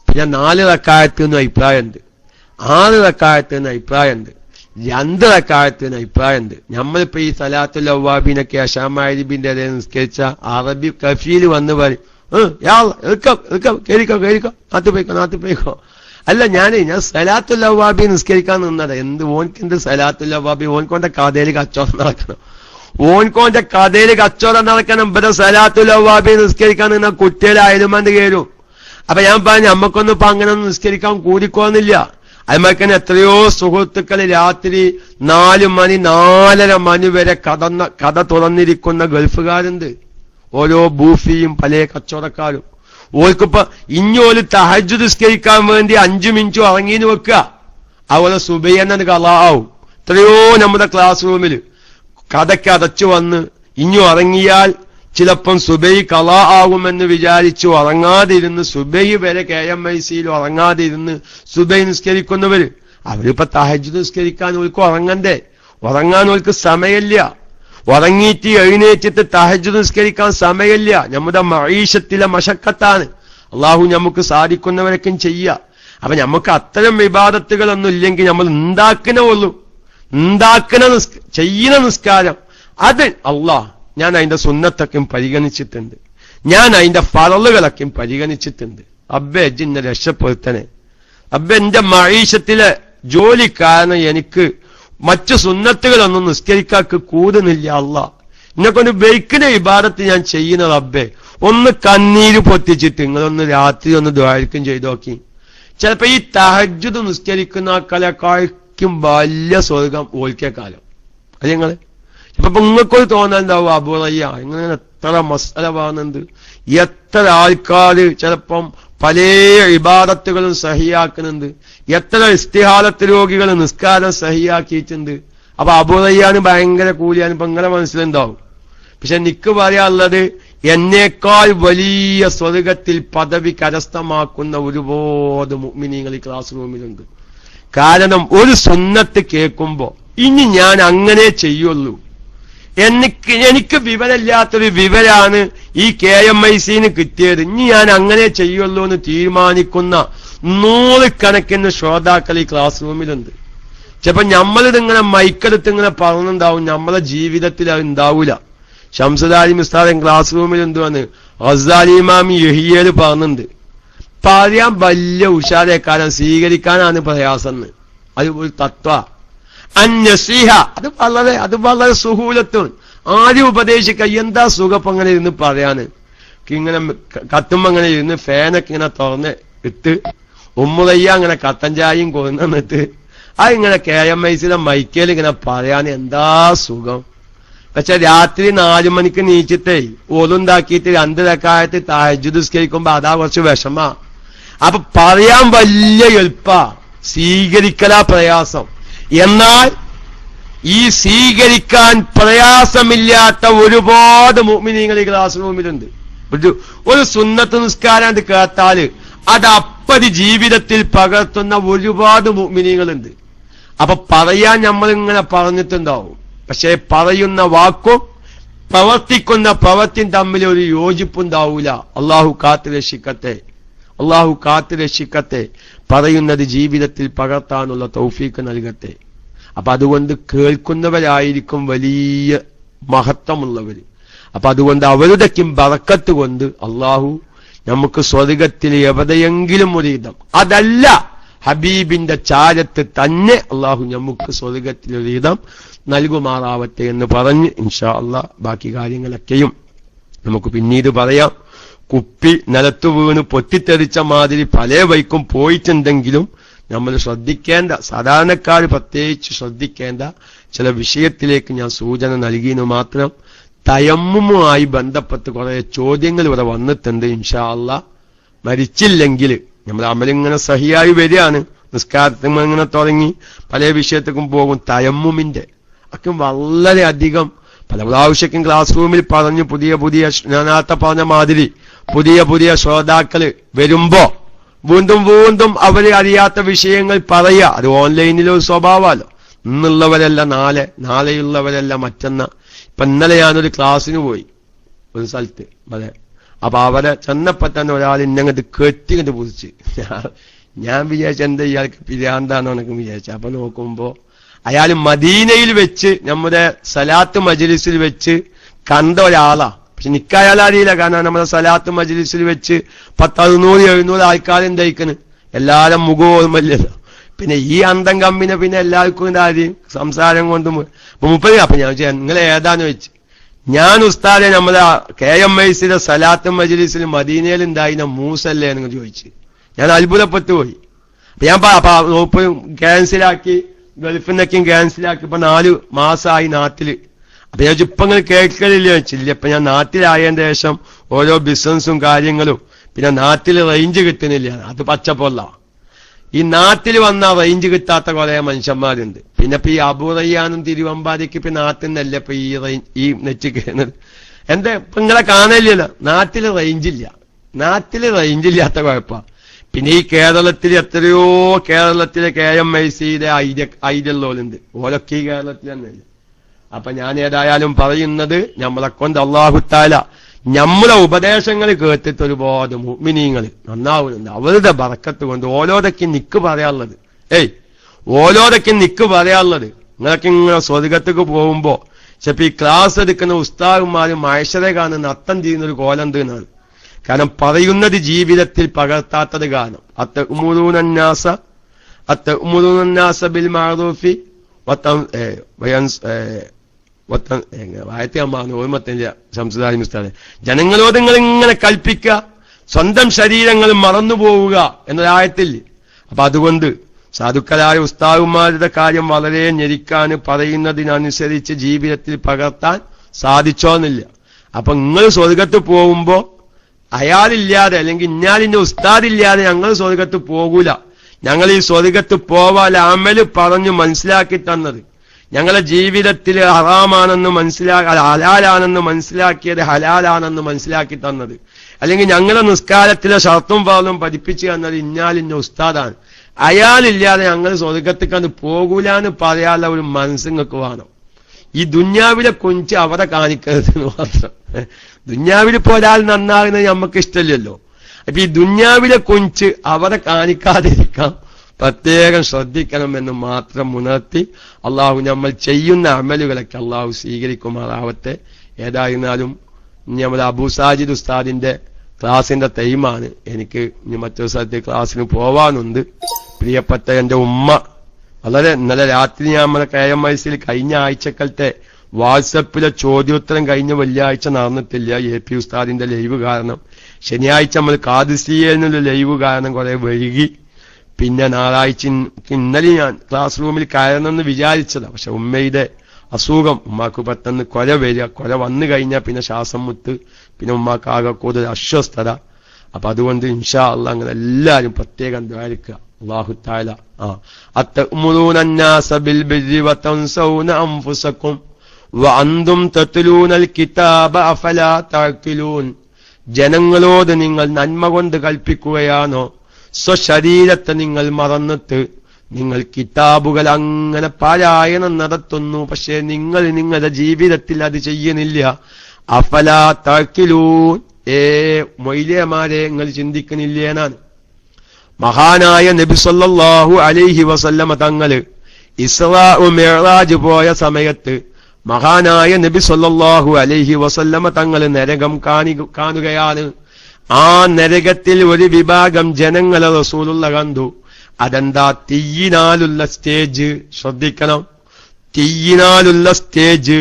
പിന്നെ 4 റക്അത്തിന് അഭിപ്രായമുണ്ട്, 6 റക്അത്തിന് അഭിപ്രായമുണ്ട്, 2 റക്അത്തിന് അഭിപ്രായമുണ്ട്. നമ്മളിപ്പോ ഈ സലാത്തുൽ അവ്വാബീനൊക്കെ ഇശാ മഗ്രിബിന്റെ ഇടയിൽ നിസ്കരിച്ച അറബി കഫീൽ വന്ന് പറയും, കേറിക്കോ നാത്തു പോയിക്കോ. അല്ല, ഞാൻ സലാത്തുൽ അവ്വാബി നിസ്കരിക്കാൻ നിന്നത് ഓൻക്കെന്ത് സലാത്തുൽ അവ്വാബി? ഓൻകോന്റെ കഥയിൽ കച്ചവടം നടക്കണം, ഓൻകോന്റെ കഥയിൽ കച്ചവടം നടക്കണം. ഇവിടെ സലാത്തുൽ അവ്വാബി നിസ്കരിക്കാൻ നിന്ന കുട്ടികളെ അയലുമന്ത് കയറും. അപ്പൊ ഞാൻ പറഞ്ഞു, നമ്മക്കൊന്നും ഇപ്പൊ അങ്ങനെ ഒന്നും നിസ്കരിക്കാൻ കൂടിക്കോന്നില്ല. അതുമാതിരി എത്രയോ സുഹൃത്തുക്കൾ രാത്രി 4 മണി 4:30 മണി വരെ കഥ തുറന്നിരിക്കുന്ന ഗൾഫുകാരുണ്ട്. ഓരോ ബൂഫിയും പല കച്ചവടക്കാരും. ഓർക്കിപ്പോ ഇഞ്ഞോല് തഹജ്ജുദ് നിസ്കരിക്കാൻ വേണ്ടി 5 മിനിറ്റ് ഉറങ്ങിന്ന് വെക്കുക, അതുപോലെ സുബഹിയെന്നത് കളാവും. എത്രയോ നമ്മുടെ ക്ലാസ് റൂമിൽ കഥയ്ക്ക് അടച്ചു വന്ന് ഇഞ്ഞു ഉറങ്ങിയാൽ ചിലപ്പം സുബഹി കളാ ആകുമെന്ന് വിചാരിച്ചു ഉറങ്ങാതിരുന്ന് സുബഹി വരെ KMICയിൽ ഉറങ്ങാതിരുന്ന് സുബഹി നിസ്കരിക്കുന്നവര്, അവരിപ്പോ തഹജ്ജുദ് നിസ്കരിക്കാൻ ഓർക്ക് ഉറങ്ങണ്ടേ? ഉറങ്ങാൻ ഓർക്ക് സമയമില്ല. ഉറങ്ങിയിട്ട് എഴുന്നേറ്റിട്ട് തഹജ്ജുദ് നിസ്കരിക്കാൻ സമയമില്ല. നമ്മുടെ മഈശത്തിലെ മശക്കത്താണ്. അള്ളാഹു നമുക്ക് സാധിക്കുന്നവരൊക്കെ ചെയ്യുക. അപ്പൊ നമുക്ക് അത്തരം ഇബാദത്തുകളൊന്നും ഇല്ലെങ്കിൽ നമ്മൾ ചെയ്യുന്ന നിസ്കാരം അത് അള്ളാഹ് ഞാൻ അതിന്റെ സുന്നത്തൊക്കെ പരിഗണിച്ചിട്ടുണ്ട്, ഞാൻ അതിന്റെ ഫറളുകളൊക്കെ പരിഗണിച്ചിട്ടുണ്ട്. അബ്ബേ ജിന്നെ രക്ഷപ്പെടുത്തണേ. അബ്ബേ എന്റെ മഈശത്തിലെ ജോലി കാരണം എനിക്ക് മറ്റു സുന്നത്തുകളൊന്നും നിസ്കരിക്കാക്ക് കൂടുന്നില്ല. അള്ളാഹ് എന്നെക്കൊണ്ട് ബൈക്കിന്റെ ഇബാദത്ത് ഞാൻ ചെയ്യുന്നത് അബ്ബേ ഒന്ന് കണ്ണീര് പൊത്തിച്ചിട്ട് നിങ്ങളൊന്ന് രാത്രി ഒന്ന് ദ്വാരിക്കും ചെയ്തു നോക്കി. ചിലപ്പോ ഈ തഹജ്ജുദ് നിസ്കരിക്കുന്ന ആൾക്കാരെക്കാൾക്കും വലിയ സ്വർഗം ഓൽക്കേക്കാലം. അത് നിങ്ങള് ഇപ്പൊ നിങ്ങൾക്കൊരു തോന്നലുണ്ടാവും, അബൂറയ്യ ഇങ്ങനെ എത്ര മസല പറയുന്നുണ്ട്, എത്ര ആൾക്കാര് ചിലപ്പം പല ഇബാദത്തുകളും സഹിയാക്കുന്നുണ്ട്, എത്ര ഇസ്തിഹാലത്ത് രോഗികൾ നിസ്കാരം സഹിയാക്കിയിട്ടുണ്ട്. അപ്പൊ അബൂറയ്യാന് ഭയങ്കര കൂലിയാണ് ഇപ്പൊ നിങ്ങളെ മനസ്സിലുണ്ടാവും. പക്ഷെ നിക്ക് പറയാനുള്ളത്, എന്നേക്കാൾ വലിയ സ്വർഗത്തിൽ പദവി കരസ്ഥമാക്കുന്ന ഒരുപാട് മുഅ്മിനീങ്ങൾ ഈ ക്ലാസ് റൂമിലുണ്ട്. കാരണം ഒരു സുന്നത്ത് കേൾക്കുമ്പോ ഇനി ഞാൻ അങ്ങനെ ചെയ്യുള്ളൂ, എനിക്ക് വിവരമില്ലാത്തൊരു വിവരാണ് ഈ KMICന് കിട്ടിയത്, ഇനി ഞാൻ അങ്ങനെ ചെയ്യുള്ളൂ എന്ന് തീരുമാനിക്കുന്ന 100 കണക്കിന് ശ്രോതാക്കൾ ഈ ക്ലാസ് റൂമിലുണ്ട്. ചിലപ്പോ നമ്മളിതിങ്ങനെ മൈക്കെടുത്ത് ഇങ്ങനെ പറഞ്ഞുണ്ടാവും, നമ്മളെ ജീവിതത്തിൽ അത് ഉണ്ടാവൂല. ശംസുദാരി ഉസ്താദ് ക്ലാസ് റൂമിൽ എന്തുവാന്ന് ഗസാലി ഇമാം യഹിയയിൽ പറഞ്ഞിട്ടുണ്ട്, പറയാൻ വലിയ ഉഷാരേക്കാരം സ്വീകരിക്കാനാണ് പ്രയാസം. അത് ഒരു തത്വ അന്നസീഹ, അത് വളരെ സുഹൂലത്തും. ആരും ഉപദേശിക്ക എന്താ സുഖപ്പം അങ്ങനെ ഇരുന്ന് പറയാന്. ഇങ്ങനെ കത്തുമ്പോ അങ്ങനെ ഇരുന്ന് ഫാനൊക്കെ ഇങ്ങനെ തുറന്ന് ഇട്ട് ഉമ്മുറയ്യ അങ്ങനെ കത്തൻ ചായയും കൊന്നിട്ട് അതിങ്ങനെ KMICയിലെ മൈക്കേൽ ഇങ്ങനെ പറയാൻ എന്താ സുഖം. പക്ഷെ രാത്രി 4 മണിക്ക് നീച്ചിട്ടേ ഓലുണ്ടാക്കിയിട്ട് 2 റക്അത്ത് തഹജ്ജുദ് നിസ്കരിക്കുമ്പോ അതാ കുറച്ച് വിഷമാ. അപ്പൊ പറയാൻ വലിയ എളുപ്പാ, സ്വീകരിക്കലാ പ്രയാസം. എന്നാൽ ഈ സ്വീകരിക്കാൻ പ്രയാസമില്ലാത്ത ഒരുപാട് മുഅ്മിനീങ്ങൾ ഈ ക്ലാസ് റൂമിലുണ്ട്. ഒരു സുന്നത്ത് നിസ്കാരം കേട്ടാല് അത് അപ്പതി ജീവിതത്തിൽ പകർത്തുന്ന ഒരുപാട് മുഅ്മിനീങ്ങളുണ്ട്. അപ്പൊ പറയാൻ നമ്മളിങ്ങനെ പറഞ്ഞിട്ടുണ്ടാവും, പക്ഷെ പറയുന്ന വാക്കും പ്രവർത്തിക്കുന്ന പ്രവൃത്തിയും തമ്മിൽ ഒരു യോജിപ്പുണ്ടാവൂല. അള്ളാഹു കാത്തു രക്ഷിക്കട്ടെ. പറയുന്നത് ജീവിതത്തിൽ പകർത്താനുള്ള തൗഫീക്ക് നൽകട്ടെ. അപ്പൊ അതുകൊണ്ട് കേൾക്കുന്നവരായിരിക്കും വലിയ മഹത്വമുള്ളവർ. അപ്പൊ അതുകൊണ്ട് അവരുടെക്കും ബറക്കത്ത് കൊണ്ട് അള്ളാഹു നമുക്ക് സ്വർഗത്തിൽ എവിടെയെങ്കിലും ഒരിടം, അതല്ല ഹബീബിന്റെ ചാരത്ത് തന്നെ അള്ളാഹു നമുക്ക് സ്വർഗത്തിൽ ഒരിടം നൽകുമാറാവട്ടെ എന്ന് പറഞ്ഞ് ഇൻഷാ അള്ളാഹ് ബാക്കി കാര്യങ്ങളൊക്കെയും നമുക്ക് പിന്നീട് പറയാം. കുപ്പി നിലത്തു വീണ് പൊട്ടിത്തെറിച്ച മാതിരി പല വൈക്കും പോയിട്ടുണ്ടെങ്കിലും നമ്മൾ ശ്രദ്ധിക്കേണ്ട, സാധാരണക്കാർ പ്രത്യേകിച്ച് ശ്രദ്ധിക്കേണ്ട ചില വിഷയത്തിലേക്ക് ഞാൻ സൂചന നൽകിയെന്ന് മാത്രം. തയമ്മുമായി ബന്ധപ്പെട്ട് കുറെ ചോദ്യങ്ങൾ ഇവിടെ വന്നിട്ടുണ്ട്. ഇൻഷാ അള്ളാഹ് മരിച്ചില്ലെങ്കിൽ നമ്മൾ അമലിങ്ങനെ സഹിയായി വരികയാണ്, നിസ്കാരത്തിൽ ഇങ്ങനെ തുടങ്ങി പല വിഷയത്തേക്കും പോകും. തയമ്മുമിന്റെ ഒക്കെ വളരെയധികം പല പ്രാവശ്യം ക്ലാസ് റൂമിൽ പറഞ്ഞു, പുതിയ ഞാൻ നേരത്തെ പറഞ്ഞ മാതിരി പുതിയ ശ്രോതാക്കള് വരുമ്പോ വീണ്ടും അവര് അറിയാത്ത വിഷയങ്ങൾ പറയുക. അത് ഓൺലൈനിലൊരു സ്വഭാവമല്ലോ. ഇന്നുള്ളവരല്ല നാളെയുള്ളവരല്ല മറ്റന്ന. ഇപ്പൊ ഇന്നലെ ഞാനൊരു ക്ലാസ്സിന് പോയി ഒരു സ്ഥലത്ത്. അതെ, അപ്പൊ അവരെ ചെന്നപ്പോ തന്നെ ഒരാൾ ഇന്നങ്ങട്ട് കെട്ടിങ്ങട്ട് പുതിച്ച്. ഞാൻ വിചാരിച്ച എന്താ ഇയാൾക്ക് പിരാന്താണോ എന്നൊക്കെ വിചാരിച്ചു. അപ്പൊ നോക്കുമ്പോ അയാൾ മദീനയിൽ വെച്ച് നമ്മുടെ സലാത്ത് മജ്ലിസിൽ വെച്ച് കണ്ട ഒരാളാ. പക്ഷെ നിക്കായാലറിയില്ല, കാരണം നമ്മുടെ സലാത്ത് മജ്ലിസിൽ വെച്ച് 10-600-700 ആൾക്കാരുണ്ടായിക്കണ്. എല്ലാരും മുഖമല്ലല്ലോ. പിന്നെ ഈ അന്തം കമ്മിനെ പിന്നെ എല്ലാവർക്കും ഇതാദ്യം സംസാരം കൊണ്ടും മുപ്പത്. അപ്പൊ ഞാൻ ചോദിച്ചു നിങ്ങൾ ഏതാന്ന് വെച്ച്. ഞാൻ ഉസ്താദെ നമ്മുടെ KMICയുടെ സലാത്ത് മജ്ലിസിൽ മദീനയിൽ ഉണ്ടായിരുന്ന മൂസല്ലേ എന്ന് ചോദിച്ചു. ഞാൻ അത്ഭുതപ്പെട്ടു പോയി. അപ്പൊ ഞാൻ ക്യാൻസലാക്കി, ഗൾഫിൽ നിന്നൊക്കെയും ക്യാൻസലാക്കി. ഇപ്പൊ 4 മാസമായി നാട്ടില്. അപ്പൊ ഞാൻ ഇപ്പൊ നിങ്ങൾ കേൾക്കലില്ല വെച്ചില്ല. ഇപ്പൊ ഞാൻ നാട്ടിലായതിന്റെ ശേഷം ഓരോ ബിസിനസ്സും കാര്യങ്ങളും, പിന്നെ നാട്ടിൽ റേഞ്ച് കിട്ടുന്നില്ല. അത് പച്ചപ്പൊല്ല. ഈ നാട്ടിൽ വന്ന റേഞ്ച് കിട്ടാത്ത കുറെ മനുഷ്യന്മാരുണ്ട്. പിന്നെ ഇപ്പൊ ഈ അബുറയ്യാനും തിരുവമ്പാടിക്ക് ഇപ്പൊ നാട്ടിൽ നിന്നല്ല ഇപ്പൊ ഈ നെറ്റ് കയറുന്നത്. എന്താ ഇപ്പൊ നിങ്ങളെ കാണലില്ലല്ലോ. നാട്ടില് റേഞ്ചില്ലാത്ത കുഴപ്പ. പിന്നെ ഈ കേരളത്തിൽ എത്രയോ കേരളത്തിലെ KMICയുടെ ഐഡിയല്ലോലുണ്ട്. ഓലൊക്കെ ഈ കേരളത്തിൽ തന്നെയല്ല. അപ്പൊ ഞാൻ ഏതായാലും പറയുന്നത്, നമ്മളെ കൊണ്ട് അല്ലാഹു തആല നമ്മളെ ഉപദേശങ്ങൾ കേട്ടിട്ട് ഒരുപാട് മുഅ്മിനീങ്ങൾ നന്നാവുന്നുണ്ട്. അവരുടെ ബറക്കത്ത് കൊണ്ട് ഓരോതൊക്കെ നിക്ക് പറയാനുള്ളത്. നിങ്ങളൊക്കെ ഇങ്ങനെ സ്വർഗത്തേക്ക് പോകുമ്പോ ചിലപ്പോ ഈ ക്ലാസ് എടുക്കുന്ന ഉസ്താദുമാരും മഹ്ശറെ കാണുന്ന അത്തം ചെയ്യുന്നൊരു കോലന്ത് എന്നാണ്. കാരണം പറയുന്നത് ജീവിതത്തിൽ പകർത്താത്തത് കാരണം. അത്തഉമുറൂനന്നാസ ബിൽ മഅറൂഫി ഓർമ്മത്തിന്റെ സംസ്കാരം മിസ്റ്റാണ്. ജനങ്ങളോട് നിങ്ങൾ ഇങ്ങനെ കൽപ്പിക്കുക, സ്വന്തം ശരീരങ്ങൾ മറന്നുപോവുക എന്നൊരായത്തിൽ. അപ്പൊ അതുകൊണ്ട് സാധുക്കളായ ഉസ്താദുമാരുടെ കാര്യം വളരെ ഞെരിക്കാന് പറയുന്നതിനനുസരിച്ച് ജീവിതത്തിൽ പകർത്താൻ സാധിച്ചോന്നില്ല. അപ്പൊ നിങ്ങൾ സ്വർഗത്ത് പോകുമ്പോ അയാളില്ലാതെ അല്ലെങ്കിൽ ഇന്നാലിന്റെ ഉസ്താദില്ലാതെ ഞങ്ങൾ സ്വർഗത്ത് പോകൂല. ഞങ്ങൾ ഈ സ്വർഗത്ത് പോവാൻ അമല് പറഞ്ഞു മനസ്സിലാക്കി തന്നത്, ഞങ്ങളെ ജീവിതത്തിൽ ഹറാമാണെന്ന് ഹലാലാണെന്ന് മനസ്സിലാക്കിയത് ഹലാലാണെന്ന് മനസ്സിലാക്കി തന്നത്, അല്ലെങ്കിൽ ഞങ്ങളെ നിസ്കാരത്തിലെ ഷർത്തും ഫർളും പഠിപ്പിച്ചു തന്നത് ഇന്നാലിന്റെ ഉസ്താദാണ്. അയാളില്ലാതെ ഞങ്ങൾ സ്വർഗത്തേക്കന്ന് പോകൂലാന്ന് പറയാനുള്ള ഒരു മനസ്സിങ്ങൾക്ക് വേണം. ഈ ദുന്യാവിലെ കൊഞ്ച് അവരെ കാണിക്കരുതെന്ന് മാത്രം. ദുന്യാവിലിപ്പോ ഒരാൾ നന്നാകുന്നത് നമുക്ക് ഇഷ്ടമില്ലല്ലോ. അപ്പൊ ഈ ദുന്യാവിലെ കൊഞ്ച് അവരെ കാണിക്കാതിരിക്കാം, പ്രത്യേകം ശ്രദ്ധിക്കണമെന്ന് മാത്രം ഉണർത്തി അള്ളാഹു നമ്മൾ ചെയ്യുന്ന അമലുകളൊക്കെ അള്ളാഹു സ്വീകരിക്കുമാറാവട്ടെ. ഏതായിരുന്നാലും നമ്മുടെ അബൂ സാജിദ് ഉസ്താദിന്റെ ക്ലാസിന്റെ ടൈമാണ്. എനിക്ക് ഇനി മറ്റൊരു സ്ഥലത്ത് ക്ലാസ്സിന് പോവാനുണ്ട്. പ്രിയപ്പെട്ട എന്റെ ഉമ്മ വളരെ ഇന്നലെ രാത്രി ഞാൻ നമ്മുടെ KMICയിൽ കഴിഞ്ഞ ആഴ്ചക്കലത്തെ വാട്സപ്പിലെ ചോദ്യോത്തരം കഴിഞ്ഞ വെള്ളിയാഴ്ച നടന്നിട്ടില്ല. AP ഉസ്താദിന്റെ ലൈവ് കാരണം. ശനിയാഴ്ച നമ്മൾ ഖാദിസിയയിൽ നിന്നുള്ള ലൈവ് കാരണം കുറെ വൈകി. പിന്നെ ഞായറാഴ്ച ഇന്നലെ ഞാൻ ക്ലാസ് റൂമിൽ കയറണമെന്ന് വിചാരിച്ചതാ. പക്ഷെ ഉമ്മയുടെ അസുഖം, ഉമ്മാക്ക് പെട്ടെന്ന് കൊല വന്നു കഴിഞ്ഞാൽ പിന്നെ ശ്വാസം മുട്ട്, പിന്നെ ഉമ്മാക്ക് ആകെ കൂടുതൽ അസ്വസ്ഥത. അപ്പൊ അതുകൊണ്ട് ഇൻഷാ അല്ലാഹ് അങ്ങനെ എല്ലാവരും പ്രത്യേകം ദ്വാരിക്കുക. അല്ലാഹു തആല അത്തഅ്മുറൂനന്നാസ ബിൽ ബിർരി വതൻസൗന അൻഫുസകും വഅൻതും തത്ലൂനൽ കിതാബ അഫലാ തഅഖിലൂൻ. ജനങ്ങളോട് നിങ്ങൾ നന്മ കൊണ്ട് കൽപ്പിക്കുകയാണോ, സ്വശരീരത്തെ നിങ്ങൾ മറന്നിട്ട് നിങ്ങൾ കിതാബുകൾ അങ്ങനെ പാരായണം നടത്തുന്നു, പക്ഷേ നിങ്ങൾ നിങ്ങളുടെ ജീവിതത്തിൽ അത് ചെയ്യുന്നില്ല. അഫലാ തഅഖിലൂൻ, മൊയ്ലിയമാരെ നിങ്ങൾ ചിന്തിക്കുന്നില്ലേ എന്നാണ്. മഹാനായ നബി സല്ലല്ലാഹു അലൈഹി വസല്ലമ തങ്ങള് ഇസ്റാ മിഅ്റാജ് പോയ സമയത്ത് മഹാനായ നബി സല്ലല്ലാഹു അലൈഹി വസല്ലമ തങ്ങള് നരകം കാണുകയാണ്. ആ നരകത്തിൽ ഒരു വിഭാഗം ജനങ്ങളെ റസൂലുള്ള കണ്ടു. അതെന്താ? തീയിനാലുള്ള സ്റ്റേജ്. ശ്രദ്ധിക്കണം, തീയിനാലുള്ള സ്റ്റേജ്.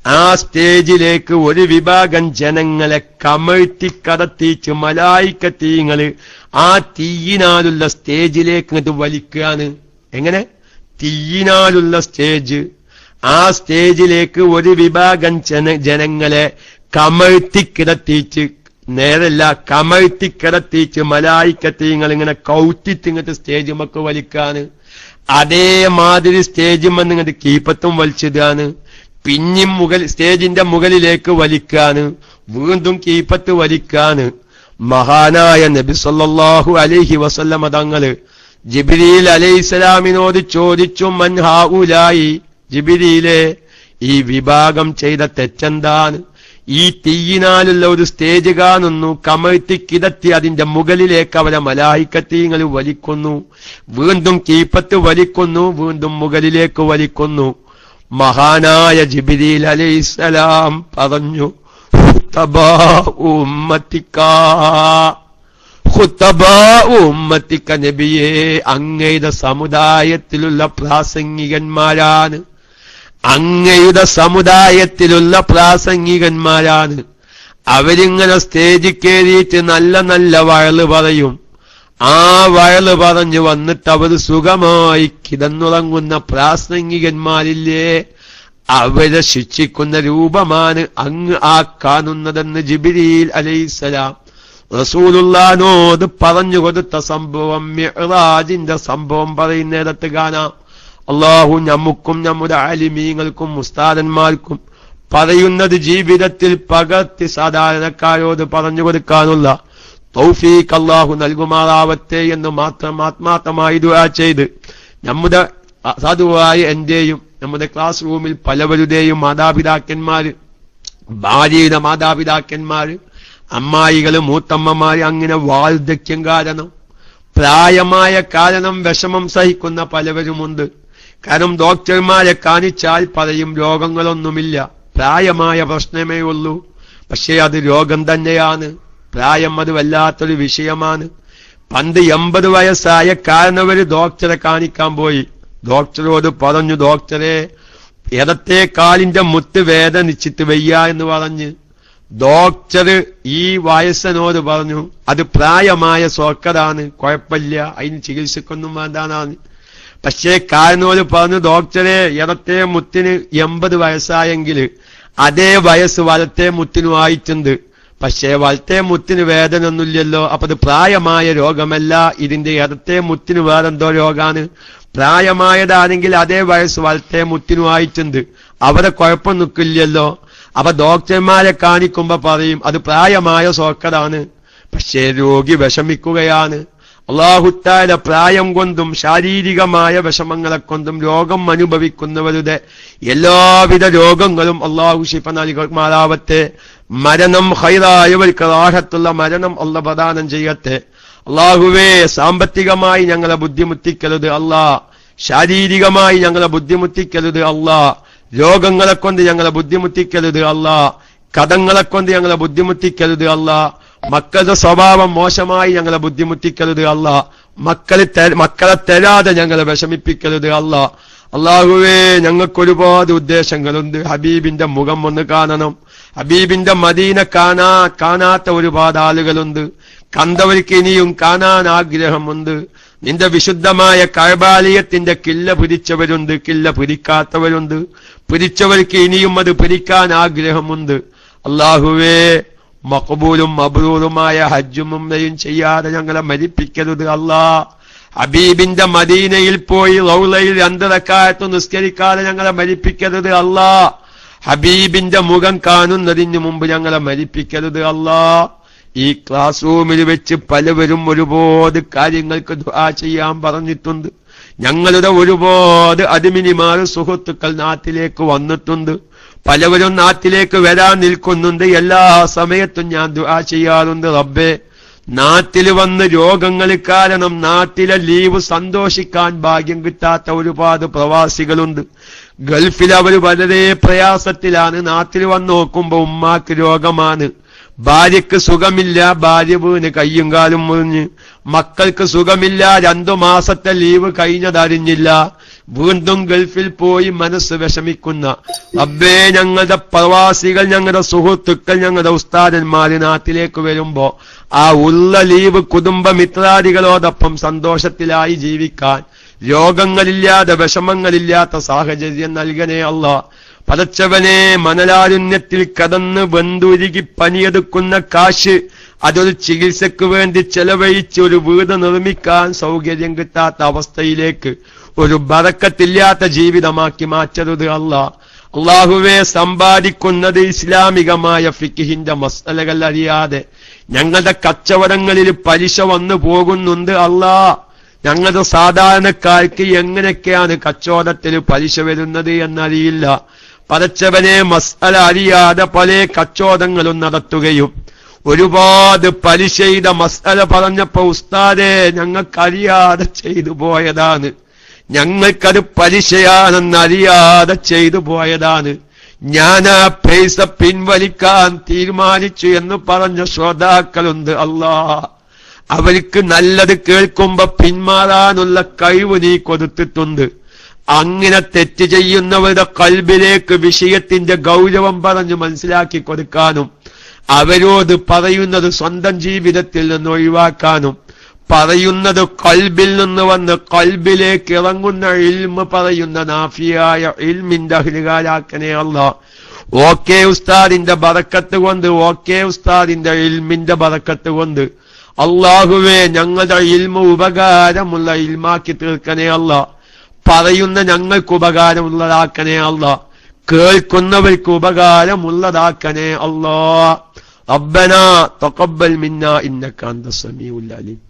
ആ സ്റ്റേജിലേക്ക് ഒരു വിഭാഗം ജനങ്ങളെ കമഴ്ത്തിക്കടത്തിച്ച് മലായിക്കത്തീങ്ങള് ആ തീയിനാലുള്ള സ്റ്റേജിലേക്ക് ഇങ്ങോട്ട് വലിക്കുകയാണ്. എങ്ങനെ? തീയിനാലുള്ള സ്റ്റേജ്. ആ സ്റ്റേജിലേക്ക് ഒരു വിഭാഗം ജനങ്ങളെ കമഴ്ത്തിക്കിടത്തിച്ച്, നേരല്ല കമഴ്ത്തിക്കിടത്തിച്ച് മലായിക്കത്തീങ്ങൾ ഇങ്ങനെ കൗത്തിത്തിങ്ങട്ട് സ്റ്റേജുമൊക്കെ വലിക്കാണ്. അതേമാതിരി സ്റ്റേജുമെന്ന് ഇങ്ങോട്ട് കീപ്പത്തും വലിച്ചതാണ്. പിന്നെയും സ്റ്റേജിന്റെ മുകളിലേക്ക് വലിക്കാണ്. വീണ്ടും കീപ്പത്ത് വലിക്കാണ്. മഹാനായ നബി സല്ലല്ലാഹു അലൈഹി വസല്ലമ തങ്ങള് ജിബ്രീൽ അലൈഹിസ്സലാമിനോട് ചോദിച്ചു, മൻ ഹൗലായി, ജിബ്രീലേ ഈ വിഭാഗം ചെയ്ത തെറ്റെന്താണ്? ഈ തീയിനാലുള്ള ഒരു സ്റ്റേജ് കാണുന്നു, കമഴ്ത്തി കിടത്തി അതിന്റെ മുകളിലേക്ക് അവരെ മലായിക്കത്തീങ്ങൾ വലിക്കുന്നു, വീണ്ടും കീപ്പത്ത് വലിക്കുന്നു, വീണ്ടും മുകളിലേക്ക് വലിക്കുന്നു. മഹാനായ ജിബ്രീൽ അലൈഹിസ്സലാം പറഞ്ഞു, ഉമ്മത്തിക്ക നബിയെ, അങ്ങയുടെ സമുദായത്തിലുള്ള പ്രാസംഗികന്മാരാണ്, അങ്ങയുടെ സമുദായത്തിലുള്ള പ്രാസംഗികന്മാരാണ്. അവരിങ്ങനെ സ്റ്റേജിൽ കയറിയിട്ട് നല്ല നല്ല വയല് പറയും. ആ വയല് പറഞ്ഞു വന്നിട്ട് അവർ സുഖമായി കിടന്നുറങ്ങുന്ന പ്രാസംഗികന്മാരില്ലേ, അവരെ ശിക്ഷിക്കുന്ന രൂപമാണ് അങ്ങ് ആ കാണുന്നതെന്ന് ജിബ്രീൽ അലൈഹിസ്സലാം റസൂലുള്ളാഹിനോട് പറഞ്ഞു കൊടുത്ത സംഭവം, മിഅ്റാജിന്റെ സംഭവം പറയുന്നിടത്ത് കാണാം. അള്ളാഹു നമുക്കും നമ്മുടെ ആലിമീങ്ങൾക്കും ഉസ്താദന്മാർക്കും പറയുന്നത് ജീവിതത്തിൽ പകർത്തി സാധാരണക്കാരോട് പറഞ്ഞു കൊടുക്കാനുള്ള തൗഫീഖ് അള്ളാഹു നൽകുമാറാവട്ടെ എന്ന് മാത്രം ആത്മാർത്ഥമായി ദുആ ചെയ്ത്, നമ്മുടെ സാധുവായ എന്റെയും നമ്മുടെ ക്ലാസ് റൂമിൽ പലവരുടെയും മാതാപിതാക്കന്മാര്, ഭാര്യയുടെ മാതാപിതാക്കന്മാര്, അമ്മായികള്, മൂത്തമ്മമാര്, അങ്ങനെ വാർദ്ധക്യം കാരണം, പ്രായമായ കാരണം വിഷമം സഹിക്കുന്ന പലവരുമുണ്ട്. കാരണം ഡോക്ടർമാരെ കാണിച്ചാൽ പറയും രോഗങ്ങളൊന്നുമില്ല, പ്രായമായ പ്രശ്നമേ ഉള്ളൂ. പക്ഷേ അത് രോഗം തന്നെയാണ്. പ്രായം അത് വല്ലാത്തൊരു വിഷയമാണ്. പണ്ട് 80 വയസ്സായ കാരണവര് ഡോക്ടറെ കാണിക്കാൻ പോയി. ഡോക്ടറോട് പറഞ്ഞു, ഡോക്ടറെ ഇടത്തെ കാലിന്റെ മുത്ത് വേദനിച്ചിട്ട് വയ്യ എന്ന് പറഞ്ഞ്. ഡോക്ടർ ഈ വയസ്സനോട് പറഞ്ഞു, അത് പ്രായമായ സോക്കറാണ്, കുഴപ്പമില്ല, അതിന് ചികിത്സക്കൊന്നും വേണ്ടാന്നാണ്. പക്ഷേ കാരനോട് പറഞ്ഞു, ഡോക്ടറെ ഇടത്തെ മുത്തിന് 80 വയസ്സായെങ്കിൽ അതേ വയസ്സ് വലത്തെ മുത്തിനും ആയിട്ടുണ്ട്, പക്ഷേ വലത്തെ മുത്തിന് വേദന ഒന്നുമില്ലല്ലോ, അപ്പൊ അത് പ്രായമായ രോഗമല്ല, ഇതിന്റെ ഇടത്തെ മുത്തിന് വേറെന്തോ രോഗാണ്. പ്രായമായതാണെങ്കിൽ അതേ വയസ്സ് വലത്തെ മുത്തിനും ആയിട്ടുണ്ട്, അവരെ കുഴപ്പം നിൽക്കില്ലല്ലോ. അപ്പൊ ഡോക്ടർമാരെ കാണിക്കുമ്പോ പറയും അത് പ്രായമായ സോക്കറാണ്. പക്ഷേ രോഗി വിഷമിക്കുകയാണ്. അല്ലാഹു തആല പ്രായം കൊണ്ടും ശാരീരികമായ വിഷമങ്ങളെ കൊണ്ടും രോഗം അനുഭവിക്കുന്നവരുടെ എല്ലാവിധ രോഗങ്ങളും അല്ലാഹു ശിഫ നൽകുമാറാവട്ടെ. മരണം ഖൈറായവർക്ക് റാഹത്തുള്ള മരണം അല്ലാഹു പ്രദാനം ചെയ്യട്ടെ. അല്ലാഹുവേ, സാമ്പത്തികമായി ഞങ്ങളെ ബുദ്ധിമുട്ടിക്കരുത് അല്ലാ, ശാരീരികമായി ഞങ്ങളെ ബുദ്ധിമുട്ടിക്കരുത് അല്ലാ, രോഗങ്ങളെ കൊണ്ട് ഞങ്ങളെ ബുദ്ധിമുട്ടിക്കരുത് അല്ലാ, കടങ്ങളെ കൊണ്ട് ഞങ്ങളെ ബുദ്ധിമുട്ടിക്കരുത് അല്ലാ, മക്കളുടെ സ്വഭാവം മോശമായി ഞങ്ങളെ ബുദ്ധിമുട്ടിക്കരുത് അല്ലാ, മക്കളെ തരാതെ ഞങ്ങളെ വിഷമിപ്പിക്കരുത് അല്ലാ. അല്ലാഹുവേ, ഞങ്ങൾക്കൊരുപാട് ഉദ്ദേശങ്ങളുണ്ട്. ഹബീബിന്റെ മുഖം ഒന്ന് കാണണം, ഹബീബിന്റെ മദീന കാണാത്ത ഒരുപാട് ആളുകളുണ്ട്. കണ്ടവർക്ക് ഇനിയും കാണാൻ ആഗ്രഹമുണ്ട്. നിന്റെ വിശുദ്ധമായ കഅബാലയത്തിന്റെ കില്ല പിരിച്ചവരുണ്ട്, കില്ല പിരിക്കാത്തവരുണ്ട്. പിരിച്ചവർക്ക് ഇനിയും അത് പിരിക്കാൻ ആഗ്രഹമുണ്ട്. അല്ലാഹുവേ, മഖബൂലും മബ്രൂറുമായ ഹജ്ജും ഉംറയും ചെയ്യാതെ ഞങ്ങളെ മരിപ്പിക്കരുത് അല്ലാ. ഹബീബിന്റെ മദീനയിൽ പോയി റൗളയിൽ 2 റക്അത്ത് നിസ്കരിക്കാതെ ഞങ്ങളെ മരിപ്പിക്കരുത് അല്ലാ. ഹബീബിന്റെ മുഖം കാണുന്നതിന് മുമ്പ് ഞങ്ങളെ മരിപ്പിക്കരുത് അല്ലാ. ഈ ക്ലാസ് റൂമിൽ വെച്ച് പലവരും ഒരുപാട് കാര്യങ്ങൾക്ക് ദുആ ചെയ്യാൻ പറഞ്ഞിട്ടുണ്ട്. ഞങ്ങളുടെ ഒരുപാട് അടിമിനിമാർ സുഹൃത്തുക്കൾ നാട്ടിലേക്ക് വന്നിട്ടുണ്ട്. പലവരും നാട്ടിലേക്ക് വരാൻ നിൽക്കുന്നുണ്ട്. എല്ലാ സമയത്തും ഞാൻ ദുആ ചെയ്യാറുണ്ട്, റബ്ബേ നാട്ടിൽ വന്ന് രോഗങ്ങൾ കാരണം നാട്ടിലെ ലീവ് സന്തോഷിക്കാൻ ഭാഗ്യം കിട്ടാത്ത ഒരുപാട് പ്രവാസികളുണ്ട്. ഗൾഫിൽ അവർ വളരെ പ്രയാസത്തിലാണ്. നാട്ടിൽ വന്ന് നോക്കുമ്പോ ഉമ്മാക്ക് രോഗമാണ്, ഭാര്യക്ക് സുഖമില്ല, ഭാര്യ വീണ് കയ്യും കാലും മുറിഞ്ഞ്, മക്കൾക്ക് സുഖമില്ല, 2 മാസത്തെ ലീവ് കഴിഞ്ഞതറിഞ്ഞില്ല, വീണ്ടും ഗൾഫിൽ പോയി മനസ്സ് വിഷമിക്കുന്ന റബ്ബേ ഞങ്ങളുടെ പ്രവാസികൾ, ഞങ്ങളുടെ സുഹൃത്തുക്കൾ, ഞങ്ങളുടെ ഉസ്താദന്മാര് നാട്ടിലേക്ക് വരുമ്പോ ആ ഉള്ള ലീവ് കുടുംബമിത്രാദികളോടൊപ്പം സന്തോഷത്തിലായി ജീവിക്കാൻ, രോഗങ്ങളില്ലാതെ വിഷമങ്ങളില്ലാത്ത സാഹചര്യം നൽകണേ അല്ലാ. പടച്ചവനെ, മണലാരുണ്യത്തിൽ കടന്ന് ബന്ധുരുകി പണിയെടുക്കുന്ന കാശ് അതൊരു ചികിത്സക്ക് വേണ്ടി ചെലവഴിച്ച് ഒരു വീട് നിർമ്മിക്കാൻ സൗകര്യം കിട്ടാത്ത അവസ്ഥയിലേക്ക് ഒരു ബറക്കത്തില്ലാത്ത ജീവിതമാക്കി മാറ്റരുത് അല്ലാ. അല്ലാഹുവേ, സമ്പാദിക്കുന്നത് ഇസ്ലാമികമായ ഫിഖ്ഹിന്റെ മസ്അലകൾ അറിയാതെ ഞങ്ങളുടെ കച്ചവടങ്ങളിൽ പലിശ വന്നു പോകുന്നുണ്ട് അല്ലാ. ഞങ്ങളുടെ സാധാരണക്കാർക്ക് എങ്ങനെയൊക്കെയാണ് കച്ചവടത്തിൽ പലിശ വരുന്നത് എന്നറിയില്ല. പടച്ചവനെ, മസ്അല അറിയാതെ പല കച്ചവടങ്ങളും നടത്തുകയും ഒരുപാട് പലിശയുടെ മസ്അല പറഞ്ഞപ്പോ ഉസ്താദേ ഞങ്ങൾക്കറിയാതെ ചെയ്തു പോയതാണ്, ഞങ്ങൾക്കത് പലിശയാണെന്നറിയാതെ ചെയ്തു പോയതാണ്, ഞാൻ ആ പൈസ പിൻവലിക്കാൻ തീരുമാനിച്ചു എന്ന് പറഞ്ഞ ശ്രോതാക്കളുണ്ട് അല്ലാ. അവർക്ക് നല്ലത് കേൾക്കുമ്പോ പിന്മാറാനുള്ള കഴിവ് നീ കൊടുത്തിട്ടുണ്ട്. അങ്ങനെ തെറ്റ് ചെയ്യുന്നവരുടെ കൽബിലേക്ക് വിഷയത്തിന്റെ ഗൗരവം പറഞ്ഞു മനസ്സിലാക്കി കൊടുക്കാനും, അവരോട് പറയുന്നത് സ്വന്തം ജീവിതത്തിൽ നിന്ന് ഒഴിവാക്കാനും, പറയുന്നത് കൽബിൽ നിന്ന് വന്ന് കൽബിലേക്ക് ഇറങ്ങുന്ന ഇൽമ് പറയുന്ന നാഫിയായ ഇൽമിന്റെ അഹ്ലുകാരാക്കണേ അല്ലാ. ഓക്കെ ഉസ്താദിന്റെ ബറക്കത്ത് കൊണ്ട്, ഓക്കെ ഉസ്താദിന്റെ ഇൽമിന്റെ ബറക്കത്ത് കൊണ്ട് അല്ലാഹുവേ ഞങ്ങളുടെ ഇൽമ ഉപകാരമുള്ള ഇൽമാക്കി തീർക്കണേ അല്ലാ. പറയുന്ന ഞങ്ങൾക്ക് ഉപകാരമുള്ളതാക്കണേ അല്ലാ, കേൾക്കുന്നവർക്ക് ഉപകാരമുള്ളതാക്കണേ അല്ലാ. റബ്ബനാ തഖബ്ബൽ മിന്നാ ഇന്നക അൻത സമീഉൽ അലീം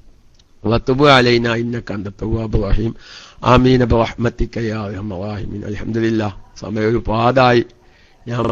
വതുബ് അലൈനാ ഇന്നക അൻത തവ്വാബുർ റഹീം. ആമീൻ ബിറഹ്മതിക യാ അർഹമർ റഹീമീൻ. അൽഹംദുലില്ലാഹ്. സമയം ഒരുപാടായി. ഞാൻ